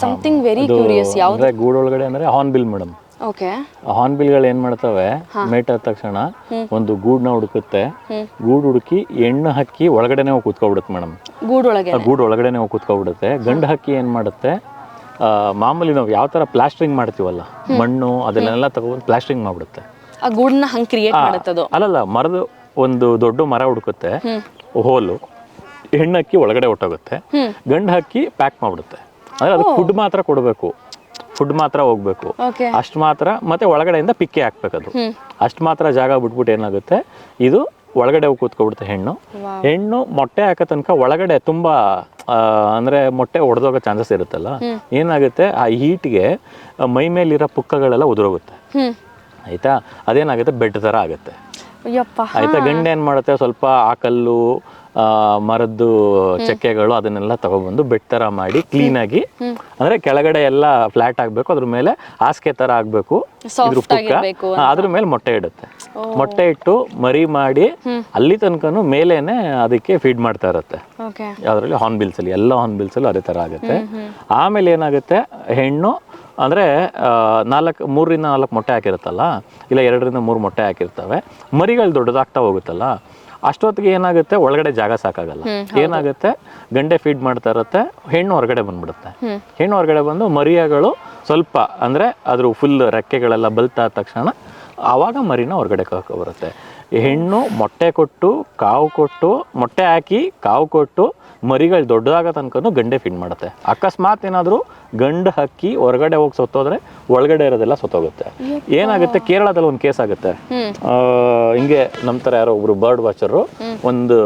ಸಮಥಿಂಗ್ ವೆರಿ ಕ್ಯೂರಿಯಸ್. ಯಾವ್ದು ಗೂಡೊಳಗಡೆ ಅಂದ್ರೆ ಹಾರ್ನ್ಬಿಲ್ ಮೇಡಮ್. ಓಕೆ. ಹಾರ್ನ್ಬಿಲ್ಗಳು ಏನ್ ಮಾಡ್ತವೆ, ಮೇಟ್ ಆದ ತಕ್ಷಣ ಒಂದು ಗೂಡ್ನ ಹುಡುಕುತ್ತೆ, ಗೂಡು ಹುಡುಕಿ ಹೆಣ್ಣು ಹಕ್ಕಿ ಒಳಗಡೆನೆ ಹೋಗಿ ಕೂತ್ಕೊಬಿಡುತ್ತೆ ಮೇಡಮ್. ಗೂಡು ಒಳಗಡೆನೆ ಹೋಗಿ ಕೂತ್ಕೊಬಿಡುತ್ತೆ. ಗಂಡು ಹಕ್ಕಿ ಏನ್ ಮಾಡುತ್ತೆ, ಮಾಮೂಲಿ ನಾವು ಯಾವ ತರ ಪ್ಲಾಸ್ಟರಿಂಗ್ ಮಾಡ್ತೀವಲ್ಲ, ಮಣ್ಣು ಅದನ್ನೆಲ್ಲ ತಗೊಂಡು ಪ್ಲಾಸ್ಟರಿಂಗ್ ಮಾಡ್ಬಿಡುತ್ತೆ. ಆ ಗೂಡನ್ನ ಹಂಗೆ ಕ್ರಿಯೇಟ್ ಮಾಡುತ್ತದು. ಅಲ್ಲಲ್ಲ, ಮರದ ಒಂದು ದೊಡ್ಡ ಮರ ಹುಡುಕುತ್ತೆ, ಹೋಲು, ಹೆಣ್ಣಕ್ಕಿ ಒಳಗಡೆ ಹೊಟ್ಟೋಗುತ್ತೆ, ಗಂಡು ಹಕ್ಕಿ ಪ್ಯಾಕ್ ಮಾಡ್ಬಿಡುತ್ತೆ. ಅಂದ್ರೆ ಅದು ಫುಡ್ ಮಾತ್ರ ಕೊಡಬೇಕು, ಫುಡ್ ಮಾತ್ರ ಹೋಗ್ಬೇಕು, ಅಷ್ಟು ಮಾತ್ರ. ಮತ್ತೆ ಒಳಗಡೆಯಿಂದ ಪಿಕ್ಕೆ ಹಾಕ್ಬೇಕು, ಅದು ಅಷ್ಟು ಮಾತ್ರ ಜಾಗ ಬಿಟ್ಬಿಟ್ಟು ಏನಾಗುತ್ತೆ, ಇದು ಒಳಗಡೆ ಹೋಗಿ ಕೂತ್ಕೊಬಿಡುತ್ತೆ ಹೆಣ್ಣು ಮೊಟ್ಟೆ ಹಾಕೋ ತನಕ ಒಳಗಡೆ ತುಂಬಾ ಅಂದ್ರೆ ಮೊಟ್ಟೆ ಒಡೆದೋಗೋ ಚಾನ್ಸಸ್ ಇರುತ್ತಲ್ಲ, ಏನಾಗುತ್ತೆ ಆ ಹೀಟ್ಗೆ ಮೈ ಮೇಲಿರೋ ಪುಕ್ಕಗಳೆಲ್ಲ ಉದುರೋಗುತ್ತೆ. ಆಯ್ತಾ. ಅದೇನಾಗುತ್ತೆ, ಬೆಡ್ ತರ ಆಗುತ್ತೆ. ಆಯ್ತಾ. ಗಂಡ ಏನ್ ಮಾಡುತ್ತೆ, ಸ್ವಲ್ಪ ಆಕಲ್ಲು, ಮರದ್ದು ಚಕ್ಕೆಗಳು ಅದನ್ನೆಲ್ಲ ತಗೊಬಂದು ಬೆಡ್ ತರ ಮಾಡಿ ಕ್ಲೀನ್ ಆಗಿ, ಅಂದ್ರೆ ಕೆಳಗಡೆ ಎಲ್ಲ ಫ್ಲಾಟ್ ಆಗ್ಬೇಕು, ಅದ್ರ ಮೇಲೆ ಹಾಸಿಗೆ ತರ ಆಗ್ಬೇಕು, ಇದ್ರ ಪುಕ್ಕ, ಅದ್ರ ಮೇಲೆ ಮೊಟ್ಟೆ ಇಡುತ್ತೆ. ಮೊಟ್ಟೆ ಇಟ್ಟು ಮರಿ ಮಾಡಿ ಅಲ್ಲಿ ತನಕನು ಮೇಲೇನೆ ಅದಕ್ಕೆ ಫೀಡ್ ಮಾಡ್ತಾ ಇರುತ್ತೆ. ಯಾವ್ದ್ರಲ್ಲಿ, ಹಾರ್ನ್ಬಿಲ್ಸ್ ಅಲ್ಲಿ, ಎಲ್ಲ ಹಾರ್ನ್ಬಿಲ್ಸ್ ಅಲ್ಲೂ ಅದೇ ತರ ಆಗುತ್ತೆ. ಆಮೇಲೆ ಏನಾಗುತ್ತೆ, ಹೆಣ್ಣು ಅಂದ್ರೆ 3 ರಿಂದ 4 ಮೊಟ್ಟೆ ಹಾಕಿರುತ್ತಲ್ಲ, ಇಲ್ಲ 2 ರಿಂದ 3 ಮೊಟ್ಟೆ ಹಾಕಿರ್ತವೆ, ಮರಿಗಳು ದೊಡ್ಡದಾಗ್ತಾ ಹೋಗುತ್ತಲ್ಲ, ಅಷ್ಟೊತ್ತಿಗೆ ಏನಾಗುತ್ತೆ, ಒಳಗಡೆ ಜಾಗ ಸಾಕಾಗಲ್ಲ. ಏನಾಗುತ್ತೆ, ಗಂಡೆ ಫೀಡ್ ಮಾಡ್ತಾ ಇರುತ್ತೆ, ಹೆಣ್ಣು ಹೊರಗಡೆ ಬಂದ್ಬಿಡುತ್ತೆ. ಹೆಣ್ಣು ಹೊರಗಡೆ ಬಂದು ಮರಿಯಗಳು ಸ್ವಲ್ಪ ಅಂದ್ರೆ ಅದ್ರ ಫುಲ್ ರೆಕ್ಕೆಗಳೆಲ್ಲ ಬಲ್ತಾ ತಕ್ಷಣ ಆವಾಗ ಮರಿನ ಹೊರಗಡೆ ಬರುತ್ತೆ. ಹೆಣ್ಣು ಮೊಟ್ಟೆ ಕೊಟ್ಟು ಕಾವು ಕೊಟ್ಟು ಮೊಟ್ಟೆ ಹಾಕಿ ಕಾವು ಕೊಟ್ಟು ಮರಿಗಳು ದೊಡ್ಡದಾಗ ತನಕನೂ ಗಂಡೆ ಫೀಡ್ ಮಾಡುತ್ತೆ. ಅಕಸ್ಮಾತ್ ಏನಾದರೂ ಗಂಡು ಹಕ್ಕಿ ಹೊರಗಡೆ ಹೋಗಿ ಸತ್ತೋದ್ರೆ ಒಳಗಡೆ ಇರೋದೆಲ್ಲ ಸತ್ತೋಗುತ್ತೆ. ಏನಾಗುತ್ತೆ, ಕೇರಳದಲ್ಲಿ ಒಂದು ಕೇಸ್ ಆಗುತ್ತೆ. ಹಿಂಗೆ ನಮ್ಮ ಥರ ಯಾರೋ ಒಬ್ರು ಬರ್ಡ್ ವಾಚರು ಒಂದು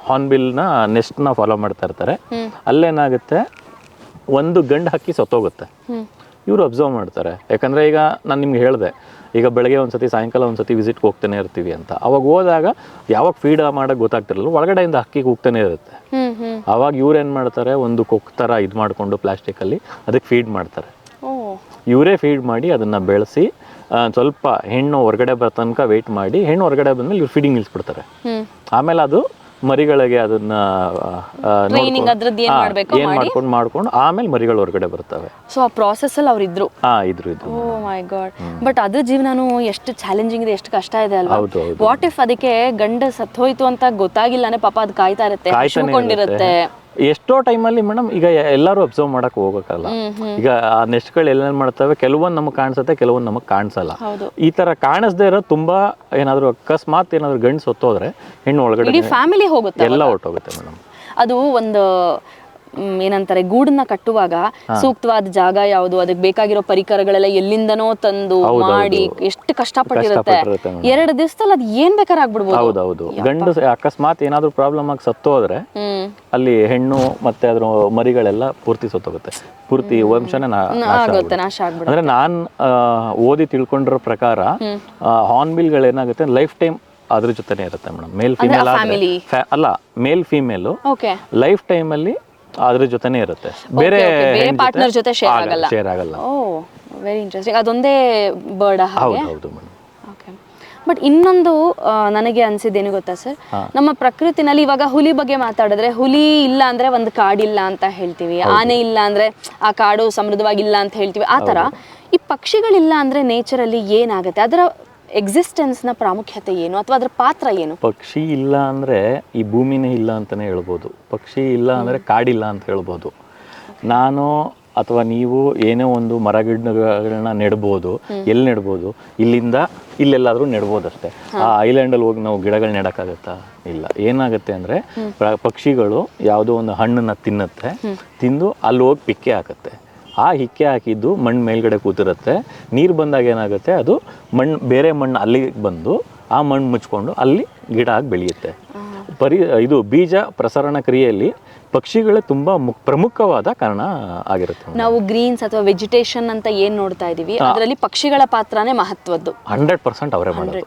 ಹಾರ್ನ್ಬಿಲ್ನ ನೆಸ್ಟ್ನ ಫಾಲೋ ಮಾಡ್ತಾ ಇರ್ತಾರೆ. ಅಲ್ಲೇನಾಗುತ್ತೆ, ಒಂದು ಗಂಡು ಹಕ್ಕಿ ಸತ್ತೋಗುತ್ತೆ. ಇವರು ಅಬ್ಸರ್ವ್ ಮಾಡ್ತಾರೆ. ಯಾಕಂದರೆ ಈಗ ನಾನು ನಿಮ್ಗೆ ಹೇಳಿದೆ, ಈಗ ಬೆಳಗ್ಗೆ ಒಂದ್ಸತಿ ಸಾಯಂಕಾಲ ಒಂದ್ಸತಿ ವಿಸಿಟ್ಗೆ ಹೋಗ್ತಾನೆ ಇರ್ತೀವಿ ಅಂತ. ಅವಾಗ ಹೋದಾಗ ಯಾವಾಗ ಫೀಡ್ ಮಾಡೋಕ್ಕೆ ಗೊತ್ತಾಗ್ತಿರಲ್ಲ, ಒಳಗಡೆಯಿಂದ ಹಕ್ಕಿಗೆ ಹೋಗ್ತಾನೆ ಇರುತ್ತೆ. ಅವಾಗ ಇವ್ರು ಏನು ಮಾಡ್ತಾರೆ, ಒಂದು ಕೊಕ್ ಥರ ಇದು ಮಾಡಿಕೊಂಡು ಪ್ಲಾಸ್ಟಿಕಲ್ಲಿ ಅದಕ್ಕೆ ಫೀಡ್ ಮಾಡ್ತಾರೆ. ಇವರೇ ಫೀಡ್ ಮಾಡಿ ಅದನ್ನು ಬೆಳೆಸಿ ಸ್ವಲ್ಪ ಹೆಣ್ಣು ಹೊರಗಡೆ ಬರೋ ತನಕ ವೆಯ್ಟ್ ಮಾಡಿ, ಹೆಣ್ಣು ಹೊರಗಡೆ ಬಂದಮೇಲೆ ಇವ್ರು ಫೀಡಿಂಗ್ ನಿಲ್ಲಿಸ್ಬಿಡ್ತಾರೆ. ಆಮೇಲೆ ಅದು ಮರಿಗಳಿಗೆ ಅದನ್ನ ಏನ್ ಮಾಡ್ಕೊಂಡು ಆಮೇಲೆ ಮರಿಗಳು ಹೊರಗಡೆ ಬರ್ತವೆ. ಸೊ ಆ ಪ್ರಾಸೆಸ್ ಅಲ್ಲಿ ಅವ್ರು ಇದ್ರು. ಇದ್ರು. ಓ ಮೈ ಗಾಡ್. ಬಟ್ ಅದ್ರ ಜೀವನನು ಎಷ್ಟು ಚಾಲೆಂಜಿಂಗ್ ಇದೆ, ಎಷ್ಟು ಕಷ್ಟ ಇದೆ ಅಲ್ವಾ. ವಾಟ್ ಇಫ್ ಅದಕ್ಕೆ ಗಂಡ ಸತ್ತೋಯ್ತು ಅಂತ ಗೊತ್ತಾಗಿಲ್ಲಾನೆ, ಪಾಪ ಅದು ಕಾಯ್ತಾ ಇರುತ್ತೆ, ಕೊಂಡಿರುತ್ತೆ. ಎಷ್ಟೋ ಟೈಮಲ್ಲಿ ಮೇಡಮ್ ಈಗ ಎಲ್ಲರೂ ಅಬ್ಸರ್ವ್ ಮಾಡಕ್ ಹೋಗಕ್ಕಲ್ಲ. ಈಗ ಆ ನೆಸ್ಟ್ಗಳು ಎಲ್ಲೇನ್ ಮಾಡ್ತವೆ, ಕೆಲವೊಂದು ನಮಗೆ ಕಾಣಿಸುತ್ತೆ, ಕೆಲವೊಂದು ನಮಗೆ ಕಾಣಿಸಲ್ಲ. ಈ ತರ ಕಾಣಿಸ್ದೇ ಇರೋ ತುಂಬಾ ಏನಾದ್ರು ಅಕಸ್ಮಾತ್ ಏನಾದ್ರು ಗಂಡು ಸತ್ತೋದ್ರೆ ಹೆಣ್ಣು ಒಳಗಡೆ ಫ್ಯಾಮಿಲಿ ಹೋಗುತ್ತೆ, ಎಲ್ಲ ಹೊರಟೋಗುತ್ತೆ ಮೇಡಮ್. ಅದು ಒಂದು ಏನಂತಾರೆ, ಗೂಡನ್ನ ಕಟ್ಟುವಾಗ ಸೂಕ್ತವಾದ ಜಾಗ ಯಾವುದು, ಅದಕ್ಕೆ ಬೇಕಾಗಿರೋ ಪರಿಕರಗಳೆಲ್ಲ ಎಲ್ಲಿಂದನೋ ತಂದು ಮಾಡಿ ಎಷ್ಟು ಕಷ್ಟಪಟ್ಟಿರುತ್ತೆ. 2 ದಿವಸದಲ್ಲಿ ಅದು ಏನ್ ಬೇಕಾದ್ರೆ ಆಗ್ಬಿಡ್ಬೋದು. ಹೌದೌದು. ಗಂಡು ಅಕಸ್ಮಾತ್ ಏನಾದ್ರು ಪ್ರಾಬ್ಲಮ್ ಆಗಿ ಸತ್ತೋದ್ರೆ ಅಲ್ಲಿ ಹೆಣ್ಣು ಮತ್ತೆ ಅದ್ರ ಮರಿಗಳೆಲ್ಲ ಪೂರ್ತಿ ಸತ್ತೋಗುತ್ತೆ, ಪೂರ್ತಿ ವಂಶನೇ ನಾಶ ಆಗ್ಬಿಡುತ್ತೆ. ಅಂದ್ರೆ ನಾನ್ ಓದಿ ತಿಳ್ಕೊಂಡಿರೋ ಪ್ರಕಾರ ಹಾರ್ನ್ಬಿಲ್ಗಳೇನಾಗುತ್ತೆ ಲೈಫ್ ಟೈಮ್ ಅದ್ರ ಜೊತೆನೆ ಇರುತ್ತೆ ಮೇಡಮ್. ಮೇಲ್ ಫಿಮೇಲ್ ಅಲ್ಲ, ಮೇಲ್ ಫೀಮೇಲು ಲೈಫ್ ಟೈಮ್ ಅಲ್ಲಿ ಅದ್ರ ಜೊತೆನೇ ಇರುತ್ತೆ, ಬೇರೆ ಪಾರ್ಟ್ನರ್ ಜೊತೆ ಶೇರ್ ಆಗಲ್ಲ. ಓ ವೆರಿ ಇಂಟ್ರೆಸ್ಟಿಂಗ್. ಅದೊಂದೇ ಬರ್ಡ್. ಹೌದು ಮೇಡಮ್. ಓಕೆ. ಬಟ್ ಇನ್ನೊಂದು ನನಗೆ ಅನ್ಸಿದ್ದೇನು ಗೊತ್ತಾ ಸರ್, ನಮ್ಮ ಪ್ರಕೃತಿನಲ್ಲಿ ಇವಾಗ ಹುಲಿ ಬಗ್ಗೆ ಮಾತಾಡಿದ್ರೆ, ಹುಲಿ ಇಲ್ಲ ಅಂದ್ರೆ ಒಂದು ಕಾಡಿಲ್ಲ ಅಂತ ಹೇಳ್ತೀವಿ, ಆನೆ ಇಲ್ಲ ಅಂದ್ರೆ ಆ ಕಾಡು ಸಮೃದ್ಧವಾಗಿಲ್ಲ ಅಂತ ಹೇಳ್ತೀವಿ. ಆ ತರ ಈ ಪಕ್ಷಿಗಳಿಲ್ಲ ಅಂದ್ರೆ ನೇಚರಲ್ಲಿ ಏನಾಗುತ್ತೆ, ಅದರ ಎಕ್ಸಿಸ್ಟೆನ್ಸ್ ನ ಪ್ರಾಮುಖ್ಯತೆ ಏನು, ಅಥವಾ ಅದರ ಪಾತ್ರ ಏನು? ಪಕ್ಷಿ ಇಲ್ಲ ಅಂದ್ರೆ ಈ ಭೂಮಿನೇ ಇಲ್ಲ ಅಂತಾನೆ ಹೇಳ್ಬೋದು. ಪಕ್ಷಿ ಇಲ್ಲ ಅಂದ್ರೆ ಕಾಡಿಲ್ಲ ಅಂತ ಹೇಳ್ಬೋದು. ನಾನು ಅಥವಾ ನೀವು ಏನೇ ಒಂದು ಮರಗಿಡಗಳನ್ನ ನೆಡ್ಬೋದು. ಎಲ್ಲಿ ನೆಡ್ಬೋದು? ಇಲ್ಲಿಂದ ಇಲ್ಲೆಲ್ಲಾದ್ರೂ ನೆಡ್ಬೋದು ಅಷ್ಟೇ. ಆ ಐಲ್ಯಾಂಡಲ್ಲಿ ಹೋಗಿ ನಾವು ಗಿಡಗಳು ನೆಡಕ್ಕಾಗತ್ತಾ? ಇಲ್ಲ. ಏನಾಗುತ್ತೆ ಅಂದ್ರೆ ಪಕ್ಷಿಗಳು ಯಾವುದೋ ಒಂದು ಹಣ್ಣನ್ನ ತಿನ್ನುತ್ತೆ, ತಿಂದು ಅಲ್ಲಿ ಹೋಗಿ ಪಿಕ್ಕೆ ಹಾಕತ್ತೆ. ಆ ಹಿಕ್ಕೆ ಹಾಕಿದ್ದು ಮಣ್ಣು ಮೇಲ್ಗಡೆ ಕೂತಿರುತ್ತೆ. ನೀರು ಬಂದಾಗ ಏನಾಗುತ್ತೆ, ಅದು ಮಣ್ಣು ಬೇರೆ ಮಣ್ಣು ಅಲ್ಲಿಗೆ ಬಂದು ಆ ಮಣ್ಣು ಮುಚ್ಕೊಂಡು ಅಲ್ಲಿ ಗಿಡ ಆಗಿ ಬೆಳೆಯುತ್ತೆ. ಇದು ಬೀಜ ಪ್ರಸರಣ ಕ್ರಿಯೆಯಲ್ಲಿ ಪಕ್ಷಿಗಳೇ ತುಂಬಾ ಪ್ರಮುಖವಾದ ಕಾರಣ ಆಗಿರುತ್ತೆ. ನಾವು ಗ್ರೀನ್ಸ್ ಅಥವಾ ವೆಜಿಟೇಷನ್ ಅಂತ ಏನ್ ನೋಡ್ತಾ ಇದೀವಿ, ಅದರಲ್ಲಿ ಪಕ್ಷಿಗಳ ಪಾತ್ರನೇ ಮಹತ್ವದ್ದು. 100% ಅವರೇ ಮಾಡೋದು.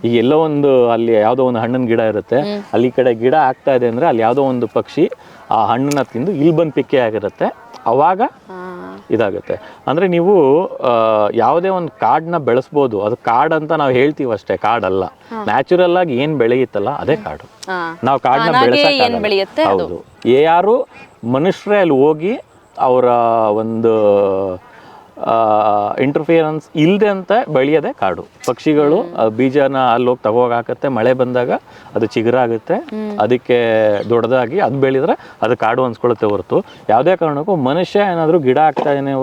ಈಗ ಎಲ್ಲೋ ಒಂದು ಅಲ್ಲಿ ಯಾವುದೋ ಒಂದು ಹಣ್ಣಿನ ಗಿಡ ಇರುತ್ತೆ, ಅಲ್ಲಿ ಕಡೆ ಗಿಡ ಆಗ್ತಾ ಇದೆ ಅಂದ್ರೆ ಅಲ್ಲಿ ಯಾವುದೋ ಒಂದು ಪಕ್ಷಿ ಆ ಹಣ್ಣನ್ನ ತಿಂದು ಇಲ್ಲಿ ಬಂದು ಪಿಕ್ಕೆ ಆಗಿರುತ್ತೆ. ಅವಾಗ ಇದಾಗುತ್ತೆ. ಅಂದ್ರೆ ನೀವು ಯಾವುದೇ ಒಂದು ಕಾಡನ್ನ ಬೆಳೆಸ್ಬೋದು, ಅದು ಕಾಡ್ ಅಂತ ನಾವು ಹೇಳ್ತೀವಿ ಅಷ್ಟೇ, ಕಾಡಲ್ಲ. ನ್ಯಾಚುರಲ್ ಆಗಿ ಏನ್ ಬೆಳೆಯುತ್ತಲ್ಲ ಅದೇ ಕಾಡು. ನಾವು ಕಾಡನ್ನ ಬೆಳೆಸಕ್ಕೆ ಹೌದು, ಯಾರು ಮನುಷ್ಯರೇ ಅಲ್ಲಿ ಹೋಗಿ ಅವರ ಒಂದು ಇಂಟರ್ಫಿಯರೆನ್ಸ್ ಇಲ್ಲದೆ ಅಂತ ಬೆಳೆಯೋದೇ ಕಾಡು. ಪಕ್ಷಿಗಳು ಬೀಜನ ಅಲ್ಲಿ ಹೋಗಿ ತಗೋಗಾಕತ್ತೆ, ಮಳೆ ಬಂದಾಗ ಅದು ಚಿಗುರಾಗುತ್ತೆ, ಅದಕ್ಕೆ ದೊಡ್ಡದಾಗಿ ಅದು ಬೆಳೆದ್ರೆ ಅದು ಕಾಡು ಅನ್ಸ್ಕೊಳುತ್ತೆ ಹೊರತು ಯಾವುದೇ ಕಾರಣಕ್ಕೂ ಮನುಷ್ಯ ಏನಾದ್ರು ಗಿಡ ಹಾಕ್ತಾ ಇದ್ದಾನೆ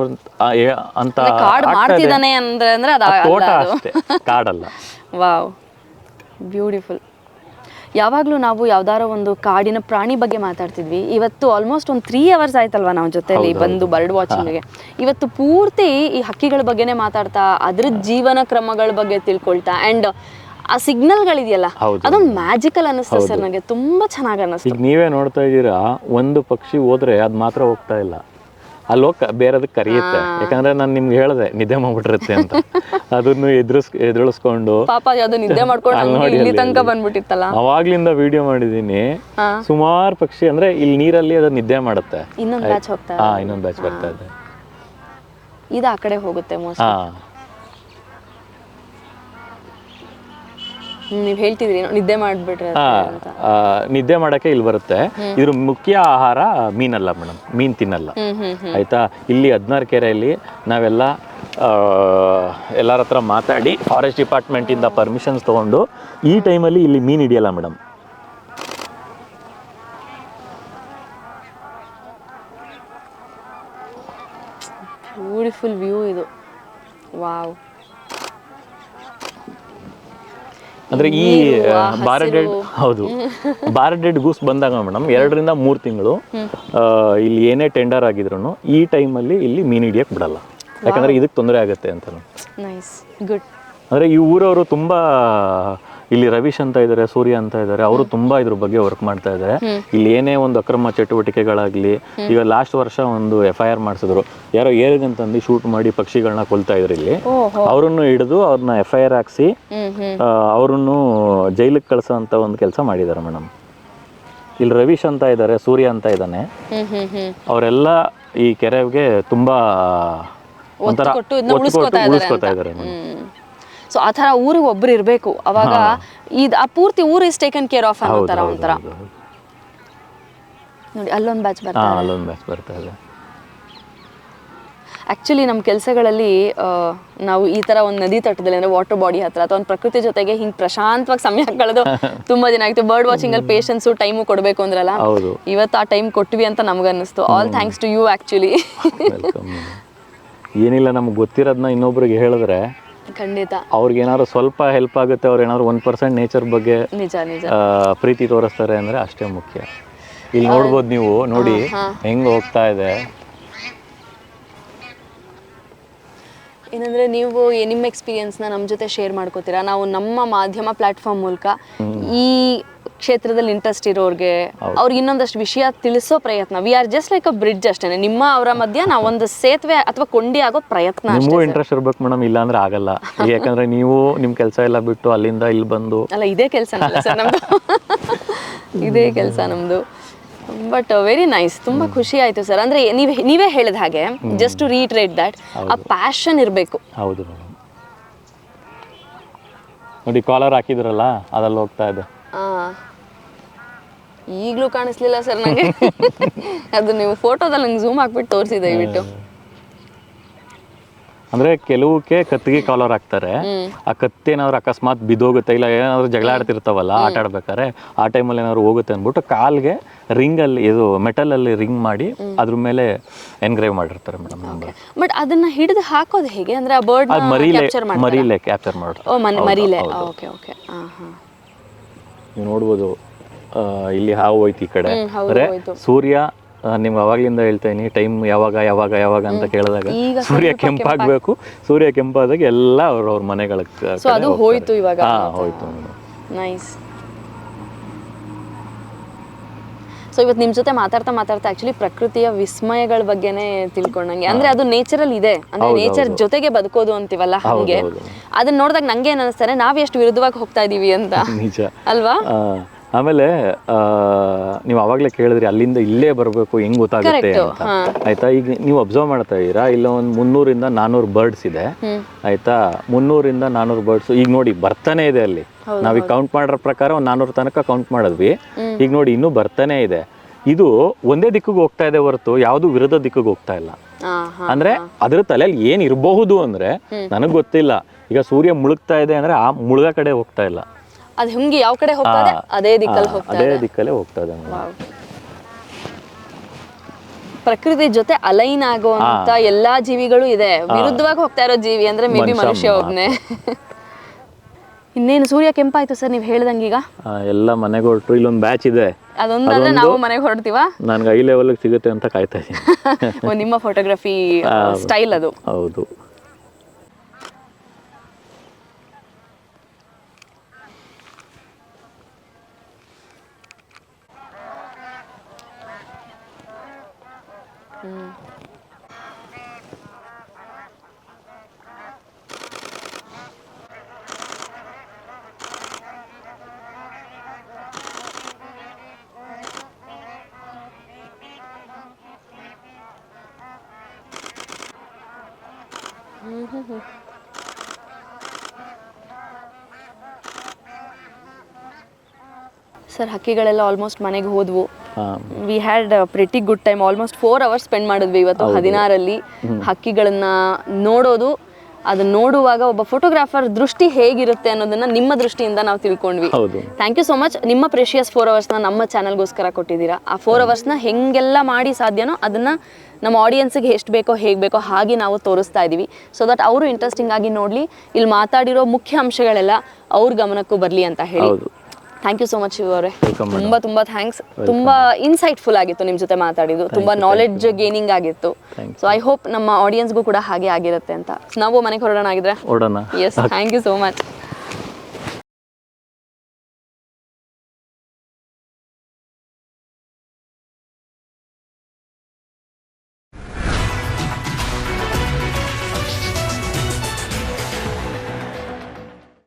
ಅಂತ ತೋಟ ಅಷ್ಟೇ, ಕಾಡಲ್ಲ. Wow, beautiful. ಯಾವಾಗಲೂ ನಾವು ಯಾವ್ದಾರೋ ಒಂದು ಕಾಡಿನ ಪ್ರಾಣಿ ಬಗ್ಗೆ ಮಾತಾಡ್ತಿದ್ವಿ. ಇವತ್ತು ಆಲ್ಮೋಸ್ಟ್ ಒಂದು 3 hours ಆಯ್ತಲ್ವಾ ನಾವು ಜೊತೆಲಿ ಬಂದು ಬರ್ಡ್ ವಾಚಿಂಗ್ಗೆ. ಇವತ್ತು ಪೂರ್ತಿ ಈ ಹಕ್ಕಿಗಳ ಬಗ್ಗೆನೇ ಮಾತಾಡ್ತಾ, ಅದ್ರ ಜೀವನ ಕ್ರಮಗಳ ಬಗ್ಗೆ ತಿಳ್ಕೊಳ್ತಾ, ಅಂಡ್ ಆ ಸಿಗ್ನಲ್ಗಳಿದೆಯಲ್ಲ ಅದೊಂದು ಮ್ಯಾಜಿಕಲ್ ಅನ್ನಿಸ್ತು ಸರ್, ನನಗೆ ತುಂಬಾ ಚೆನ್ನಾಗಿ ಅನ್ನಿಸ್ತು. ಈಗ ನೀವೇ ನೋಡ್ತಾ ಇದ್ದೀರಾ, ಒಂದು ಪಕ್ಷಿ ಹೋದ್ರೆ ಅದು ಮಾತ್ರ ಹೋಗ್ತಾ ಇಲ್ಲ, ಅಲ್ಲಿ ಹೋಗಿ ಬೇರೆದಕ್ಕೆ ಕರೆಯುತ್ತೆ. ಯಾಕಂದ್ರೆ ನಾನು ನಿಮ್ಗೆ ಹೇಳಿದೆ ನಿದ್ದೆ ಮಾಡ್ಬಿಟ್ಟಿರುತ್ತೆ ಅಂತ, ಅದನ್ನು ಎದುರಿಸ್ಕೊಂಡು ಪಾಪ ಅದು ನಿದ್ದೆ ಮಾಡ್ಕೊಂಡು ಇಲ್ಲಿ ತನಕ ಬಂದ್ಬಿಟ್ಟಿತ್ತಲ್ಲ. ಅವಾಗ್ಲಿಂದ ವಿಡಿಯೋ ಮಾಡಿದೀನಿ. ಸುಮಾರು ಪಕ್ಷಿ ಅಂದ್ರೆ ಇಲ್ಲಿ ನೀರಲ್ಲಿ ಅದು ನಿದ್ದೆ ಮಾಡುತ್ತೆ. ಇನ್ನೊಂದು ಬ್ಯಾಚ್ ಹೋಗ್ತಾ ಇನ್ನೊಂದು ಬ್ಯಾಚ್ ಬರ್ತಾ ಇದೆ, ಇದು ಆ ಕಡೆ ಹೋಗುತ್ತೆ ಮೋಸ್ಟ್ಲಿ. ನೀವ್ ಹೇಳ್ತಿದ್ರಿ ನಿದ್ದೆ ಮಾಡ್ಬಿಟ್ರೆ ನಿದ್ದೆ ಮಾಡಕ್ಕೆ ಇಲ್ಲಿ ಬರುತ್ತೆ. ಇದ್ರ ಮುಖ್ಯ ಆಹಾರ ಮೀನಲ್ಲ ಮೇಡಮ್, ಮೀನ್ ತಿನ್ನಲ್ಲ ಆಯ್ತಾ. ಇಲ್ಲಿ 16 ಕೆರೆಯಲ್ಲಿ ನಾವೆಲ್ಲ ಎಲ್ಲರ ಹತ್ರ ಮಾತಾಡಿ ಫಾರೆಸ್ಟ್ ಡಿಪಾರ್ಟ್ಮೆಂಟ್ ಇಂದ ಪರ್ಮಿಷನ್ಸ್ ತಗೊಂಡು ಈ ಟೈಮಲ್ಲಿ ಇಲ್ಲಿ ಮೀನ್ ಹಿಡಿಯಲ್ಲ ಮೇಡಮ್. ಬ್ಯೂಟಿಫುಲ್ ವ್ಯೂ ಇದು. ವಾವ್. ಅಂದ್ರೆ ಈ ಬಾರಡೆಡ್ ಹೌದು ಬಾರಡೆಡ್ ಗೂಸ್ ಬಂದಾಗ ಮೇಡಮ್ 2 ರಿಂದ 3 ತಿಂಗಳು ಇಲ್ಲಿ ಏನೇ ಟೆಂಡರ್ ಆಗಿದ್ರು ಈ ಟೈಮಲ್ಲಿ ಇಲ್ಲಿ ಮೀನು ಹಿಡಿಯಕ್ಕೆ ಬಿಡಲ್ಲ, ಯಾಕಂದ್ರೆ ಇದಕ್ಕೆ ತೊಂದರೆ ಆಗುತ್ತೆ ಅಂತ. Nice, good. ಅಂದ್ರೆ ಈ ಊರವರು ತುಂಬಾ ಇಲ್ಲಿ ರವೀಶ್ ಅಂತ ಇದ್ದಾರೆ, ಸೂರ್ಯ ಅಂತ ಇದ್ದಾರೆ, ಅವರು ತುಂಬಾ ಇದ್ರ ಬಗ್ಗೆ ವರ್ಕ್ ಮಾಡ್ತಾ ಇದ್ದಾರೆ. ಇಲ್ಲಿ ಏನೇ ಒಂದು ಅಕ್ರಮ ಚಟುವಟಿಕೆಗಳಾಗ್ಲಿ, ಈಗ ಲಾಸ್ಟ್ ವರ್ಷ ಒಂದು FIR ಮಾಡಿಸಿದ್ರು, ಯಾರೋ ಏರಿಗಂತಂದು ಶೂಟ್ ಮಾಡಿ ಪಕ್ಷಿಗಳನ್ನ ಕೊಲ್ತಾ ಇದ್ರು ಇಲ್ಲಿ, ಅವ್ರನ್ನು ಹಿಡಿದು ಅವ್ರನ್ನ FIR ಹಾಕ್ಸಿ ಅವ್ರನ್ನು ಜೈಲಿಗೆ ಕಳ್ಸೋ ಅಂತ ಒಂದು ಕೆಲಸ ಮಾಡಿದ್ದಾರೆ ಮೇಡಮ್. ಇಲ್ಲಿ ರವೀಶ್ ಅಂತ ಇದ್ದಾರೆ, ಸೂರ್ಯ ಅಂತ ಇದ್ದಾನೆ, ಅವರೆಲ್ಲ ಈ ಕೆರೆಗೆ ತುಂಬಾ ಒಂಥರ ಉಳಿಸ್ಕೊತಾ ಇದ್ದಾರೆ. ಸೊ ಆ ಥರ ಊರಿಗೆ ಒಬ್ರು ಇರಬೇಕು, ಅವಾಗ ಆ ಪೂರ್ತಿ ಊರ್ ಇಸ್ ಟೇಕನ್ ಕೇರ್ ಆಫ್ ಅನ್ನೋ ಥರ ಒಂಥರ. ನೋಡಿ ಅಲ್ಲೊಂದು ಬ್ಯಾಚ್ ಬರ್ತಾ ಇದೆ. ಆಕ್ಚುಲಿ ನಮ್ಮ ಕೆಲಸಗಳಲ್ಲಿ ನಾವು ಈ ತರ ಒಂದು ನದಿ ತಟ್ಟದಲ್ಲಿ ಅಂದ್ರೆ ವಾಟರ್ ಬಾಡಿ ಹತ್ರ ಅಥವಾ ಒಂದು ಪ್ರಕೃತಿ ಜೊತೆಗೆ ಹಿಂಗ್ ಪ್ರಶಾಂತವಾಗಿ ಸಮಯ ಕಳೆದು ತುಂಬಾ ದಿನ ಆಯ್ತು. ಬರ್ಡ್ ವಾಚಿಂಗ್ ಅಲ್ಲಿ ಪೇಷನ್ಸು ಟೈಮು ಕೊಡಬೇಕು ಅಂದ್ರಲ್ಲ, ಇವತ್ತು ಆ ಟೈಮ್ ಕೊಟ್ವಿ ಅಂತ ನಮ್ಗೆ ಅನ್ನಿಸ್ತು. All thanks to you actually. ಏನಿಲ್ಲ, ನಮ್ಗೆ ಗೊತ್ತಿರೋದನ್ನ ಇನ್ನೊಬ್ರಿಗೆ ಹೇಳಿದ್ರೆ ಖಂಡಿತ ಅವ್ರಿಗೆ ಏನಾದ್ರು ಸ್ವಲ್ಪ ಹೆಲ್ಪ್ ಆಗುತ್ತೆ. ಅವ್ರು ಏನಾದ್ರು 1% ನೇಚರ್ ಬಗ್ಗೆ ನಿಜ ನಿಜ ಪ್ರೀತಿ ತೋರಿಸ್ತಾರೆ ಅಂದ್ರೆ ಅಷ್ಟೇ ಮುಖ್ಯ. ಇಲ್ಲಿ ನೋಡ್ಬೋದು ನೀವು, ನೋಡಿ ಹೆಂಗ್ ಹೋಗ್ತಾ ಇದೆ. ಏನಂದ್ರೆ ನೀವು ನಿಮ್ಮ ಎಕ್ಸ್ಪೀರಿಯನ್ಸ್ನ ನಮ್ಮ ಜೊತೆ ಶೇರ್ ಮಾಡ್ಕೋತೀರಾ. ನಾವು ನಮ್ಮ ಮಾಧ್ಯಮ ಪ್ಲಾಟ್ಫಾರ್ಮ್ ಮೂಲಕ ಈ ಕ್ಷೇತ್ರದಲ್ಲಿ ಇಂಟ್ರೆಸ್ಟ್ ಇರೋರಿಗೆ ಅವ್ರಿಗೆ ಇನ್ನೊಂದಷ್ಟು ವಿಷಯ ತಿಳಿಸೋ ಪ್ರಯತ್ನ. We are just like a bridge ಅಷ್ಟೇ, ನಿಮ್ಮ ಅವರ ಮಧ್ಯ ನಾವೊಂದು ಸೇತುವೆ ಅಥವಾ ಕೊಂಡಿ ಆಗೋ ಪ್ರಯತ್ನ. ನಿಮಗೂ ಇಂಟ್ರೆಸ್ಟ್ ಇರ್ಬೇಕು ಮೇಡಮ್, ಇಲ್ಲ ಅಂದ್ರೆ ಆಗಲ್ಲ. ಯಾಕಂದ್ರೆ ನೀವು ನಿಮ್ ಕೆಲಸ ಎಲ್ಲ ಬಿಟ್ಟು ಅಲ್ಲಿಂದ ಇಲ್ಲಿ ಬಂದು ಅಲ್ಲ, ಇದೇ ಕೆಲಸ ಸರ್ ನಮ್ದು, ಇದೇ ಕೆಲಸ ನಮ್ದು. ಬಟ್ ವೆರಿ ನೈಸ್, ತುಂಬಾ ಖುಷಿ ಆಯ್ತು ಸರ್. ಅಂದ್ರೆ ನೀವೇ ಹೇಳಿದ ಹಾಗೆ, ಜಸ್ಟ್ ಟು ರೀಟ್ರೇಟ್ ದಟ್ ಆ ಪ್ಯಾಷನ್ ಇರಬೇಕು. ಹೌದು ಮೇಡಮ್. ನೋಡಿ ಕಾಲರ್ ಹಾಕಿದ್ರಲ್ಲ, ಅದಲ್ಲಿ ಹೋಗ್ತಾ ಇದೆ. ಈಗಲೂ ಕಾಣಿಸ್ಲಿಲ್ಲ ಸರ್ ನಂಗೆ. ಅದು ನೀವು ಫೋಟೋದಲ್ಲಿ ನಂಗೆ ಝೂಮ್ ಹಾಕ್ಬಿಟ್ಟು ತೋರಿಸಿ ದಯವಿಟ್ಟು. ಅಂದ್ರೆ ಕೆಲವಕ್ಕೆ ಕತ್ತಿಗೆ ಕಾಲರ್ ಹಾಕ್ತಾರೆ, ಆ ಕತ್ತಿ ಏನಾದ್ರು ಅಕಸ್ಮಾತ್ ಬಿದ್ದೋಗುತ್ತೆ, ಇಲ್ಲ ಏನಾದ್ರು ಜಗಳ ಆಡ್ತಿರ್ತಾವಲ್ಲ ಆಟ ಆಡ್ಬೇಕಾದ್ರೆ, ಆ ಟೈಮಲ್ಲಿ ಏನಾದ್ರು ಹೋಗುತ್ತೆ ಅಂದ್ಬಿಟ್ಟು ಕಾಲ್ಗೆ ರಿಂಗ್ ಅಲ್ಲಿ ಇದು ಮೆಟಲ್ ಅಲ್ಲಿ ರಿಂಗ್ ಮಾಡಿ ಅದ್ರ ಮೇಲೆ ಎನ್ಗ್ರೇವ್ ಮಾಡಿರ್ತಾರೆ ಮೇಡಮ್. ಬಟ್ ಅದನ್ನ ಹಿಡಿದು ಹಾಕೋದು ಹೇಗೆ? ಅಂದ್ರೆ ಆ ಬರ್ಡ್ ಮರಿಲೆ ಕ್ಯಾಪ್ಚರ್ ಮಾಡ್ತಾರೆ. ಮರಿಲೆ, ಓಕೆ ಓಕೆ. ನೀವು ನೋಡ್ಬೋದು ಇಲ್ಲಿ ಹಾವು ಹೋಯ್ತು ಈ ಕಡೆ. ಅಂದ್ರೆ ಸೂರ್ಯ, ನಿಮ್ಗೆ ಅವಾಗ್ಲಿಂದ ಹೇಳ್ತಾ ಇದೀನಿ, ಟೈಮ್ ಯಾವಾಗ ಯಾವಾಗ ಯಾವಾಗ ಅಂತ ಕೇಳಿದಾಗ ಸೂರ್ಯ ಕೆಂಪಾಗಬೇಕು. ಸೂರ್ಯ ಕೆಂಪಾದಾಗ ಎಲ್ಲ ಅವ್ರ ಮನೆಗಳಿಗೆ ಹೋಯ್ತು. ಇವಾಗ ಹೋಯ್ತು. ನೈಸ್. ಸೊ ಇವತ್ತು ನಿಮ್ಮ ಜೊತೆ ಮಾತಾಡ್ತಾ ಆಕ್ಚುಲಿ ಪ್ರಕೃತಿಯ ವಿಸ್ಮಯಗಳ ಬಗ್ಗೆನೇ ತಿಳ್ಕೊಂಡಂಗೆ. ಅಂದ್ರೆ ಅದು ನೇಚರಲ್ ಇದೆ, ಅಂದ್ರೆ ನೇಚರ್ ಜೊತೆಗೆ ಬದುಕೋದು ಅಂತೀವಲ್ಲ, ಹಂಗೆ ಅದನ್ನ ನೋಡಿದಾಗ ನಂಗೆ ಏನ್ ಅನಿಸ್ತಾರೆ, ನಾವ್ ಎಷ್ಟು ವಿರುದ್ಧವಾಗಿ ಹೋಗ್ತಾ ಇದೀವಿ ಅಂತ. ನಿಜ ಅಲ್ವಾ? ಆಮೇಲೆ ನೀವು ಅವಾಗಲೇ ಕೇಳಿದ್ರಿ ಅಲ್ಲಿಂದ ಇಲ್ಲೇ ಬರಬೇಕು, ಹೆಂಗ್ ಗೊತ್ತಾಗುತ್ತೆ ಅಂತ. ಆಯ್ತಾ, ಈಗ ನೀವು ಅಬ್ಸರ್ವ್ ಮಾಡ್ತಾ ಇದೀರಾ, ಇಲ್ಲ ಒಂದು 300 ರಿಂದ 400 ಬರ್ಡ್ಸ್ ಇದೆ. ಆಯ್ತಾ, 300 ರಿಂದ 400 ಬರ್ಡ್ಸ್ ಈಗ ನೋಡಿ ಬರ್ತಾನೆ ಇದೆ ಅಲ್ಲಿ. ನಾವೀಗ ಕೌಂಟ್ ಮಾಡೋ ಪ್ರಕಾರ ಒಂದು 400 ತನಕ ಕೌಂಟ್ ಮಾಡಿದ್ವಿ. ಈಗ ನೋಡಿ ಇನ್ನೂ ಬರ್ತಾನೆ ಇದೆ. ಇದು ಒಂದೇ ದಿಕ್ಕಿಗೆ ಹೋಗ್ತಾ ಇದೆ ಹೊರತು ಯಾವ್ದು ವಿರುದ್ಧ ದಿಕ್ಕಿಗೆ ಹೋಗ್ತಾ ಇಲ್ಲ. ಅಂದ್ರೆ ಅದ್ರ ತಲೆಯಲ್ಲಿ ಏನ್ ಇರಬಹುದು ಅಂದ್ರೆ ನನಗ್ ಗೊತ್ತಿಲ್ಲ. ಈಗ ಸೂರ್ಯ ಮುಳುಗ್ತಾ ಇದೆ ಅಂದ್ರೆ ಆ ಮುಳುಗ ಕಡೆ ಹೋಗ್ತಾ ಇಲ್ಲ, ಅದು ಹಿಂಗೆ ಯಾವ ಕಡೆ ಹೋಗ್ತದೆ ಅದೇ ದಿಕ್ಕಲ್ಲಿ ಹೋಗ್ತದೆ, ಅದೇ ದಿಕ್ಕಲ್ಲೇ ಹೋಗ್ತಾ ಇದೆ. ಪ್ರಕೃತಿ ಜೊತೆ ಅಲೈನ್ ಆಗುವಂತ ಎಲ್ಲಾ ಜೀವಿಗಳು ಇದೆ. ವಿರುದ್ಧವಾಗಿ ಹೋಗ್ತಾ ಇರೋ ಜೀವಿ ಅಂದ್ರೆ ಮೇ ಬಿ ಮನುಷ್ಯ ಒಬ್ನೇ. ಇನ್ನೇನು ಸೂರ್ಯ ಕೆಂಪಾಯ್ತು ಸರ್ ನೀವು ಹೇಳ್ದಂಗೀಗ ಎಲ್ಲ ಮನೆಗೆ ಹೊರಟ್ರು. ಇಲ್ಲೊಂದು ಬ್ಯಾಚ್ ಇದೆ, ಅದೊಂದಾದ್ರೆ ನಾವು ಮನೆಗೆ ಹೊರಡ್ತೀವ. ನನ್ಗೆ ಐ ಲೆವೆಲ್ ಸಿಗುತ್ತೆ ಅಂತ ಕಾಯ್ತಾ ಇದ್ದೀನಿ. ನಿಮ್ಮ ಫೋಟೋಗ್ರಫಿ ಸ್ಟೈಲ್ ಅದು. ಹೌದು. ಸರ್ ಹಕ್ಕಿಗಳೆಲ್ಲ ಆಲ್ಮೋಸ್ಟ್ ಮನೆಗೆ ಹೋದ್ವು. We had pretty good time. Almost 4 hours spend ಮಾಡಿದ್ವಿ ಇವತ್ತು 16ರಲ್ಲಿ. ಹಕ್ಕಿಗಳನ್ನ ನೋಡೋದು, ಅದನ್ನ ನೋಡುವಾಗ ಒಬ್ಬ ಫೋಟೋಗ್ರಾಫರ್ ದೃಷ್ಟಿ ಹೇಗಿರುತ್ತೆ ಅನ್ನೋದನ್ನ ನಿಮ್ಮ ದೃಷ್ಟಿಯಿಂದ ನಾವು ತಿಳ್ಕೊಂಡ್ವಿ. Thank you so much. ನಿಮ್ಮ ಪ್ರೆಷಿಯಸ್ 4 hours ನಮ್ಮ ಚಾನಲ್ಗೋಸ್ಕರ ಕೊಟ್ಟಿದ್ದೀರಾ. ಆ 4 hours ಹೆಂಗೆಲ್ಲ ಮಾಡಿ ಸಾಧ್ಯನೋ ಅದನ್ನ ನಮ್ಮ ಆಡಿಯನ್ಸ್ಗೆ ಎಷ್ಟು ಬೇಕೋ ಹೇಗೆ ಬೇಕೋ ಹಾಗೆ ನಾವು ತೋರಿಸ್ತಾ ಇದ್ದೀವಿ. ಸೊ ದಟ್ ಅವರು ಇಂಟ್ರೆಸ್ಟಿಂಗ್ ಆಗಿ ನೋಡಲಿ, ಇಲ್ಲಿ ಮಾತಾಡಿರೋ ಮುಖ್ಯ ಅಂಶಗಳೆಲ್ಲ ಅವ್ರ ಗಮನಕ್ಕೂ ಬರಲಿ ಅಂತ ಹೇಳಿ. Thank you so much Shiva ಅವರೇ, ತುಂಬಾ ಥ್ಯಾಂಕ್ಸ್. ತುಂಬಾ ಇನ್ಸೈಟ್ಫುಲ್ ಆಗಿತ್ತು ನಿಮ್ಮ ಜೊತೆ ಮಾತಾಡಿದ್ದು, ತುಂಬಾ ನಾಲೆಡ್ಜ್ ಗೇನಿಂಗ್ ಆಗಿತ್ತು. ಸೊ ಐ ಹೋಪ್ ನಮ್ಮ ಆಡಿಯನ್ಸ್ಗೂ ಕೂಡ ಹಾಗೆ ಆಗಿರುತ್ತೆ ಅಂತ. ನಾವು ಮನೆಗೆ ಹೊರಡೋಣ ಆಗಿದ್ರೆ. Yes, thank you so much.